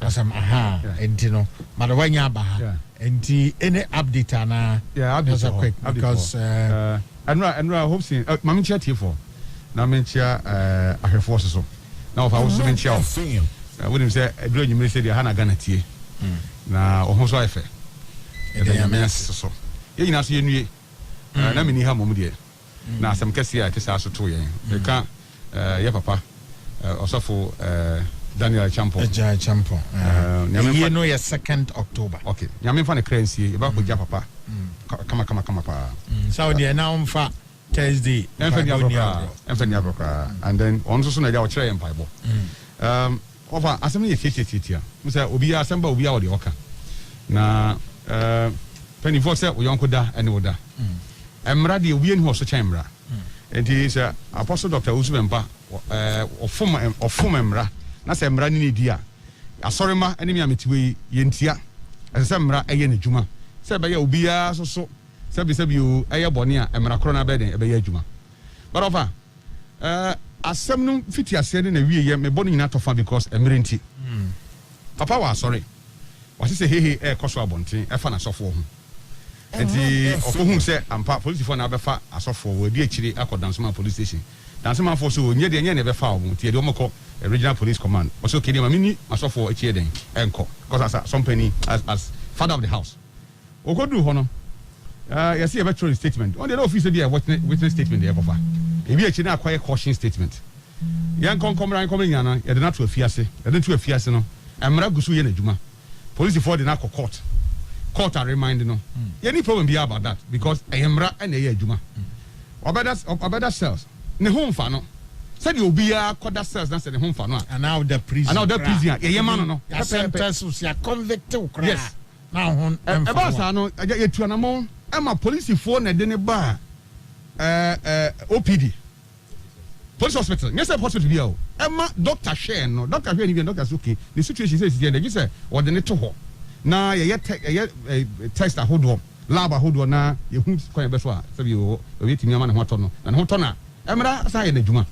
Asam aha. And you know, Madawanya Baha. And any update ana. Yeah, update quick because and I hope see Mammy chat here for. Now mention I have forces so. Now if I was to mention I wouldn't say I do you say the Hana Ganati. Now almost I fair. So. You know, see you na mini ha mom de. Na some kesi a tesa so to yen. You can ya papa also Daniel Champo. Champo. You know your 2nd October. Okay. Nyame fa na currency e ba ko ja papa. Kama pa. So they now for Thursday. And then on so na ja o kire yen paibo. Over asemi e titia. Mo say obi asem ba obi a o de oka. Na penny for say o yonko da ene wo da. Emra de obi enu so chen emra. Enti say Apostle Dr. Usubempa ofum emra. Na se emra ni di a. Asori ma ene mi ametiwe yentia. Ese emra eye ne djuma. Se be ya obi a so sabi o eye bone a emra kro na be den e be ya adwuma. But over asem no fiti ase ne na wiye me bone nyina tofa because emrenti. Papa wa sorry. What say hey koso abonten e fa na sofo ho. Enti ofohun say ampa police for na be fa asofo we di akire akodansoma police station. Dansoma for so nye de nye ne be fa omo tie de omoko regional police command. Also kidi ma mini asofo akire den enko because as company as father of the house. Ogodu ho no you see a veteran statement. On the office be a witness statement there papa. E bi akire acquire caution statement. Yan kon yana e de na to afiase. E de to afiase no. Emra gusu ye na djuma. Police for the na court are reminding no. Any problem be about that because emra and e adwuma. Obeda cells. Ne home fa no. Said you be a quarter cells na say ne home fa no. And now the prison. And now the prison. Ye man no. Sentence ya convicted. Yes. Now hon. Eba sa no ye tuanamo ema police for na de ne ba OPD. Police hospital. Yes, hospital be o. Emma doctor share no. Doctor share ni doctor okay. The situation says there say or the to ho. Na ye test ahodo. Lab ahodo na ye hu kwan be so a sabi o we timi ama na ho to no. Na ho to na emra sa ye na djuma.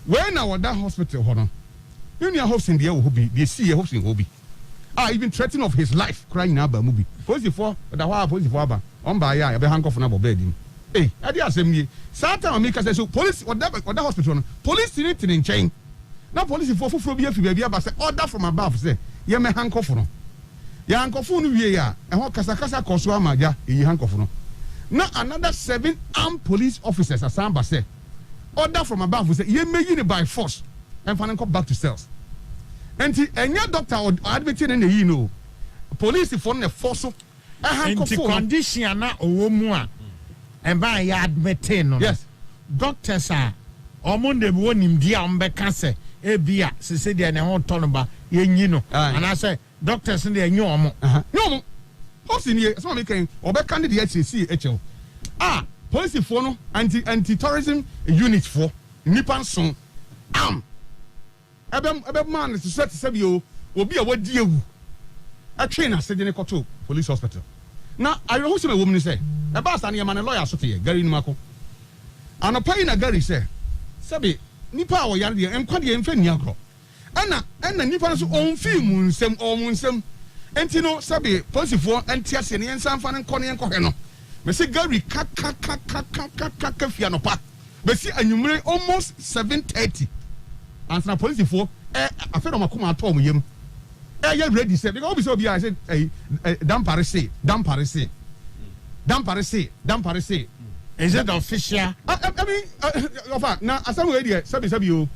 When na that hospital ho no. You near hoping there will be they see hoping will be. Even threatening of his life crying na ba mu bi. Police for da ho police for aba. On ba ya be handcuff na bo bed ni. Hey, I dey asem Satan make us say so police or that hospital no. Police need to chain. Now police for be afi bia ba say order from above say ye me handcuff no. Ye handcuff no wie ya. E ho kasa koso amaja e handcuff no. Now another 7 armed police officers asamba say order from above say ye me you by force and find come back to cells. Enti enya doctor or admitting na yi no. Police for na force so handcuff condition na owo mu a and by ya admitting no. Yes. Doctors are omonde wonim dia ombeka se ebia se se dia ne ho tono ba yenyi no and I say doctors in there nyo omo no house in here so make obeka ne dia see echo police for no anti-terrorism unit for nipan son ebe man to set say bi obi a wadi ewu a train as dey koto police hospital na ayo hu se me wom ni say e ba sa na ye man lawyer so te Gary Nimako anopai na Gary say sabi nipa a wo yare de enkwa de emfa ni agro ana nipa so on film nsem enti no sabi police for enti ase ne ensan fa ne nko ne enko he no me say Gary ka fia no pa be si anwumre almost 7:30 and na police for afa no makoma ato mo yem you ready say because obi say obi I said dampare say is it official? I mean ofa na asam we dey sabi o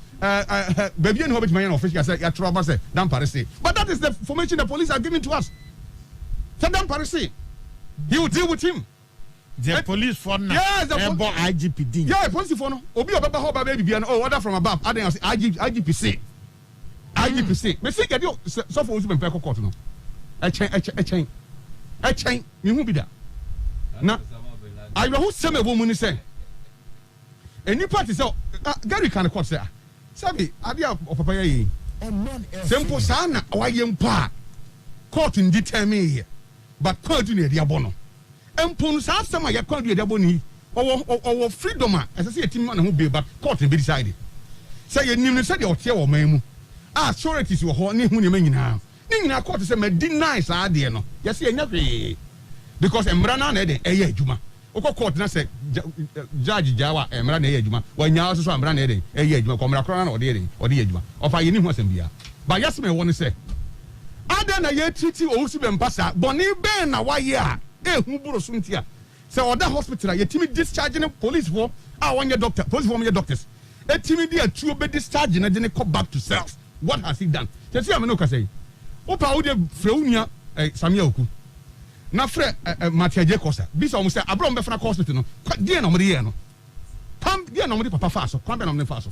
baby and hobbit man official say ya trouble say dampare say but that is the information the police are giving to us. Say dampare say he will deal with him. The police for now. Yes, the IGPD. Yeah, police for no. Obi obeba ho ba baby and order from above. I say IGPC. Me say get you so for usu be court no. A chain. Me hu bi da. Na I know who say me woman say. Any party say Gary can court say. Sabi ade of papa yi. Simple sana wa yempa. Court ndi tell me here. But court ni dey abono. Empon sa asema ya kwa de boni o freedom a ese se yetimi na ho be but court be decide say ye nim se de o tie wo man mu authorities wo ho ne hu ne nyina court say ma deny sa de no yes ye nya hwe because emra na de eye adwuma okọ court na say judge jawa emra na eye adwuma wa nya so emra na de eye adwuma ko mra kro na o de adwuma ofa ye ni hu asem bia but yes me won say ada na ye treat o si be mpasa boni ben na wa ye a hu buro suntia say oda hospital yetimi discharging police for one year doctor police for me doctors etimi dia tuo be discharge na de ne come back to cells. What has he done? Say am no ka say opa wo de freunia Samia Oku na fre Matia Jekosa bi so mo say abro be fra hospital no die na mo de ye no pam die na mo de papa fa so kwam be na mo fa so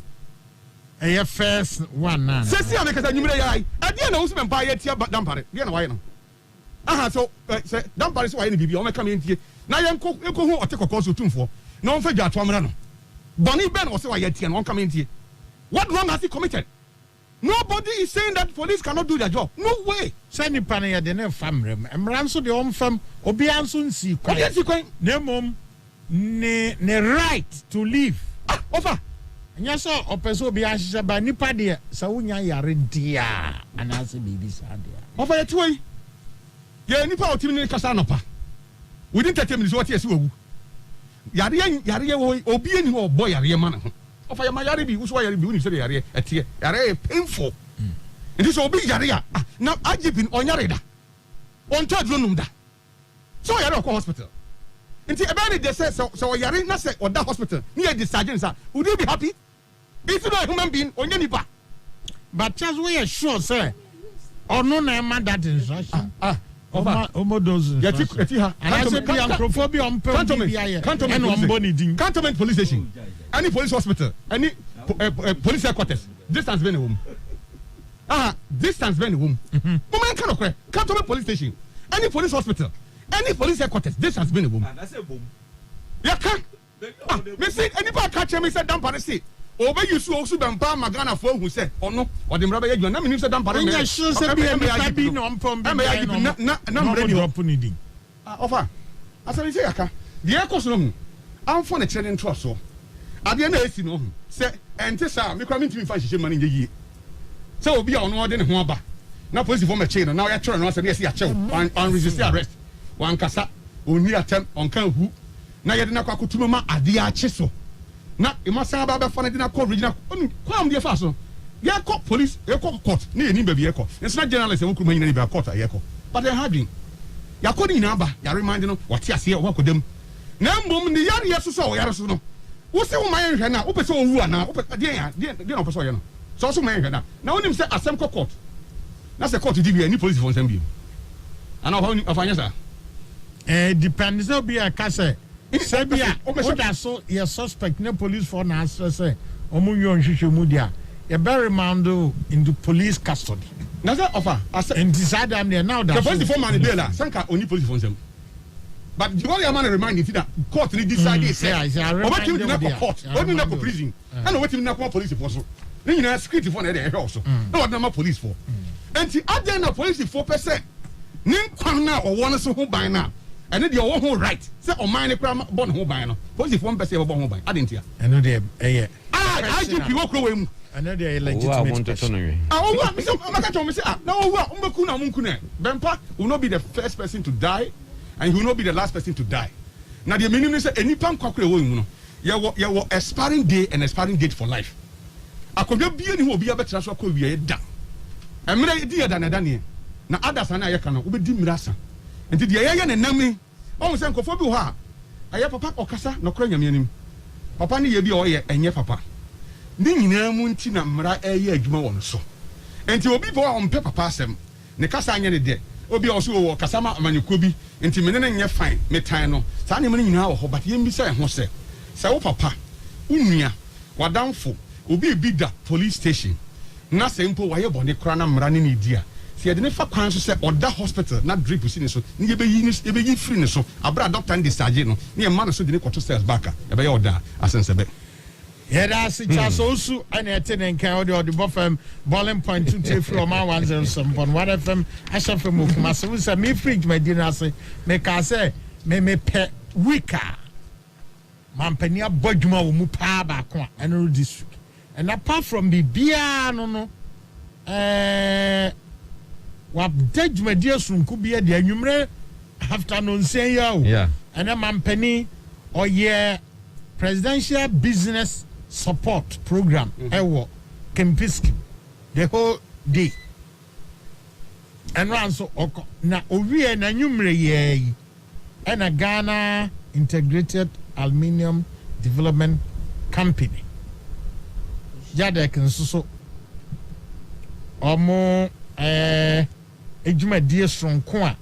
first one na say am ka say nyumre yai die na wo se mpa ye tia dampare die na wa ye no so say dampare so wa ye ni bibi o me kam entie na ye nko hu otekoko so tumfo na on fa dwa to amra no boni ben o se wa ye tia na on kam entie. What wrong has he committed? Nobody is saying that police cannot do their job. No way. Send pani ya de ne famrem. Emranso de omfam obi anso nsi kwa. Obi nsi kwa. Ne mom ne right to live. Over. Nya so opeso obi ahihye ba nipa de sa wonya yare dia anase bibi sa dia. Over ye tuoi. Ye nipa otimi ne kasa nopa. Within 30 minutes what yes wo. Yare wo obi eni ho boy yare ma na ho. Of I yare bi uso yare bi uni say yare etie yare painful. It is obi yare ya now IGP on yare da on charge no da so yare ko hospital nti ebe they say so yare na say or that hospital near the surgeon sir would you be happy if you know a human being on nipa but just we are sure sir or no na man that instruction Omodozu yeti ha Cantonment police station any police hospital any police headquarters distance be na wom distance be na wom mo man kan okwe Cantonment police station any police hospital any police headquarters distance be na wom na say bom ya kan me say anybody catch me say dampare say obe yusu osu bempa magana fo hu say ono ode mra be yadwa na me say dampare me nya sure say be no mpom be na mra drop ni din ofa asani say yaka de ekos no hu amfo ne kire ntro so ade na esi no hu say ente sa me kwa mintimi fa hihye mane yeye say obi a ono ode ne ho aba na police for me chain na ya kire no say yes ya chew on resist arrest wan kasa oni atem on kan hu na yede na kwa kutuma ma ade a che so na imasa ba fa na dina call regional kwam dey fa so ye call police ye call court na ye ni ba bi ye call national journalist e wukuru manyina ni ba court ye call but they having ya call ni na ba ya remind no what ya say o kodem na mbom ni yare ye so so yare so no wo se wo man hwe na wo pese wo wu ana wo pese de na wo pese wo ye no so man hwe na wonim say asem court na say court di bi ni police for nsem bi ana ho afanya sa depends no be a case Sabia, so your suspect no police for na say omu yon hwehwe mu dia ye bury mando in the police custody na say offer and decide am there now that the police for man bail sanka oni police for nsem but the only man remind you that court really decided say what you na court what you na prison and what you na police for so you na security for na dey also na what na police for and the other na police 4% nin kwan na owo no so ho ban na and the owo ho right say o man ne kra bon ho ban no police 4% e bon ho ban adentia eno dey IGP wo kro we mu eno dey legitimate me say maka to me say na owo umbeku na munku na Bempa will not be the first person to die and he will not be the last person to die. Now the minimum say any pan kwakure wo mu no ye wo expiring day and expiring date for life. Akodwa bia ni ho bia betra so akọ wiye da. Emre di ya da na da ne. Na others na ye ka no obedi mirasa. Enti de ye ne nam o se nkofo bi ho a aye papa okasa no kora nyame anim. Papa ne ye bi o ye enye papa. Ni nyina mu nti na mra eye adwuma wo no so. Enti obi bo a ompe papa asem. Ne kasa anya ne de. Obi also wo kasama amanyeko bi enti me ne nyɛ fine me tan no saa ne me nyina wo ho but yem bi sɛ ho sɛ wo papa unua wadamfo obi bi da police station na sɛ mpo wayɛ bɔne kora na mmara ne ne dia sɛ yɛde ne fa kwan so sɛ ɔda hospital na drip si ne so ne yɛbɛyi free ne so abra doctor discharge no ne yɛ ma no so de ne kɔto cells back a yɛbɛyɛ ɔda asensɛbɛ yɛda ase Charles Osu ɛna ɛte ne nkan ɔde bɔfam bowling point 2 free Oman 107.1 FM ahyɛfam okumase wo sɛ me fridge ma di na ase me ka sɛ me pɛ week a mampani abɔ dwuma wɔ mu paa baako a ɛno district and apart from bibia no wabda dwumadi asunku bia de anwumre afternoon sen ya o ɛna mampani ɔyɛ presidential business support program ewo Kempiski the whole day and so na owie na nwumre ye and a Ghana Integrated Aluminium Development Company yada kenso omo ejuma die sonko a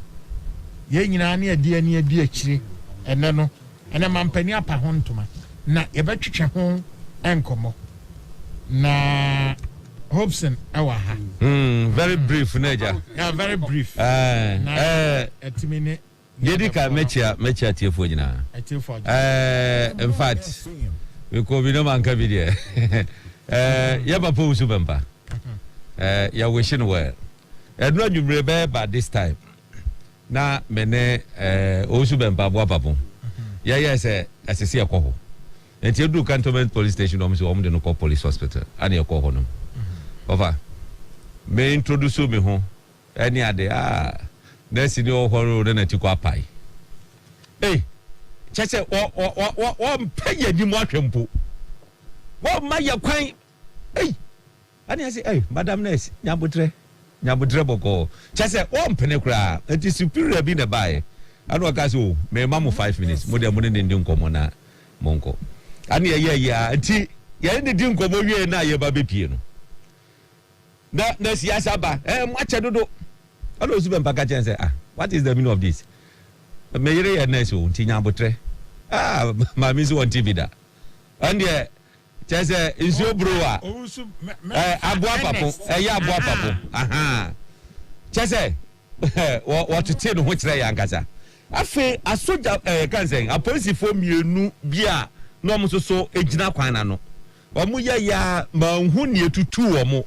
ye nyina na ade ani adi akire ene no ene mampani apa ho ntoma na yebetwetwe ho enkomo na Hobson awa ha very brief neja yeah very brief etimine yedika mechia tiefo nyina in fact we ko bi no man ka bi de ya papa Usu Bempa ya wishing well edno adwumre be by this time na mene Usu Bempa bo papo ya yes asese ekoho enti edu cantonment police station o mse o mde no call police hospital ani ekoho no over me introduce me ho any ade nurse ni o horo na tikwa pai cheche o mpeye di mo atwempo wo ma ye kwan ani say madam nurse nyabotre boko cheche o mpene kra enti superior bi na bae anu aka so me ma mo 5 minutes mo de mo ne ndi nkomo na monko ani ye enti ye ne di nkomo wie na ye ba bepie no na siasa ba mo ache dodo alo Usu Bempa ka chen say what is the meaning of this me yere ye nurse o nti nyabotre ma mi so on TV da ande chese isu browa aboa papo ya aboa papo chese what to tell no kire ya nkasa afi asoja kan say a police fo mienu bia no mo so ejina kwan na no omo ya ma hu ne tutu omo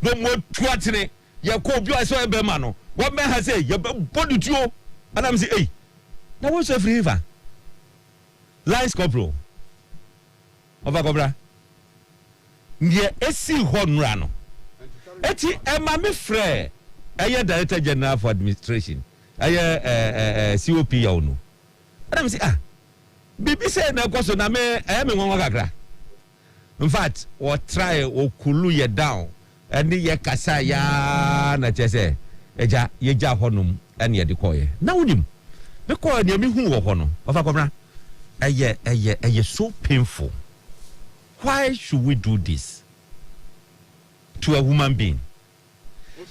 no mo tuatene ye ko bi aso ebe ma no wo me ha say ye body tuo anam say na wo so free river Lance Corporal over Cobra ndie esi ho nra no eti ema me frɛ eye Director General for Administration eye COP ya onu anam say bibi say na kwaso na me me nwanwa kakra in fact we try okulu ye down and ye kasa ya na chese eja yeja honum ene ye de koye na wonim me ko ne me hu wo ho no over Cobra eye so painful. Why should we do this to a human being?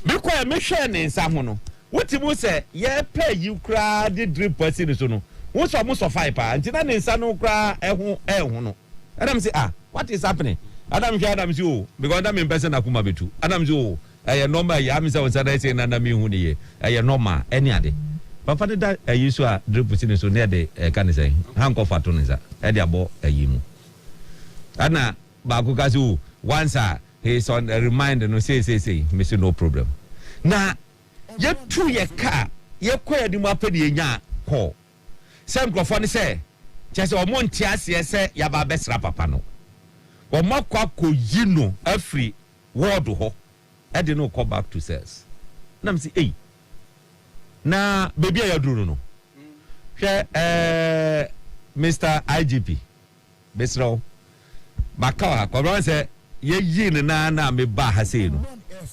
Because me share ne nsa ho no. What you say, ye play you cry the drip person so no. What's almost of 5 pa until na nsa no cry ho no. Adam say what is happening? Adam say because Adam in person akuma betu. Adam say normal ya me say on say na me hu ne ye. Normal any ade. papa de da ayi so a drip si ne so ne de ka ne say hanko fato ne sa e de abo ayi mu ana ba ko ka so once he is on a reminder no say me say no problem na ye tu ye car ye kwa di mu apede ye nya call say microphone say chese o mo ntia se say ya ba besra papa no o makwa ko yino afri word ho e de no come back to cells na me say na baby ya duru no hwe Mr. IGP besra bakawa ko bro say ye yin na me ba ha say no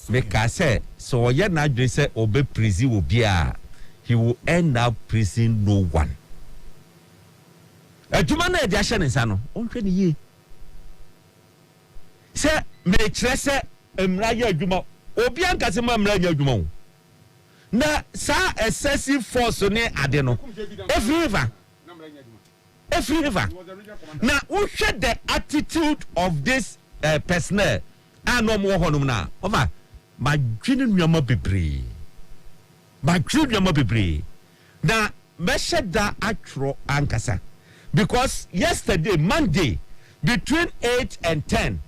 me ka say so ye na dwe say obe prison obi a he will end up prison no one aduma na e dia hye ne nsa no onhwe ne ye say me kire say emra ye aduma obi anka se ma emra ye aduma na sa excessive force ne ade no every river na uhwe the attitude of this personnel and no more honum na over my dream nyama bebre na meshe da atro ankasa because yesterday Monday between 8 and 10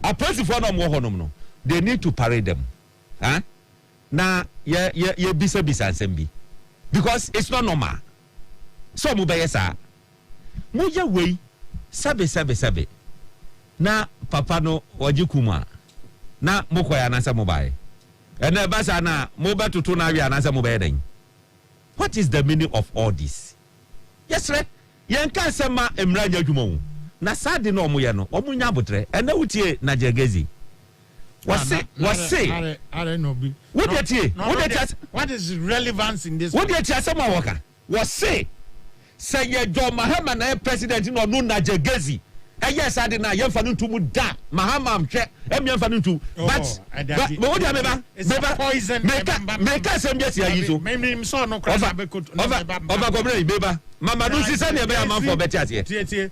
a person for no more honum no they need to parade them na ye bisa nsem because it's not normal so mu be yesa mu ye wei sabe na papa no wajikuma na mokoya na sa mobile ene basa na mo betutu na wi na sa mobile den what is the meaning of all this yes re yen kan se ma emra nya dwuma wu na sade na omo ye no omo nya botre ene wutie na jegezi wase are no bi what is relevance in this what you asema woka wase say ye do mahama na president no no na jegezi yes ade na ye fa no ntumu da mahama amhwe emye fa no ntu but what you meba poison meka sem yes ya yiso me so no cross be ko over gobre beba mama do sisa ne be am for better tie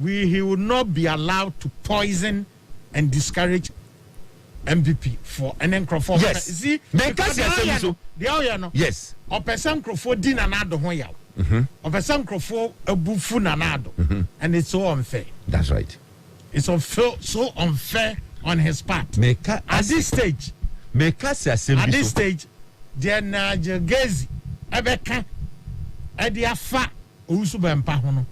he will not be allowed to poison and discourage MVP for an encrophone. Yes. See, because the no. Yes. Or person crofo din anado hoya. Or person crofo abufu nanado. And it's so unfair. That's right. It's so unfair on his part. At this stage, there na jegezi ebeka ediafa usubempa hono.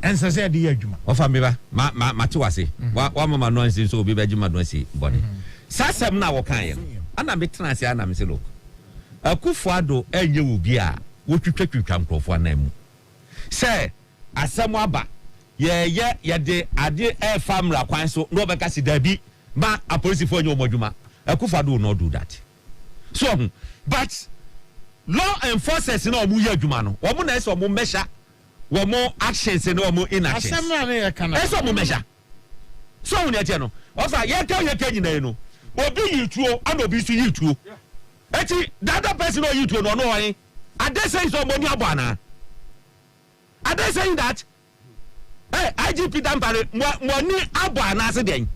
And so said the adjuma. Ofa meba ma to ase. Wa mama no nsi so obi be adjuma do ase bone. Sasem na wo kan ye. Ana me tena ase ana me se look. Akufuado enye obi a wo twitwatwitwa nkrofo anamu. Say asem aba ye de ade e famra kwan so no be ka si dabi ma apolisifoɔ enye omodwuma. Akufuado no do that. So but law enforcers na omu ye adwuma no. Omu na ese omu measure womo actions and womo inactions. Eso mo measure. So when you no. Ofa ye ka nyina no. Obi yituo and obi su yituo. Eti the other person no yituo no why? Are they saying so money abana? Are they saying that? Hey, IGP dampare money abana se den.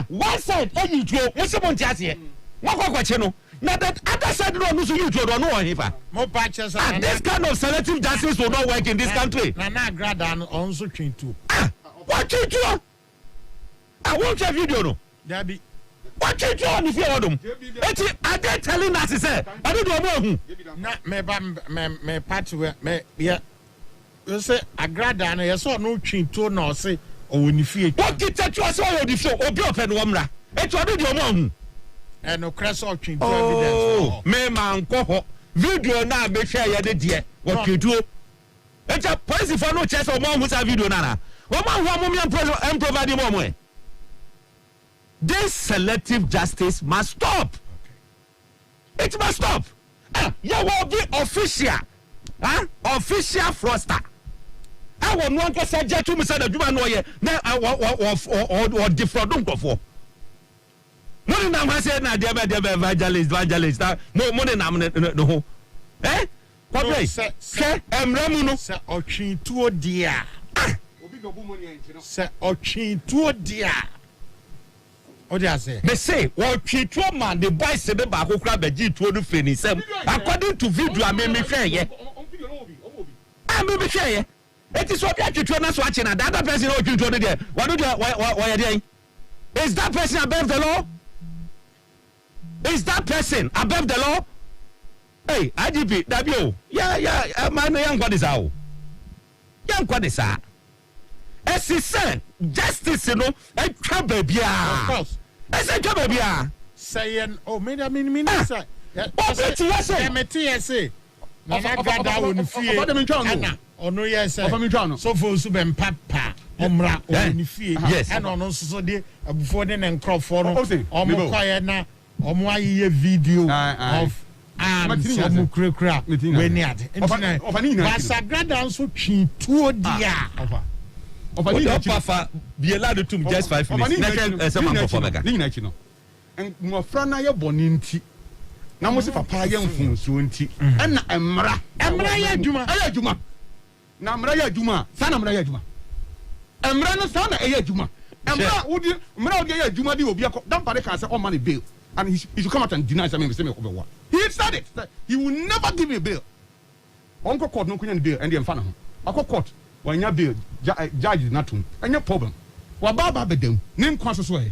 One side yituo, wo se mo ntiase. Wo kwakwache no. Now that other side no so you don't know if more patches this kind of selective justice will not work in this country. Nana grada also train too. What you do? I won't have video no. Dabi. What you do if you want them? Are they telling us say I don't know na me part where me yeah. You say agrada no yes no train too no say o woni fie. What did you say you the show obi open womra. It you do the omo and no crash out to evidence. Me man ko video na be share ye de de what you do. It's a police for no chest or more who video na. Woman who provide more. This selective justice must stop. Okay. It must stop. You will be official. Official fraudster. I will not go say to me say the Juma no ye na or defraud for. Money na ma say na dey evangelist money na no kwabre se emramu no se otwin tuo dia obi go bu money en no se otwin tuo dia What do you say? Me say, what Chitro man, the boy said about who grab a G2 to finish. According to video, I may share ye. I may share ye. It is what Chitro is watching, and the other person who you told there. What do you, why are they? Is that person above the law? Is that person above the law? Hey, IGP, W. Yeah, man, young what is out? Young what is that? As he said, justice, you know, a trouble, Of course. As a trouble, Saying, oh, me, sir. TSA. Nana gada won fie. Ana ono yes. So for so ben papa. Omra won fie. Yes. And ono so de abufo de ne nkrofo no. Omo kwaye na omo aye video of some krekra when he had. Wasagrada nso twi tuo dia. Papa be allowed to just 5 minutes. Someone for mega. And Mofrana ye boninti. Na mo se papa ye mfunso nti. Na emra ya adwuma. Na emra ya adwuma. Sa na emra ya adwuma. Emra no sa na ya adwuma. Emra wodi ya adwuma di obi akọ. Dan pare kan say on man bail. And he should come out and deny say me ko be wa. He said it. He will never give me bail. Onko court no kunya bail and dem fa na ho. Akọ court wanya bail judge na tum. Any problem. Wa baba bedam. Nim kwa so e.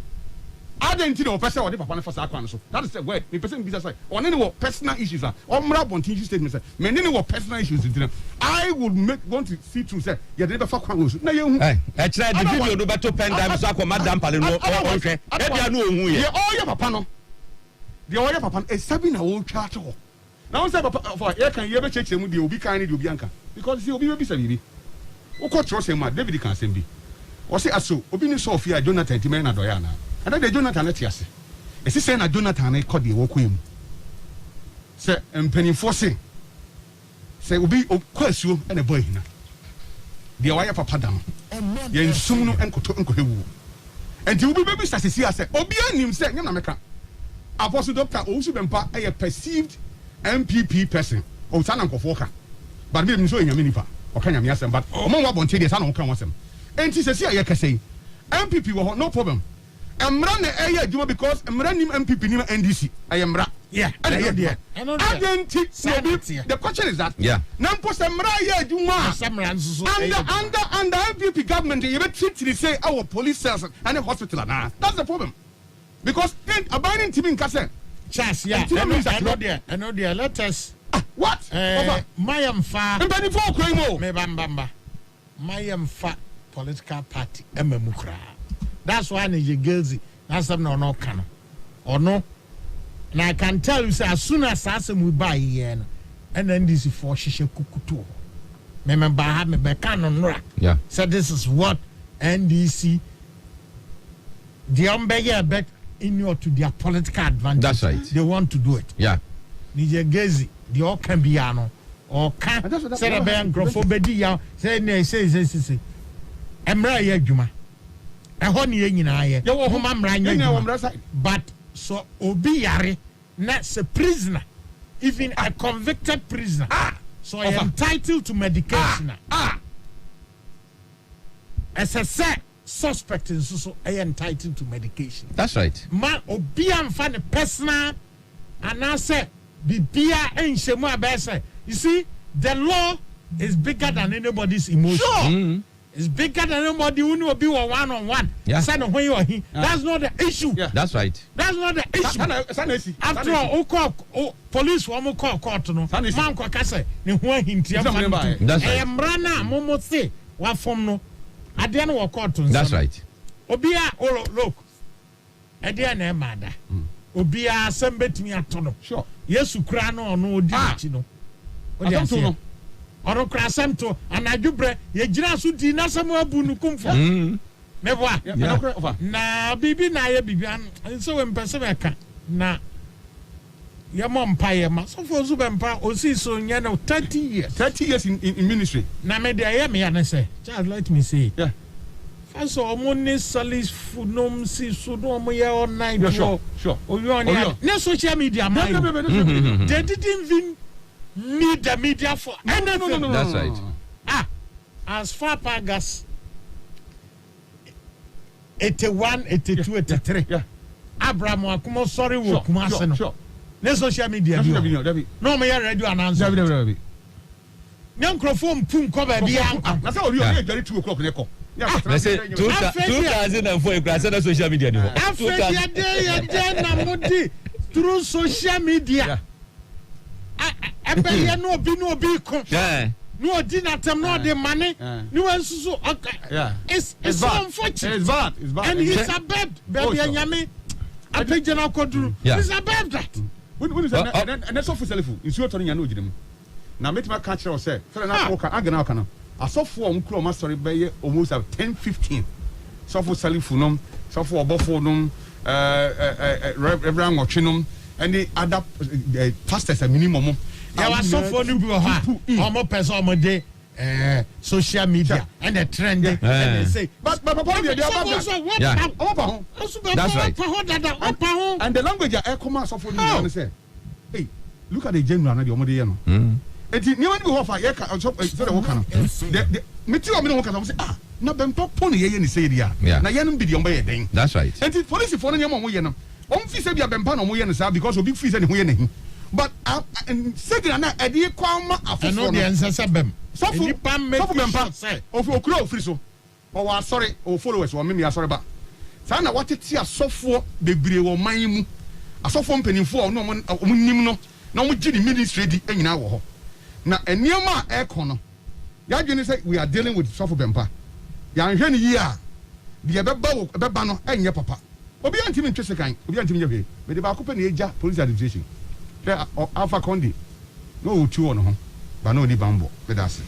Identity of person or the papa for Sakwan. So that is the word. The person business side. On any personal issues are Omra Bontin statement. Many personal issues. I would want to see to say, yeah, they never fuck one. I tried the video no better pen time so Madam Palino. Okay. I know who you are. Your papa no. The oil papa is serving a old charter. Now say papa for air can you ever check them with the Obi kind of Bianca because the Obi be sabi. O ko trust him David can send be. Or say aso Obi ni Sophia Jonathan Timena Doyana. And then the Jonathan let you say. Is he saying that Jonathan I called the walk him? Say, penny forcing. Say, will be of course you and a boy. The wire papa down. Yen soon and could and you will be sassy. I said, Obian him said, Yamaka. Apostle Doctor also been a perceived MPP person. Oh, son of Walker. But we didn't show in a minipa. Or can you but among what Bonte, son of Kamasem. And she says, I can say, MPP will no problem. I'm running a year because I'm running MPP near NDC. I am right. Yeah, the question is that Nampo Samraya Juma under MPP government you treat say our police cells and a hospital now. That's the problem. Because abiding team in Kase. Chas, yeah, I know there. Let us what? Mayam fa Mebamba Mayam fa political party Ememukra. That's why you guilty. That's something no can or no. And I can tell you, say, as soon as we buy here, and then this is for Shisha Kukutu. Remember, I have me back on rack. Yeah. So this is what NDC, the Umbega bet in your to their political advantage. That's right. They want to do it. Yeah. Nije Gezi, the all can be ano, or can say a bank for Bedia, say, Emra Yajuma. A honey in aye, but so Obi Yari, not a prisoner, even a convicted prisoner. So I am entitled to medication. As I said, suspect is also entitled to medication. That's right. Man, Obi am fan a personal, and I say, the beer and Shema Bessa. You see, the law is bigger than anybody's emotion. Sure. It's bigger than anybody who will be one-on-one. Yeah. That's not the issue. Yeah. That's right. That's not the issue. After all, police will call court. No, man, Kwakase, ni huwa hinti. That's right. Mrana, momo say, what form no? Adiana wa court. That's right. Obia, look. Adiana mada. Obia, sembet mi atono. Sure. Yesu krano no di no. Atono. Oro krasem to anajubre ye gira so di na sam abu nu kumfo meboa na bibi na ye bibi an so we mpese be ka na ye mom pa ye ma so for so be mpa o si so nye no 30 years in ministry na me de ye me ya na say child let me say yeah first so omoni salis funom si so do omo ye online sure oyo na social media man they didn't even need the media for anything. No. That's right. As far as 81, 82, 83. Yeah. Abraham Akumo sorry wo Kumase no. Ne social media bi. No me radio announcer. David. Nyankrofo mpum ko ba bia anka. Na say ori ori edware 2 o'clock ne ko. Na say 2004 ekura na social media ni ho. Afedia dey na mudi through social media. Ebe ye no obi ko. No ordinatem no the money. No ensusu okay. It's so unfortunate. It's bad. And he's above baby anyame. Apejana koduru. He's above that. When is and so for self. Insuo to nya no gidem. Na metima catch her say, "Fela na work agana aka no." Asofo on kro ma story be almost 10-15. Sofo self nom, sofo obofo nom, reverend watchinum and the other pastors a minimum. Ya wa sofo no bi ha. Omo person omo de social media and the trend and they say but they are about that's right. And the language I come out of and say, hey, look at the general and the omode no. Enti ni wani bi ho fa ye ka so the work no. The meti o me no ka say na bempa pon ye ni say dia. Na ye no bi di omba ye den. That's right. Enti police for no ye mo ye no. On fi say bia bempa no mo ye no sa because obi fi say ne ho ye ne. But say na e dey kwama afofo no. No dey nsasa bem. Sofu bempa say ofu okura ofiri so. O wa sorry o followers o me sorry ba. Sa na watete asofo bebre wo man mu. Asofo mpanimfo no mo nim no. Na mo gi di ministry di enyina wo ho. Na eniema eko no ya dwene say we are dealing with suffer bempa ya nhwe ni yi a de beba no enye papa obi antimi ntwese kan obi antimi nyehwe me de ba ko pe na eja police administration alpha condi no otu ono ho ba na oni bambo be dase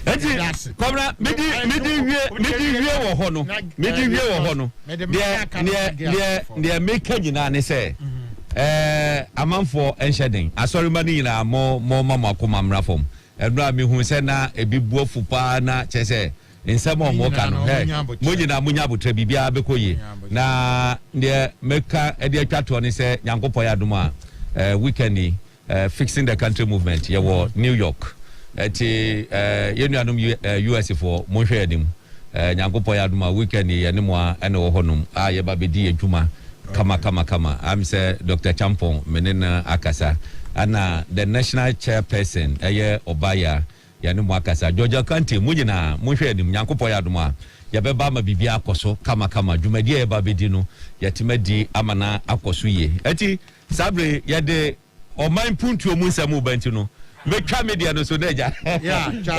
enti kobra medi wie wo ho no de make nyina ne say amanfo enshedin asori mani nyina mo mama akoma mra fom edura mi hu se na ebibuo fupa na chese nsem o mo ka no mo nyina munya botre bibia bekoye na de meka e de atwato ne se nyankopɔ ya dum a weekend fixing the country movement ye wo New York eti yenuanum US for mo hwe adim nyankopɔ ya dum a weekend ye ne mo a ene wo honum a ye ba bedi adwuma kama I'm say Dr. Champon menena akasa ana the national chairperson Obaya yani mu akasa Georgia County munyina munhwe anim nyankopɔ ya doma ya beba ma bibia akoso kama dwumadi ya ba bedi no yatimadi amana akoso ye eti sabre ya de oman puntuo mu nsam banti no metwa media no so deja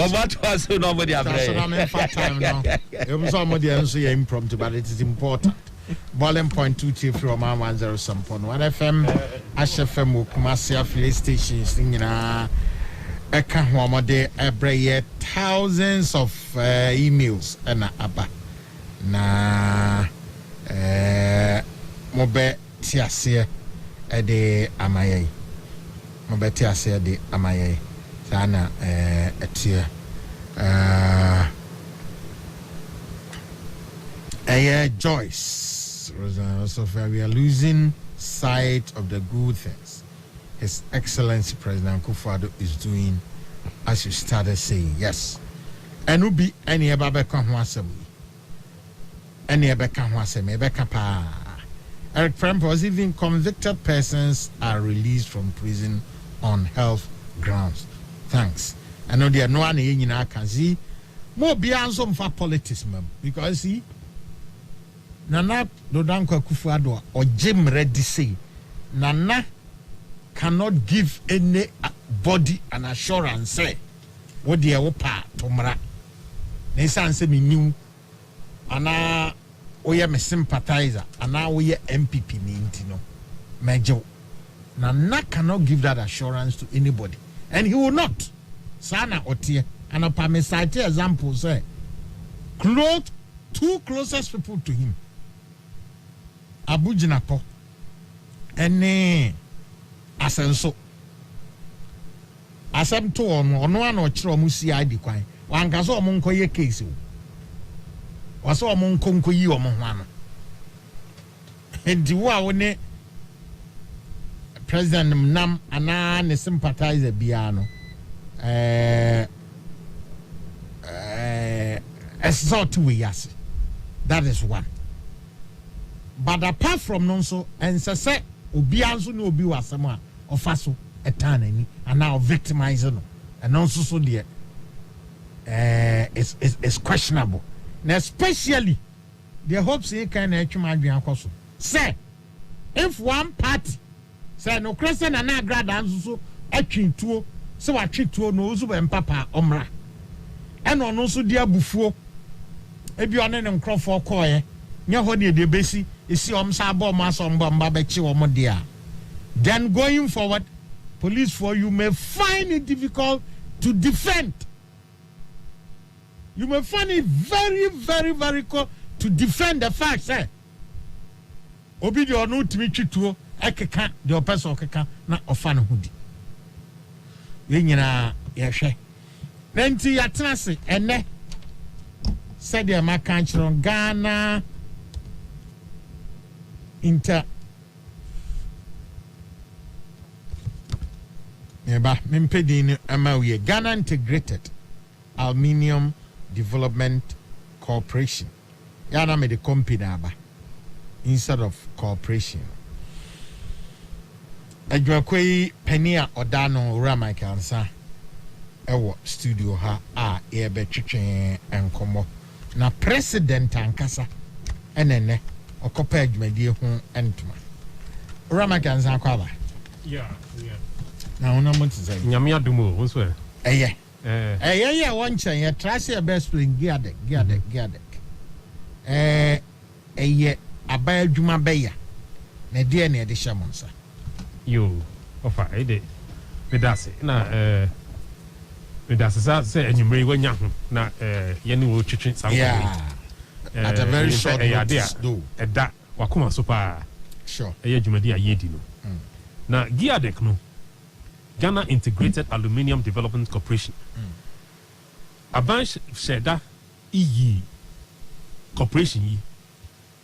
obato aso no mo dia bre so na me fa time no e so mo dia so ya impromptu but it is important. Boiling point 2 from Oman 107.1 FM HFM Kumasi affiliate stations nyina eka hoamode every thousands of emails na aba na mobe tiase de amaye sana etie Joyce so we are losing sight of the good things His Excellency President Akufo-Addo is doing, as you started saying. Yes, and will be any ababeka ho asem any abeka ho asem ebeka pa Eric Prempos, even convicted persons are released from prison on health grounds. Thanks. I know there are no one in our country more beyond some for politics, ma'am, because see Nana Dodanko Akufo-Addo or Jim Reddy say Nana cannot give any body an assurance say what the opa tomra. Nesan say me new ana oye me sympathizer ana oye MPP ni intino mejo. Nana cannot give that assurance to anybody, and he will not. Sana otie and a me cite example say two closest people to him. Abu Jinapo ene asenso asem to ono ana ochire omu CID kwan wanka so omu nkoye case o waso omu nkonko yi omu ho ano enti wo a woni president nam ana ne sympathizer bia no exalt we yase. That is one. but apart from no so and say obi anso no obi wasem a ofa so etan ani and now victimize no and also so there is questionable. Now especially the hopes in kind of adwan akoso say if one party say no Christian and na grad anso so atwi tuo se wa twi tuo no uzu be mpapa omra and ono so dia bufuo ebi one ne nkrofo koye nya ho ne de besi esi omsa abo ma so mba be chi wo dia. Then going forward, police for you may find it difficult to defend. You may find it very, very, very cool to defend the facts. Obi de onu timi twituo ekeka de opeso okeka na ofa ne hudi. We nyina ye hwe. Nenti yatena se ene said the Macanchron Ghana Inter Ghana Integrated Aluminium Development Corporation. Yana made a company instead of corporation. Edwakwe Penia Odano Rama Kansa Ewo studio ha ebe twetwe enkomo na president ankasa enene okopa adwumadi ho entuma Rama Kansa kwaba. Yeah. Na una mo tse nyame adumo wo so eye won chen ye trash e best spring giadek eye aba adwuma beya na de na de shamonsa yo ofa ede medase na medase say enyumre wanya ho na ye ne wo twetwe sanko at a very short notice do eda wakoma so pa sure eye adwumadi ayedi no na giadek no Ghana Integrated Aluminium Development Corporation. Aban Sheda EE Corporation yi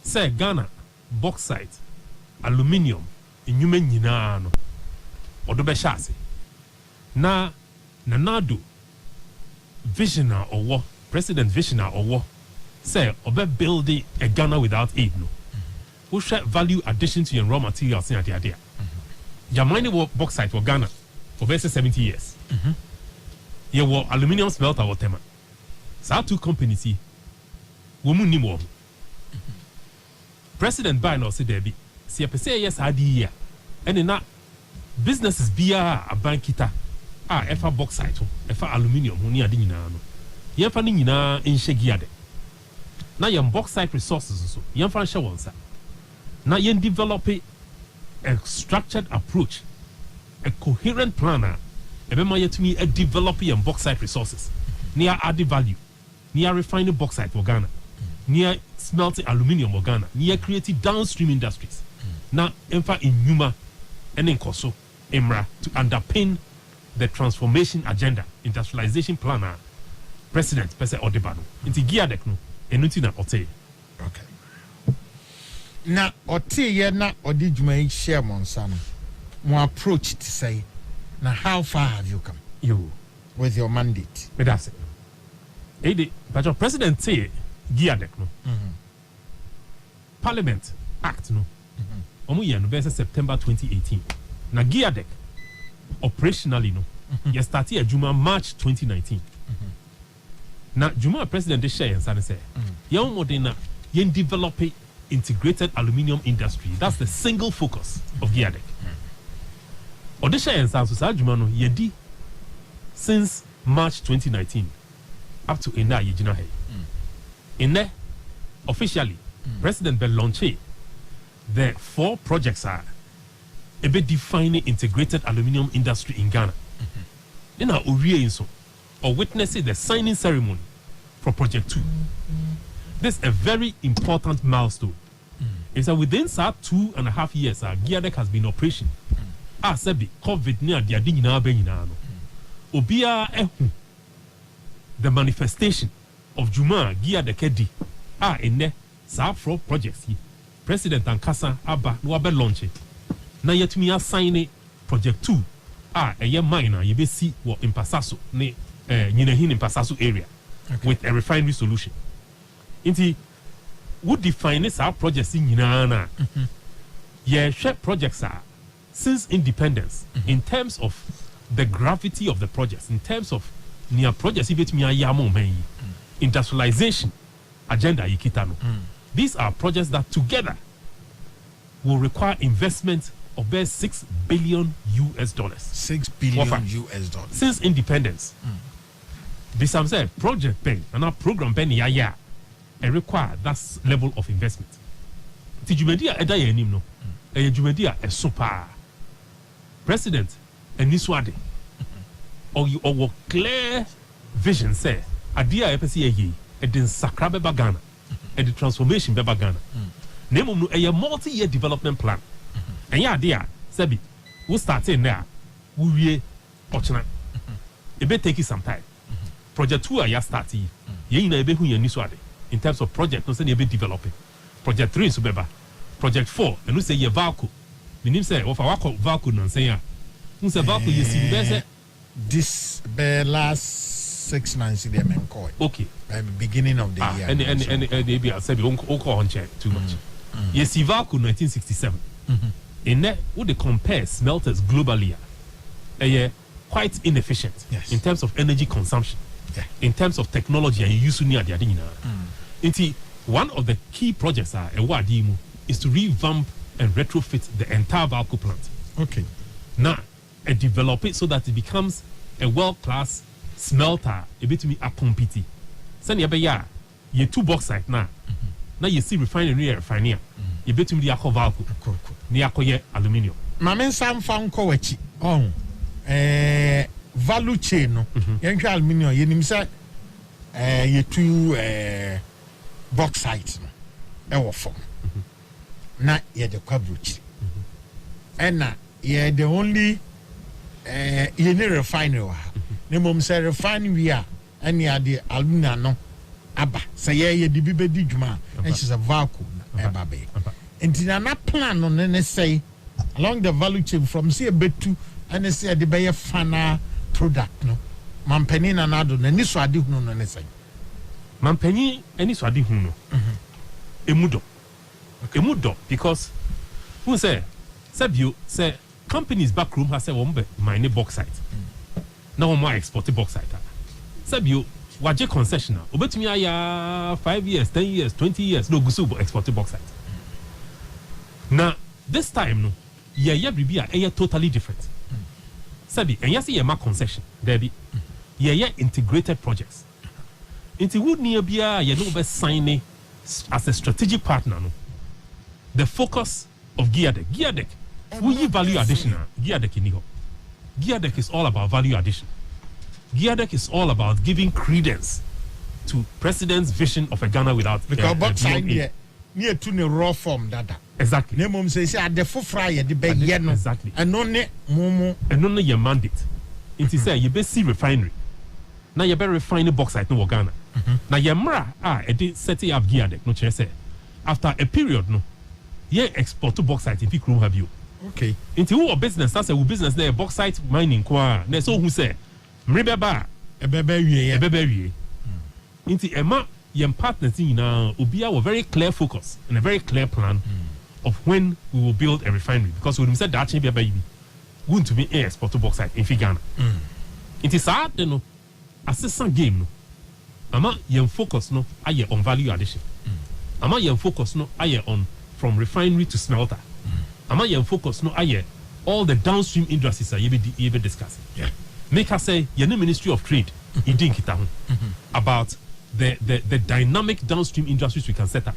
say Ghana bauxite, aluminium, inyume nyina no. Odo be shase. Na nanado visionary owo President visionary owo say obe build a Ghana without aid no. Who share value addition to your raw materials in adia. Yamani wo bauxite wo Ghana for over 70 years. You were aluminium smelter or tema. So two companies here. Woman ni more. President Biden said there be. See a say yes idea. And in that businesses be a bankita. Efa bauxite, efa aluminium, ni adi nyina no. Yemfa ni nyina enhye giade. Na yem bauxite resources so. Yemfa nhye wonsa. Na yen develop a structured approach. A coherent planner, to me a developing and bauxite resources, near added value, near refining bauxite for Ghana, near smelting aluminium for Ghana, near creating downstream industries. Now, emphasis in Numa and in Koso, Emra, to underpin the transformation agenda, industrialization planner, President Pese Odebano, into Giadekno, and Nutina Ote. Okay. Now, Ote Yena Odijuma share Monsana. More approach to say, now how far have you come? You with your mandate? But that's it. But your president say, Giadek no. Parliament Act no. Omu no versus September 2018. Na Giadek operationally no. You started a Juma March 2019. Na Juma president de share and say, young modena yen develop integrated aluminium industry. That's the single focus of Giadek. Odisha and South Sajumano Yedi since March 2019 up to Ena Yejinahe. In officially, President Belonche, the 4 projects are a bit defining integrated aluminium industry in Ghana. In our Urienso, or witnessing the signing ceremony for Project 2. This is a very important milestone. It's that within 2.5 years, Giadek has been in operation. Sebi COVID near the adina benyina no. Obia the manifestation of Juma Gia de Kedi ene sa fro projects hi. President Ankasa aba no abe launch it. Na yetumi assign project 2 eye mine ye be see wo Impasaso ne nyina hin Impasaso area with a refinery solution. Inti would define this our projects in Yinana. Yeah, share projects are since independence in terms of the gravity of the projects, in terms of near projects, industrialization agenda yikitano. These are projects that together will require investment of about $6 billion. $6 billion since independence. This I'm saying project pen and our program pen and require that level of investment. Tijumedia edaye nim no. Jumedia a super president and Niswade. Or clear vision say idea epesi ye e den sakra beba Ghana and the transformation beba Ghana. Name no a multi-year development plan. And yeah, dear, Sebi, we'll start in there. We ochna. It may take you some time. Project 2 are starting. Ye na ebe hu ye Niswade in terms of project no say ebe developing. Project 3 so beba. Project 4 and we say ye valco. Minim say of our valco non say ya. We say valco ye see be this last 6 months in the MCOI. Okay. Beginning of the year. And they be said unko on check too much. Yes, valco 1967. In that would they compare smelters globally quite inefficient in terms of energy consumption. In terms of technology and use near the adina. One of the key projects is to revamp and retrofit the entire Valco plant. Okay. Now, develop it so that it becomes a world-class smelter. A bit to me a compete. Send you 2 bauxite now. Now you see refinery refinery. You bet to me the Valco. Niakoye aluminium. Mamen Sam found Kowachi. Oh, value chain. No, Yanka aluminium. You nimsa you 2 bauxite. Ewa form. Na ye the quadruch. And na ye the only ye ne refinery. Ne mom say refinery a and ye the alumina no aba. Say ye the bibe di juma and she's a vacuum ebabe. And na plan on ne say along the value chain from say a bit to and say the be fana product no. Mampeni na nado na ni so ade hunu no ne say. Mampeni eni so ade hunu no. Emudo. Emudo because who say Sabio say companies back room has said one mine bauxite. Now one more export bauxite. Sabio waje concessional. Obetumi aya 5 years, 10 years, 20 years no gusu export bauxite. Now this time no ye bibia totally different. Sabi and yes ye ma concession there be ye integrated projects. Inti would near bia ye no be signing as a strategic partner no. The focus of Geardec, we value additional. Geardec is all about value addition. Geardec is all about giving credence to President's vision of a Ghana without because bauxite near to the raw form dada. Exactly. Nemum says at the full fryer the big yeno. Exactly. And only momo and only your mandate. It is say you be see refinery. Now you better refine bauxite no Ghana. Now your mra it setting up Geardec no chair say after a period no. Yeah, export to bauxite if you crew have you. Okay. Into who business that's a business there bauxite mining kwa. Na so who say mribeba ebebe Into Emma yem partners in Ubia were very clear focus and a very clear plan of when we will build a refinery because we said that change baby going to be export to bauxite in Ghana. It is hard you know assistant game no. Ama yem focus no aye on value addition. Ama yem focus no aye on from refinery to smelter. Am I focus no aye all the downstream industries are you be discussing. Yeah. Make us say your Ministry of Trade about the dynamic downstream industries we can set up.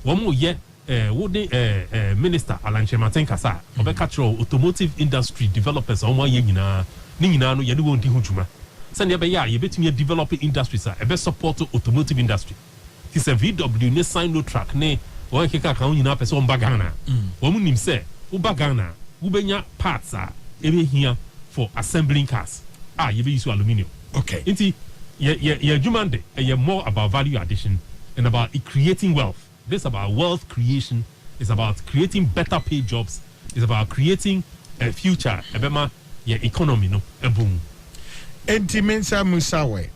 One more year Minister Alan Chematen Kasa obeka automotive industry developers on 1 year nyina no ye won di hujuma. Send be ya ye betumi develop industries a be support automotive industry. It's a VW ne sign no track ne one keka kan nyina pese on bagana. Wo munim se wo bagana wo benya parts a ebe hia for assembling cars. You be use aluminium. Okay. Inti ye jumande ye more about value addition and about creating wealth. This is about wealth creation. It's about creating better paid jobs. It's about creating a future. Ebema ye economy no a boom. Enti mensa musawe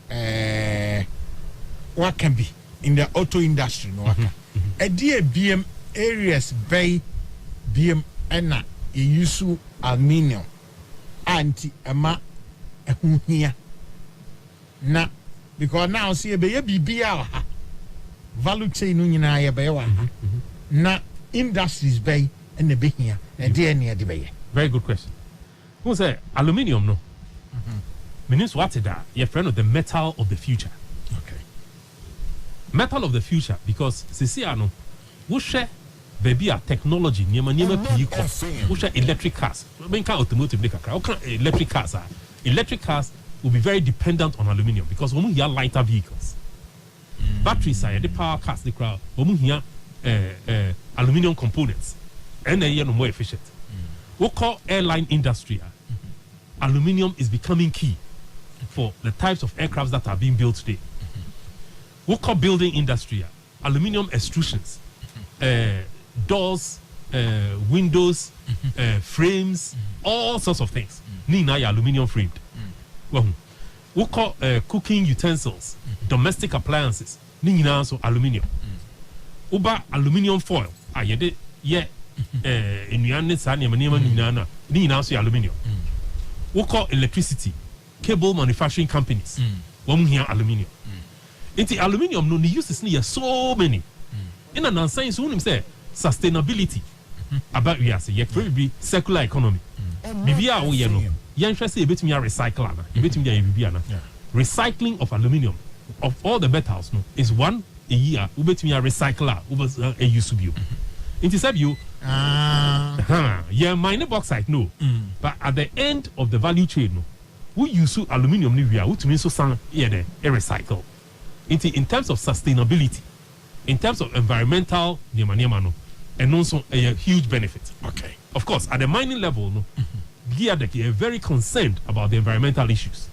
what can be in the auto industry no waka. ɛdi BM areas bay BM ɛna use aluminium anti ɛma ɛho hia na because now see ɛbɛyɛ bibia wɔ ha value chain no nyinaa yɛbɛyɛ wɔ ha na industries bay ɛna ɛbɛhia na ɛdeɛ ne ɛde bɛyɛ. Very good question. Who say aluminium no? Means what it are? Your friend of the metal of the future. Okay. Metal of the future because Sisiano, we share baby a technology niema PE we share electric cars. When can automotive make a car? Electric cars are electric cars will be very dependent on aluminium because when we hear lighter vehicles, batteries are the power cars the crowd. When we hear aluminium components, and they are more efficient. We call airline industry. Aluminium is becoming key for the types of aircrafts that are being built today. We call building industry. Aluminium extrusions, doors, windows, frames, all sorts of things. Nina aluminium framed. We call cooking utensils, domestic appliances. Nina also aluminium. Uba aluminium foil. Nina also aluminium. We call electricity, cable manufacturing companies. One here aluminium. Into aluminium, no, the uses near so many. In an science, we say sustainability. About we are saying, probably circular economy. Maybe our you know, young say a bit me a recycler, a bit me a bibiana. Recycling of aluminium of all the metals, no, is one a year. We bet me a recycler over a use of you. Into said you. Yeah, minor bauxite, no. But at the end of the value chain, no, we use aluminium, which means so some a recycle. In terms of sustainability, in terms of environmental, and also a huge benefit. Okay. Of course, at the mining level, no, we are very concerned about the environmental issues.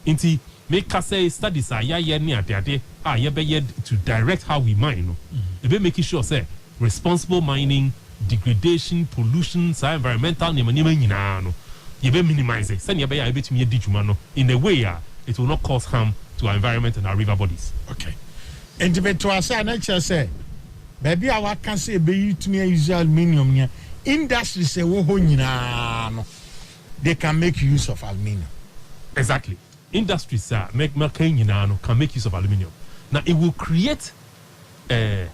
Inti make us say studies are to direct how we mine. No, they making sure say responsible mining. Degradation, pollution, environmental, you minimize it. Send your baby a bit to me in a way it will not cause harm to our environment and our river bodies. Okay. And to us, I say, baby, I can say, baby, to me, use aluminium. Yeah, industry say, they can make use of aluminium. Exactly. Industries can make use of aluminium. Now, it will create a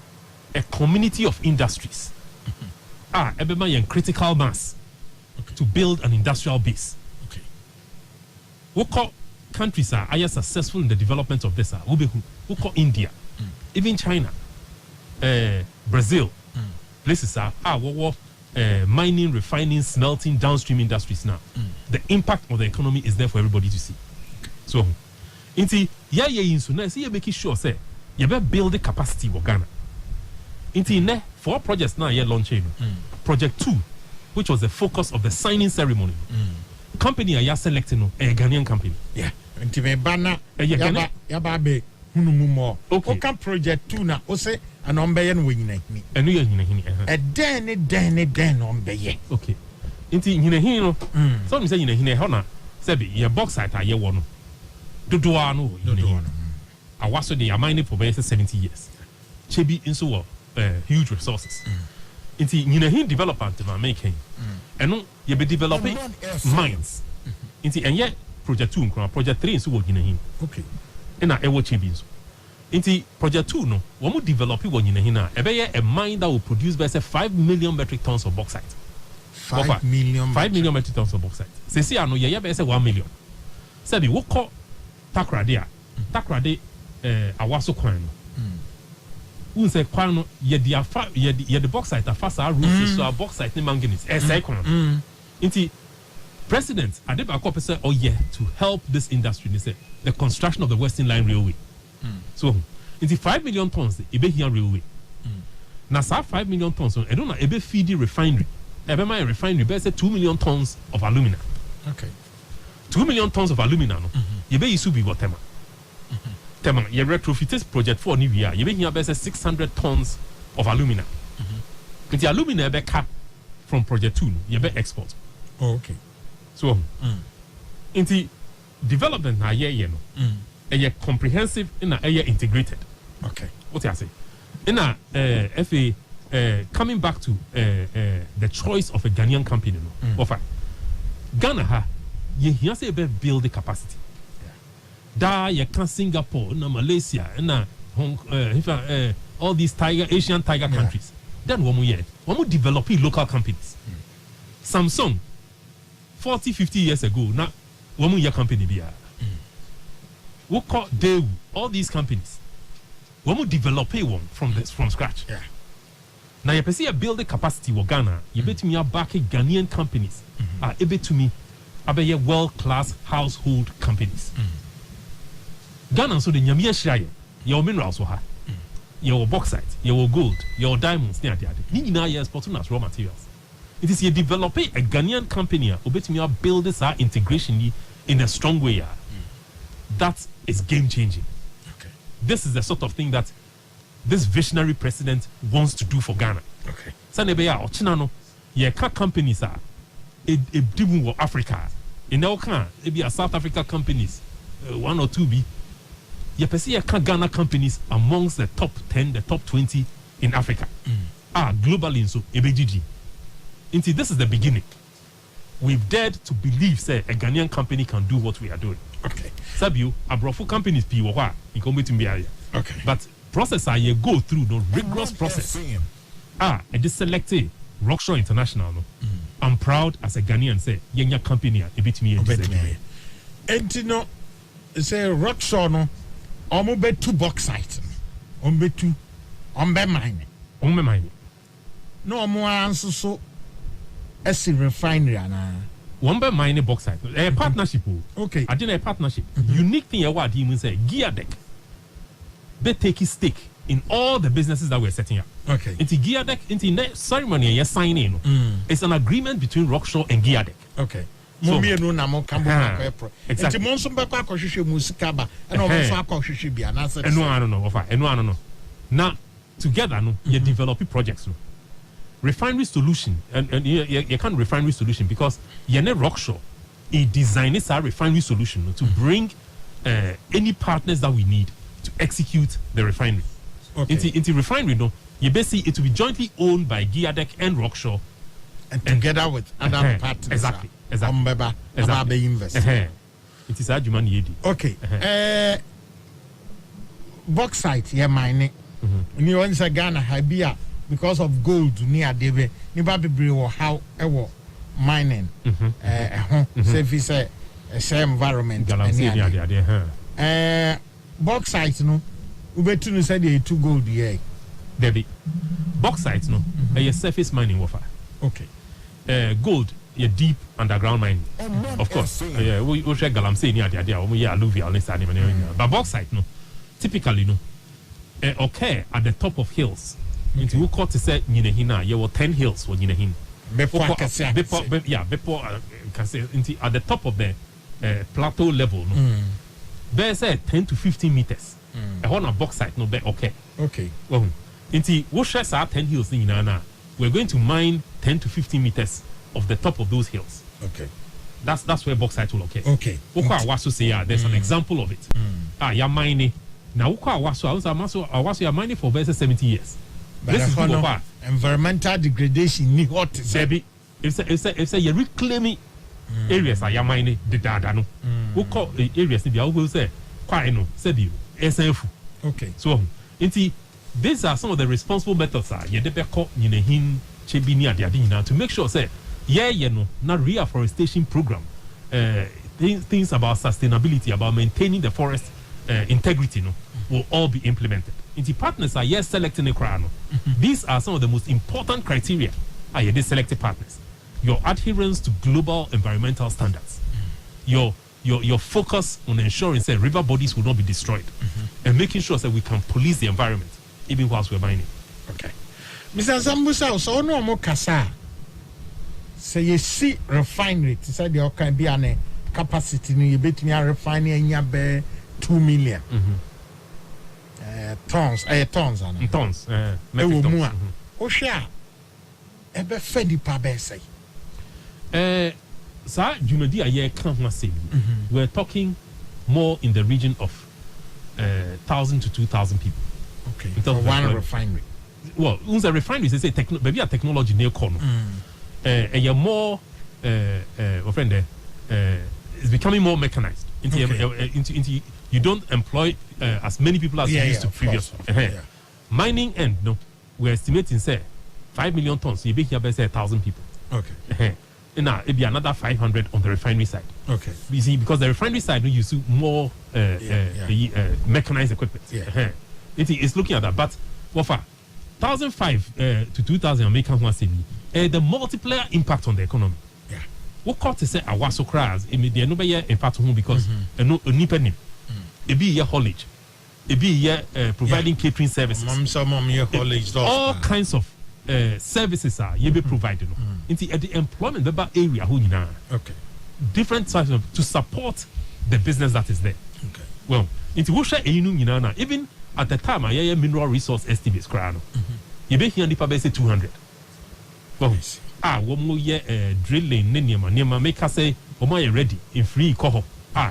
community of industries. Everybody in critical mass to build an industrial base. Okay. What call countries are successful in the development of this? We call India, even China, Brazil, places are mining, refining, smelting, downstream industries now. The impact of the economy is there for everybody to see. So, inti you making sure say you better build the capacity of Ghana. Inti for projects now you're launching. Project 2, which was the focus of the signing ceremony. Company are selecting a Ghanaian company. Yeah. Inti me bana yababe hunumu okay. Oka project 2 na ose anombe no nyina hini. Enu ye nyina hini. Den ombe ye. Okay. Inti nyina hini no. So me say nyina hini ho na sebi ye bauxite aye wo no. Dodoa no nyina hini. Awaso de mining for 70 years. Chebi inso wo huge resources. Inti nyina hin development ma making. Eno ye be developing mines. Inti enye project 2 nkra project 3 nso wo nyina hin. Okay. Ena ewo chebi nso. Inti project 2 no wo mo develop wo nyina hin na ebe a mine that will produce by say 5 million metric tons of bauxite. 5 million metric tons of bauxite. Se si ano ye be say 1 million. Say bi wo ko takrade awaso kwan no. Unse kwano ye the bauxite afasa roof so bauxite ni manganese say kwano inti president Adeba Kopese to help this industry they say the construction of the Western Line Railway so inti 5 million tons e be here railway na sa 5 million tons e don't na e be feed refinery e be my refinery be say 2 million tons of alumina. Okay. 2 million tons of alumina no ye be isu bi gotema Tema, your retrofit project for New Year, you're making about 600 tons of alumina. But the alumina be cut from project 2, you be export. Oh, okay. So, in the development, a comprehensive and a integrated. Okay. What I say? FA coming back to the choice of a Ghanaian company, no, offer Ghana ha ye say build the capacity. Da you can Singapore, na Malaysia, na all these Asian tiger countries. Then one develop local companies. Samsung 40-50 years ago, now one year company be we call Daewoo, all these companies. One develop one from scratch. Yeah. Now you see a build the capacity of Ghana, you bet me back Ghanaian companies are able to me about world-class household companies. Ghana so the nyamia shire your minerals ha your bauxite your gold your diamonds ni na ye exporting as raw materials. It is you developing a Ghanaian company obetumi build this integration in a strong way. That is game changing. Okay. This is the sort of thing that this visionary president wants to do for Ghana. Okay. Sanebe ya ochina no ye ka companies are e dibu Africa. In our can it be a South Africa companies 1 or 2 be you see Ghana companies amongst the top 10, the top 20 in Africa. Globally so EBGG. Until this is the beginning. We've dared to believe say a Ghanaian company can do what we are doing. Okay. Sabio, Abrofu companies piwa in committing area. Okay. But process you go through the rigorous process. And this selected Rockshore International. No? I'm proud as a Ghanaian say yenya company a bit me and no say Rockshore no omo be two bauxite ombe two ombe mine no omo anso so esi refinery ana ombe mine bauxite a partnership. Okay, I did a partnership. Unique thing what he say Geodec they take his stake in all the businesses that we're setting up. Okay, into Geodec into the ceremony you're signing. It's an agreement between Rockshore and Geodec. Okay. Exactly. Exactly. No. Now, together, you develop projects. No? Refinery solution, and you can't refinery solution because you're not Rockshore. He designed this refinery solution to bring any partners that we need to execute the refinery. Okay. Into refinery, no, you basically it will be jointly owned by Geodec and Rockshore, and together with other partners. Exactly. It is a human yedi. Okay. Bauxite, yeah, mining. Ni once a Ghana Habia because of gold near Debe. Ni baby or how ever mining. Service a same environment. Bauxite no. Ubetunu said you two gold yeah. Debbie. Bauxite no. A surface mining wafer. Okay. Gold. Deep underground mining, of course. We share galamsey near the idea. We alluvial but bauxite, no, typically, no, occur at the top of hills. Into who caught to say Ninehina, you were 10 hills when Ninehin. Before at the top of the plateau level, no, there's 10 to 15 meters. A horn of bauxite, no, be okay. Okay. Well, into what shares are 10 hills in Nana, we're going to mine 10 to 15 meters. Of the top of those hills. Okay. That's where bauxite will occur. Okay. Wasu say there's an example of it. You're mining. Now Wasu you're mining for versus 70 years. But this is environmental degradation ni what is it? If say you reclaiming areas you're mining the data no. We call areas the will say quite no said SNF. Okay. So these are some of the responsible methods you de call hin chebini adi to make sure say not reforestation program, things about sustainability, about maintaining the forest integrity, will all be implemented. The partners are selecting a crown. These are some of the most important criteria. They selected partners. Your adherence to global environmental standards. Your focus on ensuring that river bodies will not be destroyed, and making sure that we can police the environment even whilst we're mining. Okay, Mr. Zambusa, so no more kasa. Say you see refinery to say there can be an capacity you bet me a refinery in your 2 million tons metric tons. Osha ebe fedi pa be say sir Jumadi aye kan ho say we're talking more in the region of 1,000 to 2,000 people. Okay. In terms of one employment. refinery. Well, a refinery say maybe a technology near corner. You're more it's becoming more mechanized. Into you don't employ as many people as you used to previously. Mining end, no, we're estimating say 5 million tons. You be here by say 1,000 people. Okay. Now it be another 500 on the refinery side. Okay. You see, because the refinery side no use more mechanized equipment. Yeah. It's looking at that, but what for 1,005 to 2,000 American one saving. The multiplier impact on the economy. Yeah. What court to say I was so crass immediately no be impact on home because no nipa nim. It be here haulage. It be here providing catering services. All kinds of services are you be provided. Into at the employment area who you know. Okay. Different types of to support the business that is there. Okay. Well, into what share even at the time I mineral resource estimates crown. You be here nipa be say 200. Well, one more year drilling nema make us say Oman ready in free coho.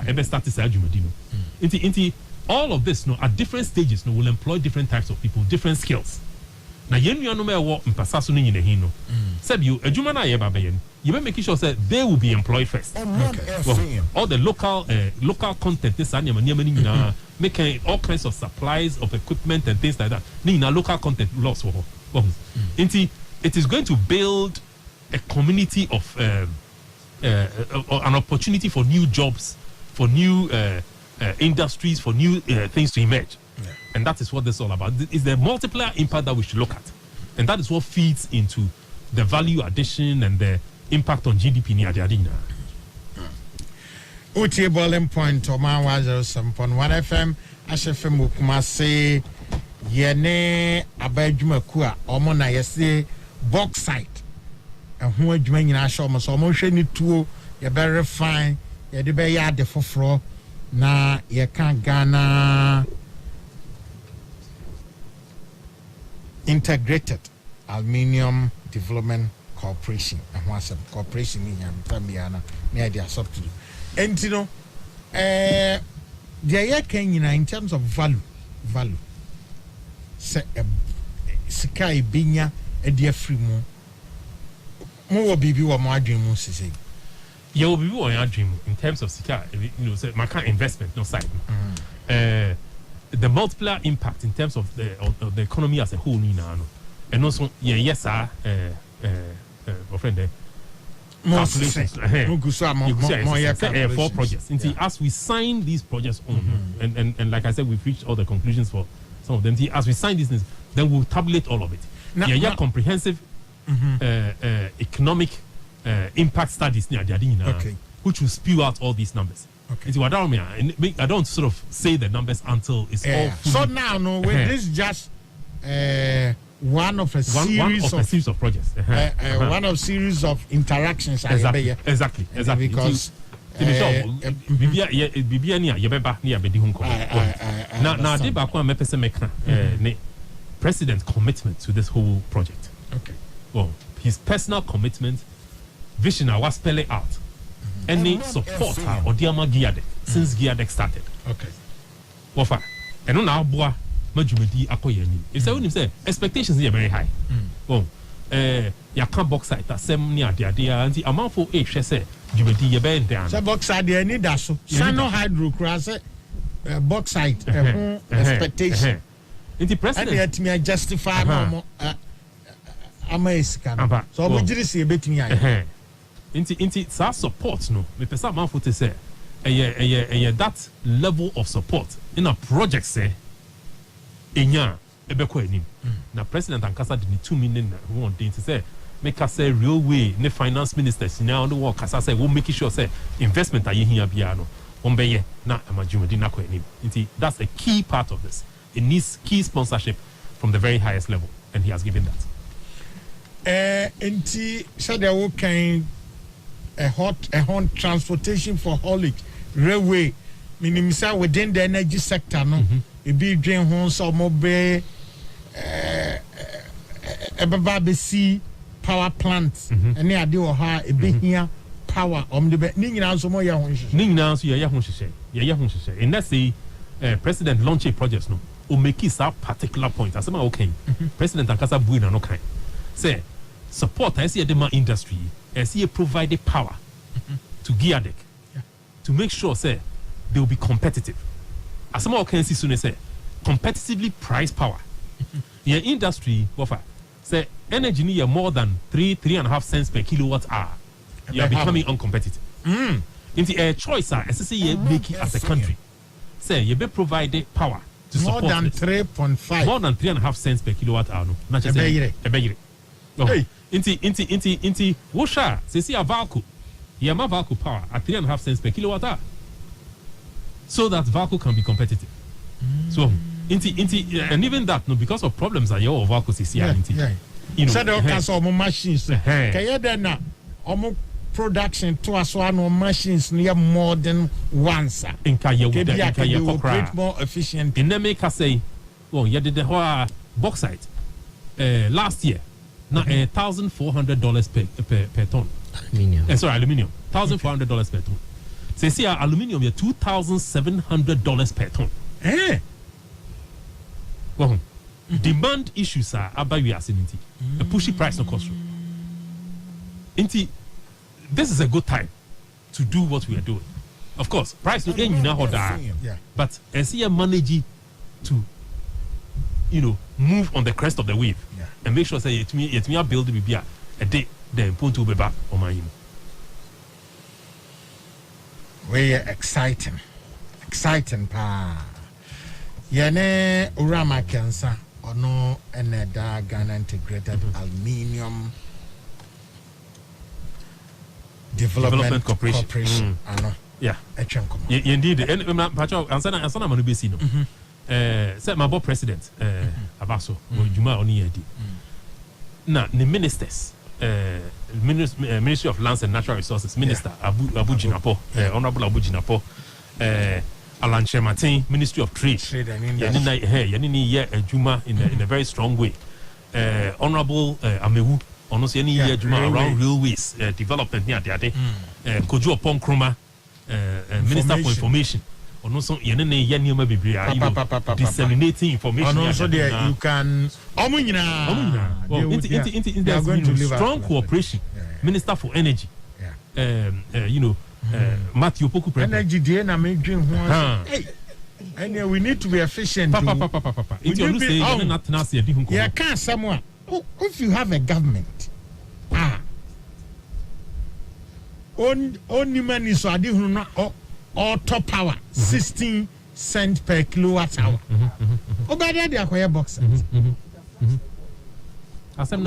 Ebe start this argument, you know. Into all of this, no, at different stages, no, will employ different types of people, different skills. Now, you no matter what mpasaso ni hino. Said you, a juma na yeba bayen. You be making sure that they will be employed first. Well, all the local content, this na making all kinds of supplies of equipment and things like that. Ni na local content loss. It is going to build a community of an opportunity for new jobs, for new industries, for new things to emerge. Yeah. And that is what this is all about. It's the multiplier impact that we should look at. And that is what feeds into the value addition and the impact on GDP near the arena. Uti Boiling Point, Oman 107.1 FM, HFM Kumase, Yene Abajuma Kua, Omona Yese, bauxite. And who are doing in our show, so motion it to you very fine, you the bay yard the floor. Na you can't Ghana Integrated Aluminium Development Corporation. And what's a corporation in Tambiana near their subsidy. And you know, the year in terms of value. Say Sky Binya a dear free mo. More baby or more dream say. You will be on your dream in terms of Sika, you know, say my kind investment, no side. The multiplier impact in terms of the economy as a whole, and also, yes, sir, my friend there. Calculations. Four projects. As we sign these projects on, and like I said, we've reached all the conclusions for some of them. As we sign this, then we'll tabulate all of it. Comprehensive economic impact studies near the which will spew out all these numbers. Okay. I don't sort of say the numbers until it's all fully. So now, no, this is just one of a series of projects. One of series of interactions. Exactly. Because President's commitment to this whole project. Okay. Well, his personal commitment, vision, I was spelling out. Any support or Diama Giadek since Giadek started. Okay. Wafa. And now, boy, Majumedi Akoyeni. If someone say expectations are very high. Oh, ya can't box at the same near the idea, and the amount for H. Say, Jumedi, you bend down. So, box idea need that so. Sano hydro cross box site expectation. In the president, and me justify more. American. So, we did see a bit me. Into support, no. Me pesa man for to say, that level of support in a project say, enya ebeko enim. Na president and kasa di 2 million one day to say, make us say real way. Ne finance ministers now the work kasa say we make sure say investment are here biano. Ombeye na amajumedi na ko enim. Into that's a key part of this. It needs key sponsorship from the very highest level, and he has given that. Inti said there will kind a hot transportation for haulage railway meaning within the energy sector no it be drain home so mobile see power plants and they do ha e be here power the ni nyina so mo ya ho hye ni nyina so ya ho hye and let's say president launch a project no o make it a particular point asema okay president akasa bui na no kan say support I see the industry I see provide power to Giadec to make sure say they will be competitive asema okay see soon say competitively price power your industry offer say energy need more than 3.5 cents per kilowatt hour you are becoming uncompetitive into a choice as say you make it as a country say you be provide power to more support than 3.5 more than 3.5 cents per kilowatt hour no not just say hey into washa say see a Valco you have Valco power at 3.5 cents per kilowatt hour so that Valco can be competitive so into and even that no because of problems that your Valco see you know so the cancel machines kaya then na production to us one machines near more than once in kaya operate more efficient in the make us say well you did the bauxite last year now $1,400 per ton aluminium $1,400 per ton say see aluminium yeah $2,700 per ton well demand issues are about we are seeing a pushy price no cost this is a good time to do what we are doing. Of course, price no ain't now but as you manage to move on the crest of the wave and make sure say it me build be a day then point to be back on my very exciting pa yene urama cancer or no another Ghana integrated aluminium Development Corporation. Yeah. Indeed. And answer manu be seen. Say my board president Abaso Juma oni edi. Na the ministers Ministry of Lands and Natural Resources Minister Abu Jinapo Honorable Abu Jinapo Alan Martin Ministry of Trade yanini Juma in a very strong way. Honorable Amewu on also any year around railways development near the Kojo upon Kroma Minister for Information on also disseminating information also there you can strong cooperation Minister for Energy Matthew Poku energy dey na me dream and we need to be efficient if you have a government only money so adi hunu auto power 16 cents per kilowatt hour obada dey akoye box asem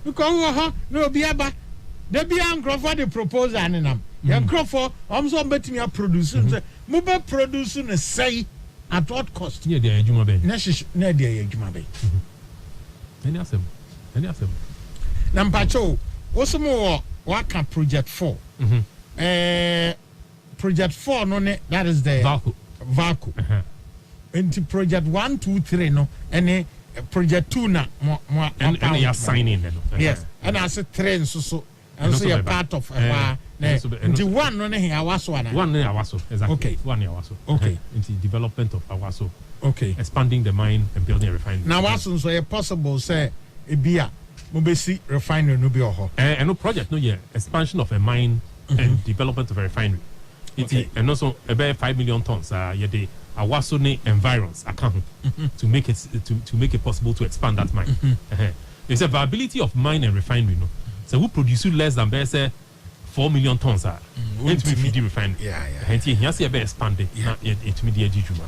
because no be aba the be angrofo for the proposal anam angrofo so betimi a produce mo be produce no say at what cost yeah dey adwuma be na dey adwuma be any asem na mpacho wosomo waka project 4 project 4 no ne that is the Valco into project 1 2 3 no any project 2 na and you signing yes and as a train so and so you're part of the one no ne awaso ana one ne awaso exactly okay one ne awaso okay into development of awaso okay expanding the mine and building a refinery now awaso so it possible say ebia mo be see refinery no be oho and no project no yeah expansion of a mine and development of a refinery and also about 5 million tons the awaso ne environs account to make it possible to expand that mine there's a viability of mine and refinery no so who produce less than say 4 million tons into the refinery and he has to be expanded it me the juma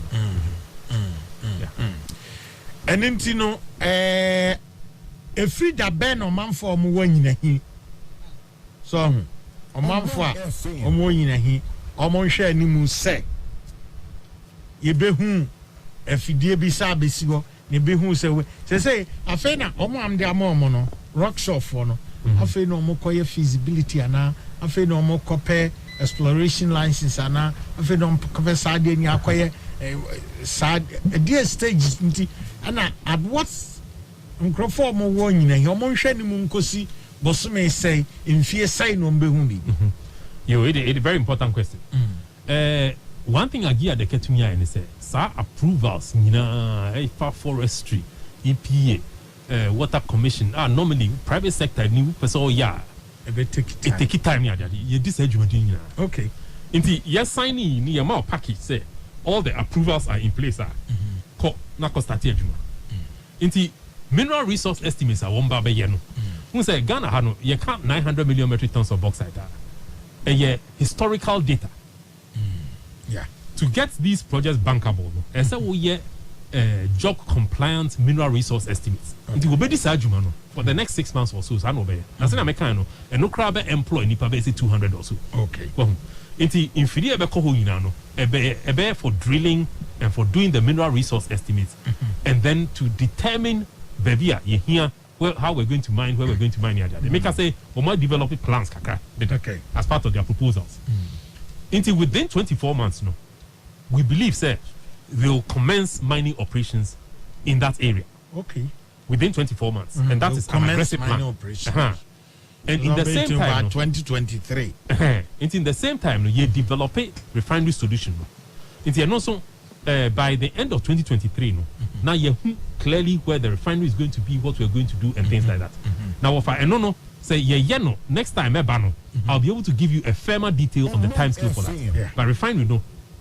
and then no free that ben Omanfm wanyina hi so Omanfm wanyina hi omonhwe animu se yebehu afidie bi sa besi ho ne behu se say afa na omam de amomo no rock shop for no afa na omokoye feasibility ana afa na omokope exploration license ana afa na omokope sade ni akoye sad a stage nti ana at what nkrofo mo wo nyina hi omonhwe ni mu nkosi bosome say mfie say no mbehu bi it's a very important question one thing I give the ketumia and say sa approvals for forestry, EPA, water commission normally private sector new person take time you this okay. Inti yes signing ni amount package say all the approvals are in place na ko start adwuma. Inti mineral resource estimates are one ba be ye no. Who say Ghana ha no you count 900 million metric tons of bauxite historical data. Yeah. To get these projects bankable no say we job compliant mineral resource estimates. Inti we be this adwuma no for the next 6 months or so na be. Na say na me kan no and no crowd be employ nipa be say 200 or so. Okay. Inti infidie be ko ho nyina no ebe for drilling and for doing the mineral resource estimates and then to determine baby ye here how we're going to mine, where we're going to mine here. They make us say we might develop plans kakra as part of their proposals. Until within 24 months no we believe say they'll commence mining operations in that area. Okay. Within 24 months and that is an aggressive plan. Operations. And in the same time, 2023. In the same time, you develop a refinery solution. And also, by the end of 2023, now you clearly where the refinery is going to be, what we're going to do, and things like that. Now, if I say, next time, I'll be able to give you a firmer detail on the time scale for that. Yeah. But refinery,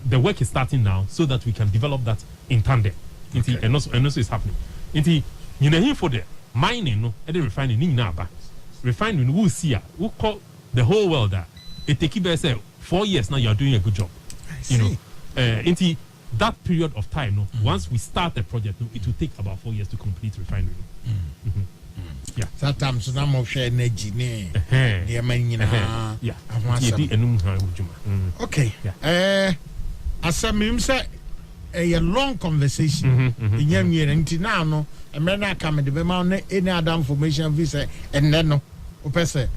the work is starting now so that we can develop that in tandem. Okay. And also it's happening. For the mining, and the refining, refinery we see we call the whole world that it take say 4 years now you're doing a good job. Into that period of time once we start the project it will take about 4 years to complete refinery. Yeah, sometimes na mo share energy ne yeah. Okay. Asamim say a long conversation in yam year now no America come the man any other information visa and then no opese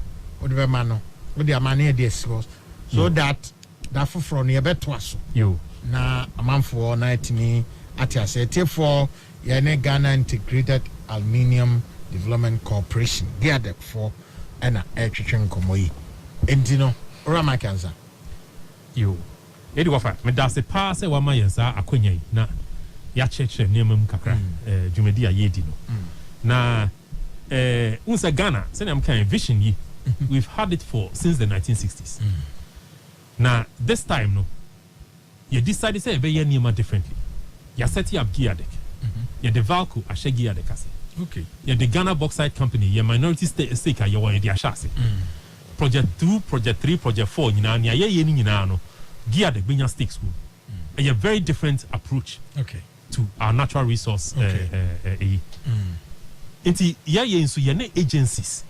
o the man no with the money this so that for near better so you na amanfo na etimi atiase for yene Ghana Integrated Aluminium Development Corporation geared for and etwetwen komoyi entino ora makanza you edi wafa me da se pa se wa ma yensa akonya na ya cheche niamam kakra dwumadi ayedi no na unsa Ghana say am kan vision yi we've had it for since the 1960s. Now this time no you decided say be ye niama differently. You set up Geodec. You the Valco a Geodec ase. Okay. You the Ghana Bauxite Company, your minority stake you want the ashase. Project 2, project 3, project 4 nyina na ye nyina no Geodec binya stakes go. A very different approach. Okay. To our natural resource Inti ye so ye agencies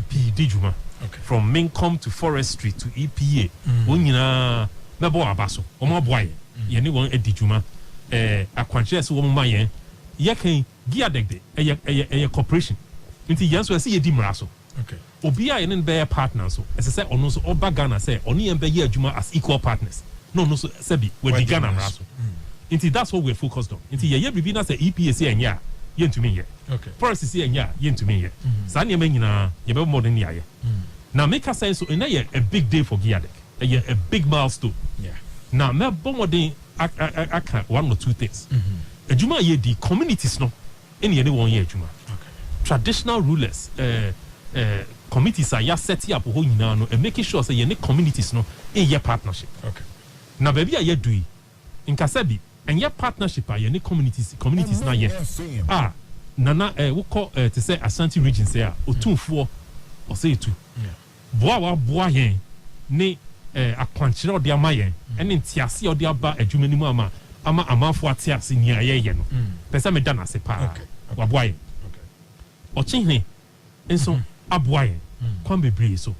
PD juma from Mincom to forestry to EPA wonyina mebo abaso omo boye ye ne won edi juma akwanche so wo ma ye kan Geodec de a corporation inti ye so ye di mraso obi a ye ne be partner so ese say ono so oba Ghana say oni ye be ye adwuma as equal partners no so sebi we di Ghana mraso inti that's what we're focused on inti ye bibi na say EPA say enya ye ntumi ye forest say enya ye ntumi ye sa ne nyina ye be more than ye now make us say so ena ye a big day for Geodec a big milestone now me bomodin aka one or two things adwuma ye di communities no ene ye ne won ye adwuma traditional rulers committees are ya set up ho nyina no and making sure say ye ne communities no in ye partnership now baby ye do inkasabi and your partnership are any communities na ye nana we call to say Ashanti region say otumfo or say tu boa yen ne akwankyere odi amayen ene ntiase odi aba adwumani mu ama amanfo atiase ni ayeye no pesa me dana se pa wa boa yen ochihne enso aboa yen kwan bebre so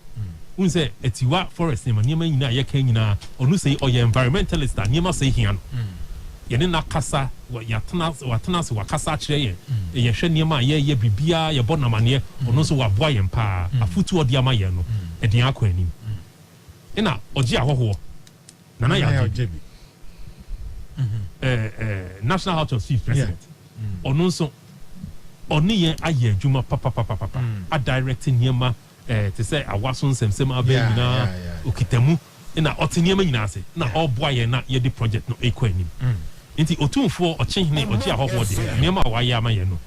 unse etiwa forest ne maniema nyina ye kan nyina onu sei oye environmentalist aniema sei hian yene na kasa watena se wakasa kire ye hwe niema ye bibia ye bonamane ono so waboa ye pa afutu odi ama ye no edin akọ anim ina oji ahoho nana ya ojebi national house of chief president ono so oni ye aye adwuma papa a directing niema to say awaso nsemsem abanyina okitamu na ɔte nneɛma nyinaa ase na ɔboa yɛn na yɛde project no ɛkɔ anim nti otumfoɔ ɔkyehene ɔgye ahɔhoɔ de nneɛma a wayɛ ama yɛn no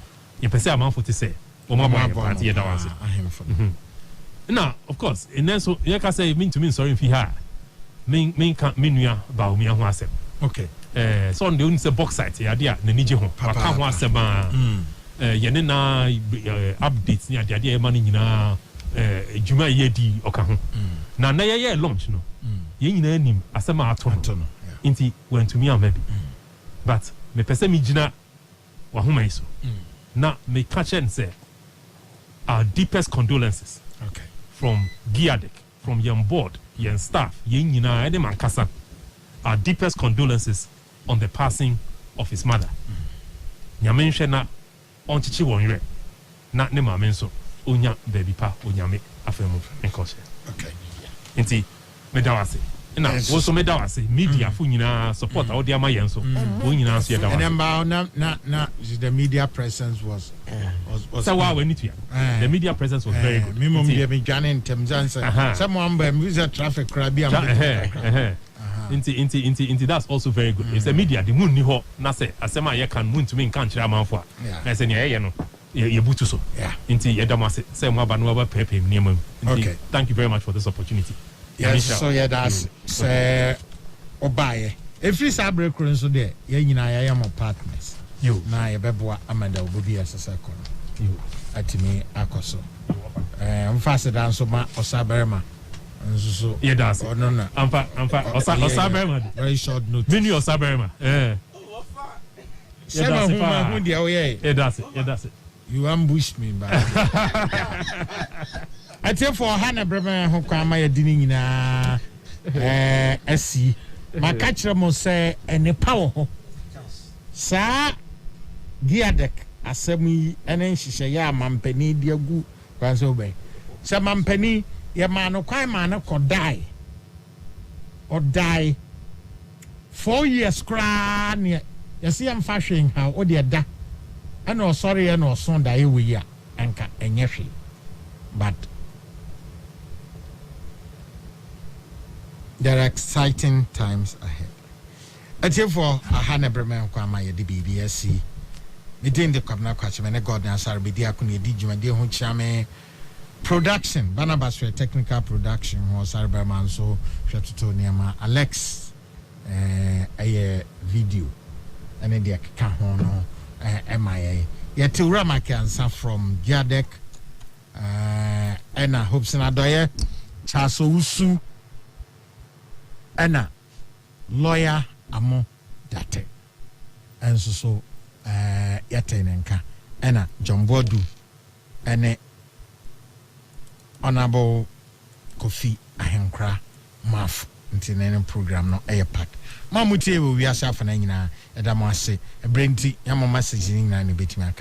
yɛpɛ sɛ amanfo te sɛ wɔn abɔ yɛn paa nti yɛda wɔn ase na of course ɛnɛ nso yɛka sɛ mentumi nsɔre mfi ha menka me nua baomia ho asɛm okay sɛ ɔno deɛ wonim sɛ boxite yɛ ade a n'ani gye ho waka ho asɛm a yɛne na update ne adeade a yɛma no nyinaa adwuma a yɛdi ɔka ho na yɛyɛ launch no yɛn nyinaa nim asɛm a ato no nti wantumi amma bi but mepɛ sɛ megyina wahoma yi so na meka kyerɛ no sɛ our deepest condolences from Giadek, from yɛn board, yɛn staff, yɛn nyinaa ɛde mankasa our deepest condolences on the passing of his mother. Nyame nhwɛ na ɔnkyekye wɔn werɛ na ne maame nso onya baabi pa onyame afei mu nkɔhyɛ. Okay. Nti meda wase. Na wo so meda wase media fo nyinaa support a wɔde ama yɛn so. Wo nyinaa so yɛda wase. And na the media presence was so wow we need to the media presence was very good. Me mom dey me dwane ntem jansa. Some one by music traffic crowd bi am. Into that's also very good. It's a media the moon ni ho na say asema ye kan moon to me kan kire amanfo a. Na say ne ye no ye butu so. Into ye dam say mo aba no aba pepe niam. Okay. Thank you very much for this opportunity. Yes, so yeah that's say obaye. Every sabre kro nso there ye nyina ye am partners. You na ye beboa amanda obobi asesa kono. You atimi akoso. Mfase dan so ma osaberema. So yeah, that's it. No. Osaberema. Very short note. Mini Osaberema. Yeah, that's it. You ambushed me, but I tell for Hannah Bremer who come my dinning na SC. My catcher must say and a power. Sir Giadek, Assembly, and then she say, yeah, Mampeni, dear good, pass away. Sir Mampeni. Your man or crime man could die 4 years cry. You see, I'm fashioning how oh dear da. I know sorry, I know son die we are anchor and yeshi. But there are exciting times ahead. I tell for a Hannah Bremen Kwama the BBSC. Within the Kabna Kwachman, God answer be dear Kuni Dijuma, dear Hunchame. Production, Barnabas for technical production was Cyberman so Shatuto Niama Alex a video and then the Kahono MIA. Yet to Ramakansa from Giadek Anna Hobson Adoye Chaso Usu Anna lawyer Amo Date and so Yatenenka Anna John Bodu and Honorable Kofi Ahenkra Maf ntinene program no airpack mamutie we asa fa na nyina edamase ebrenti yamma message nyina ne betimi aka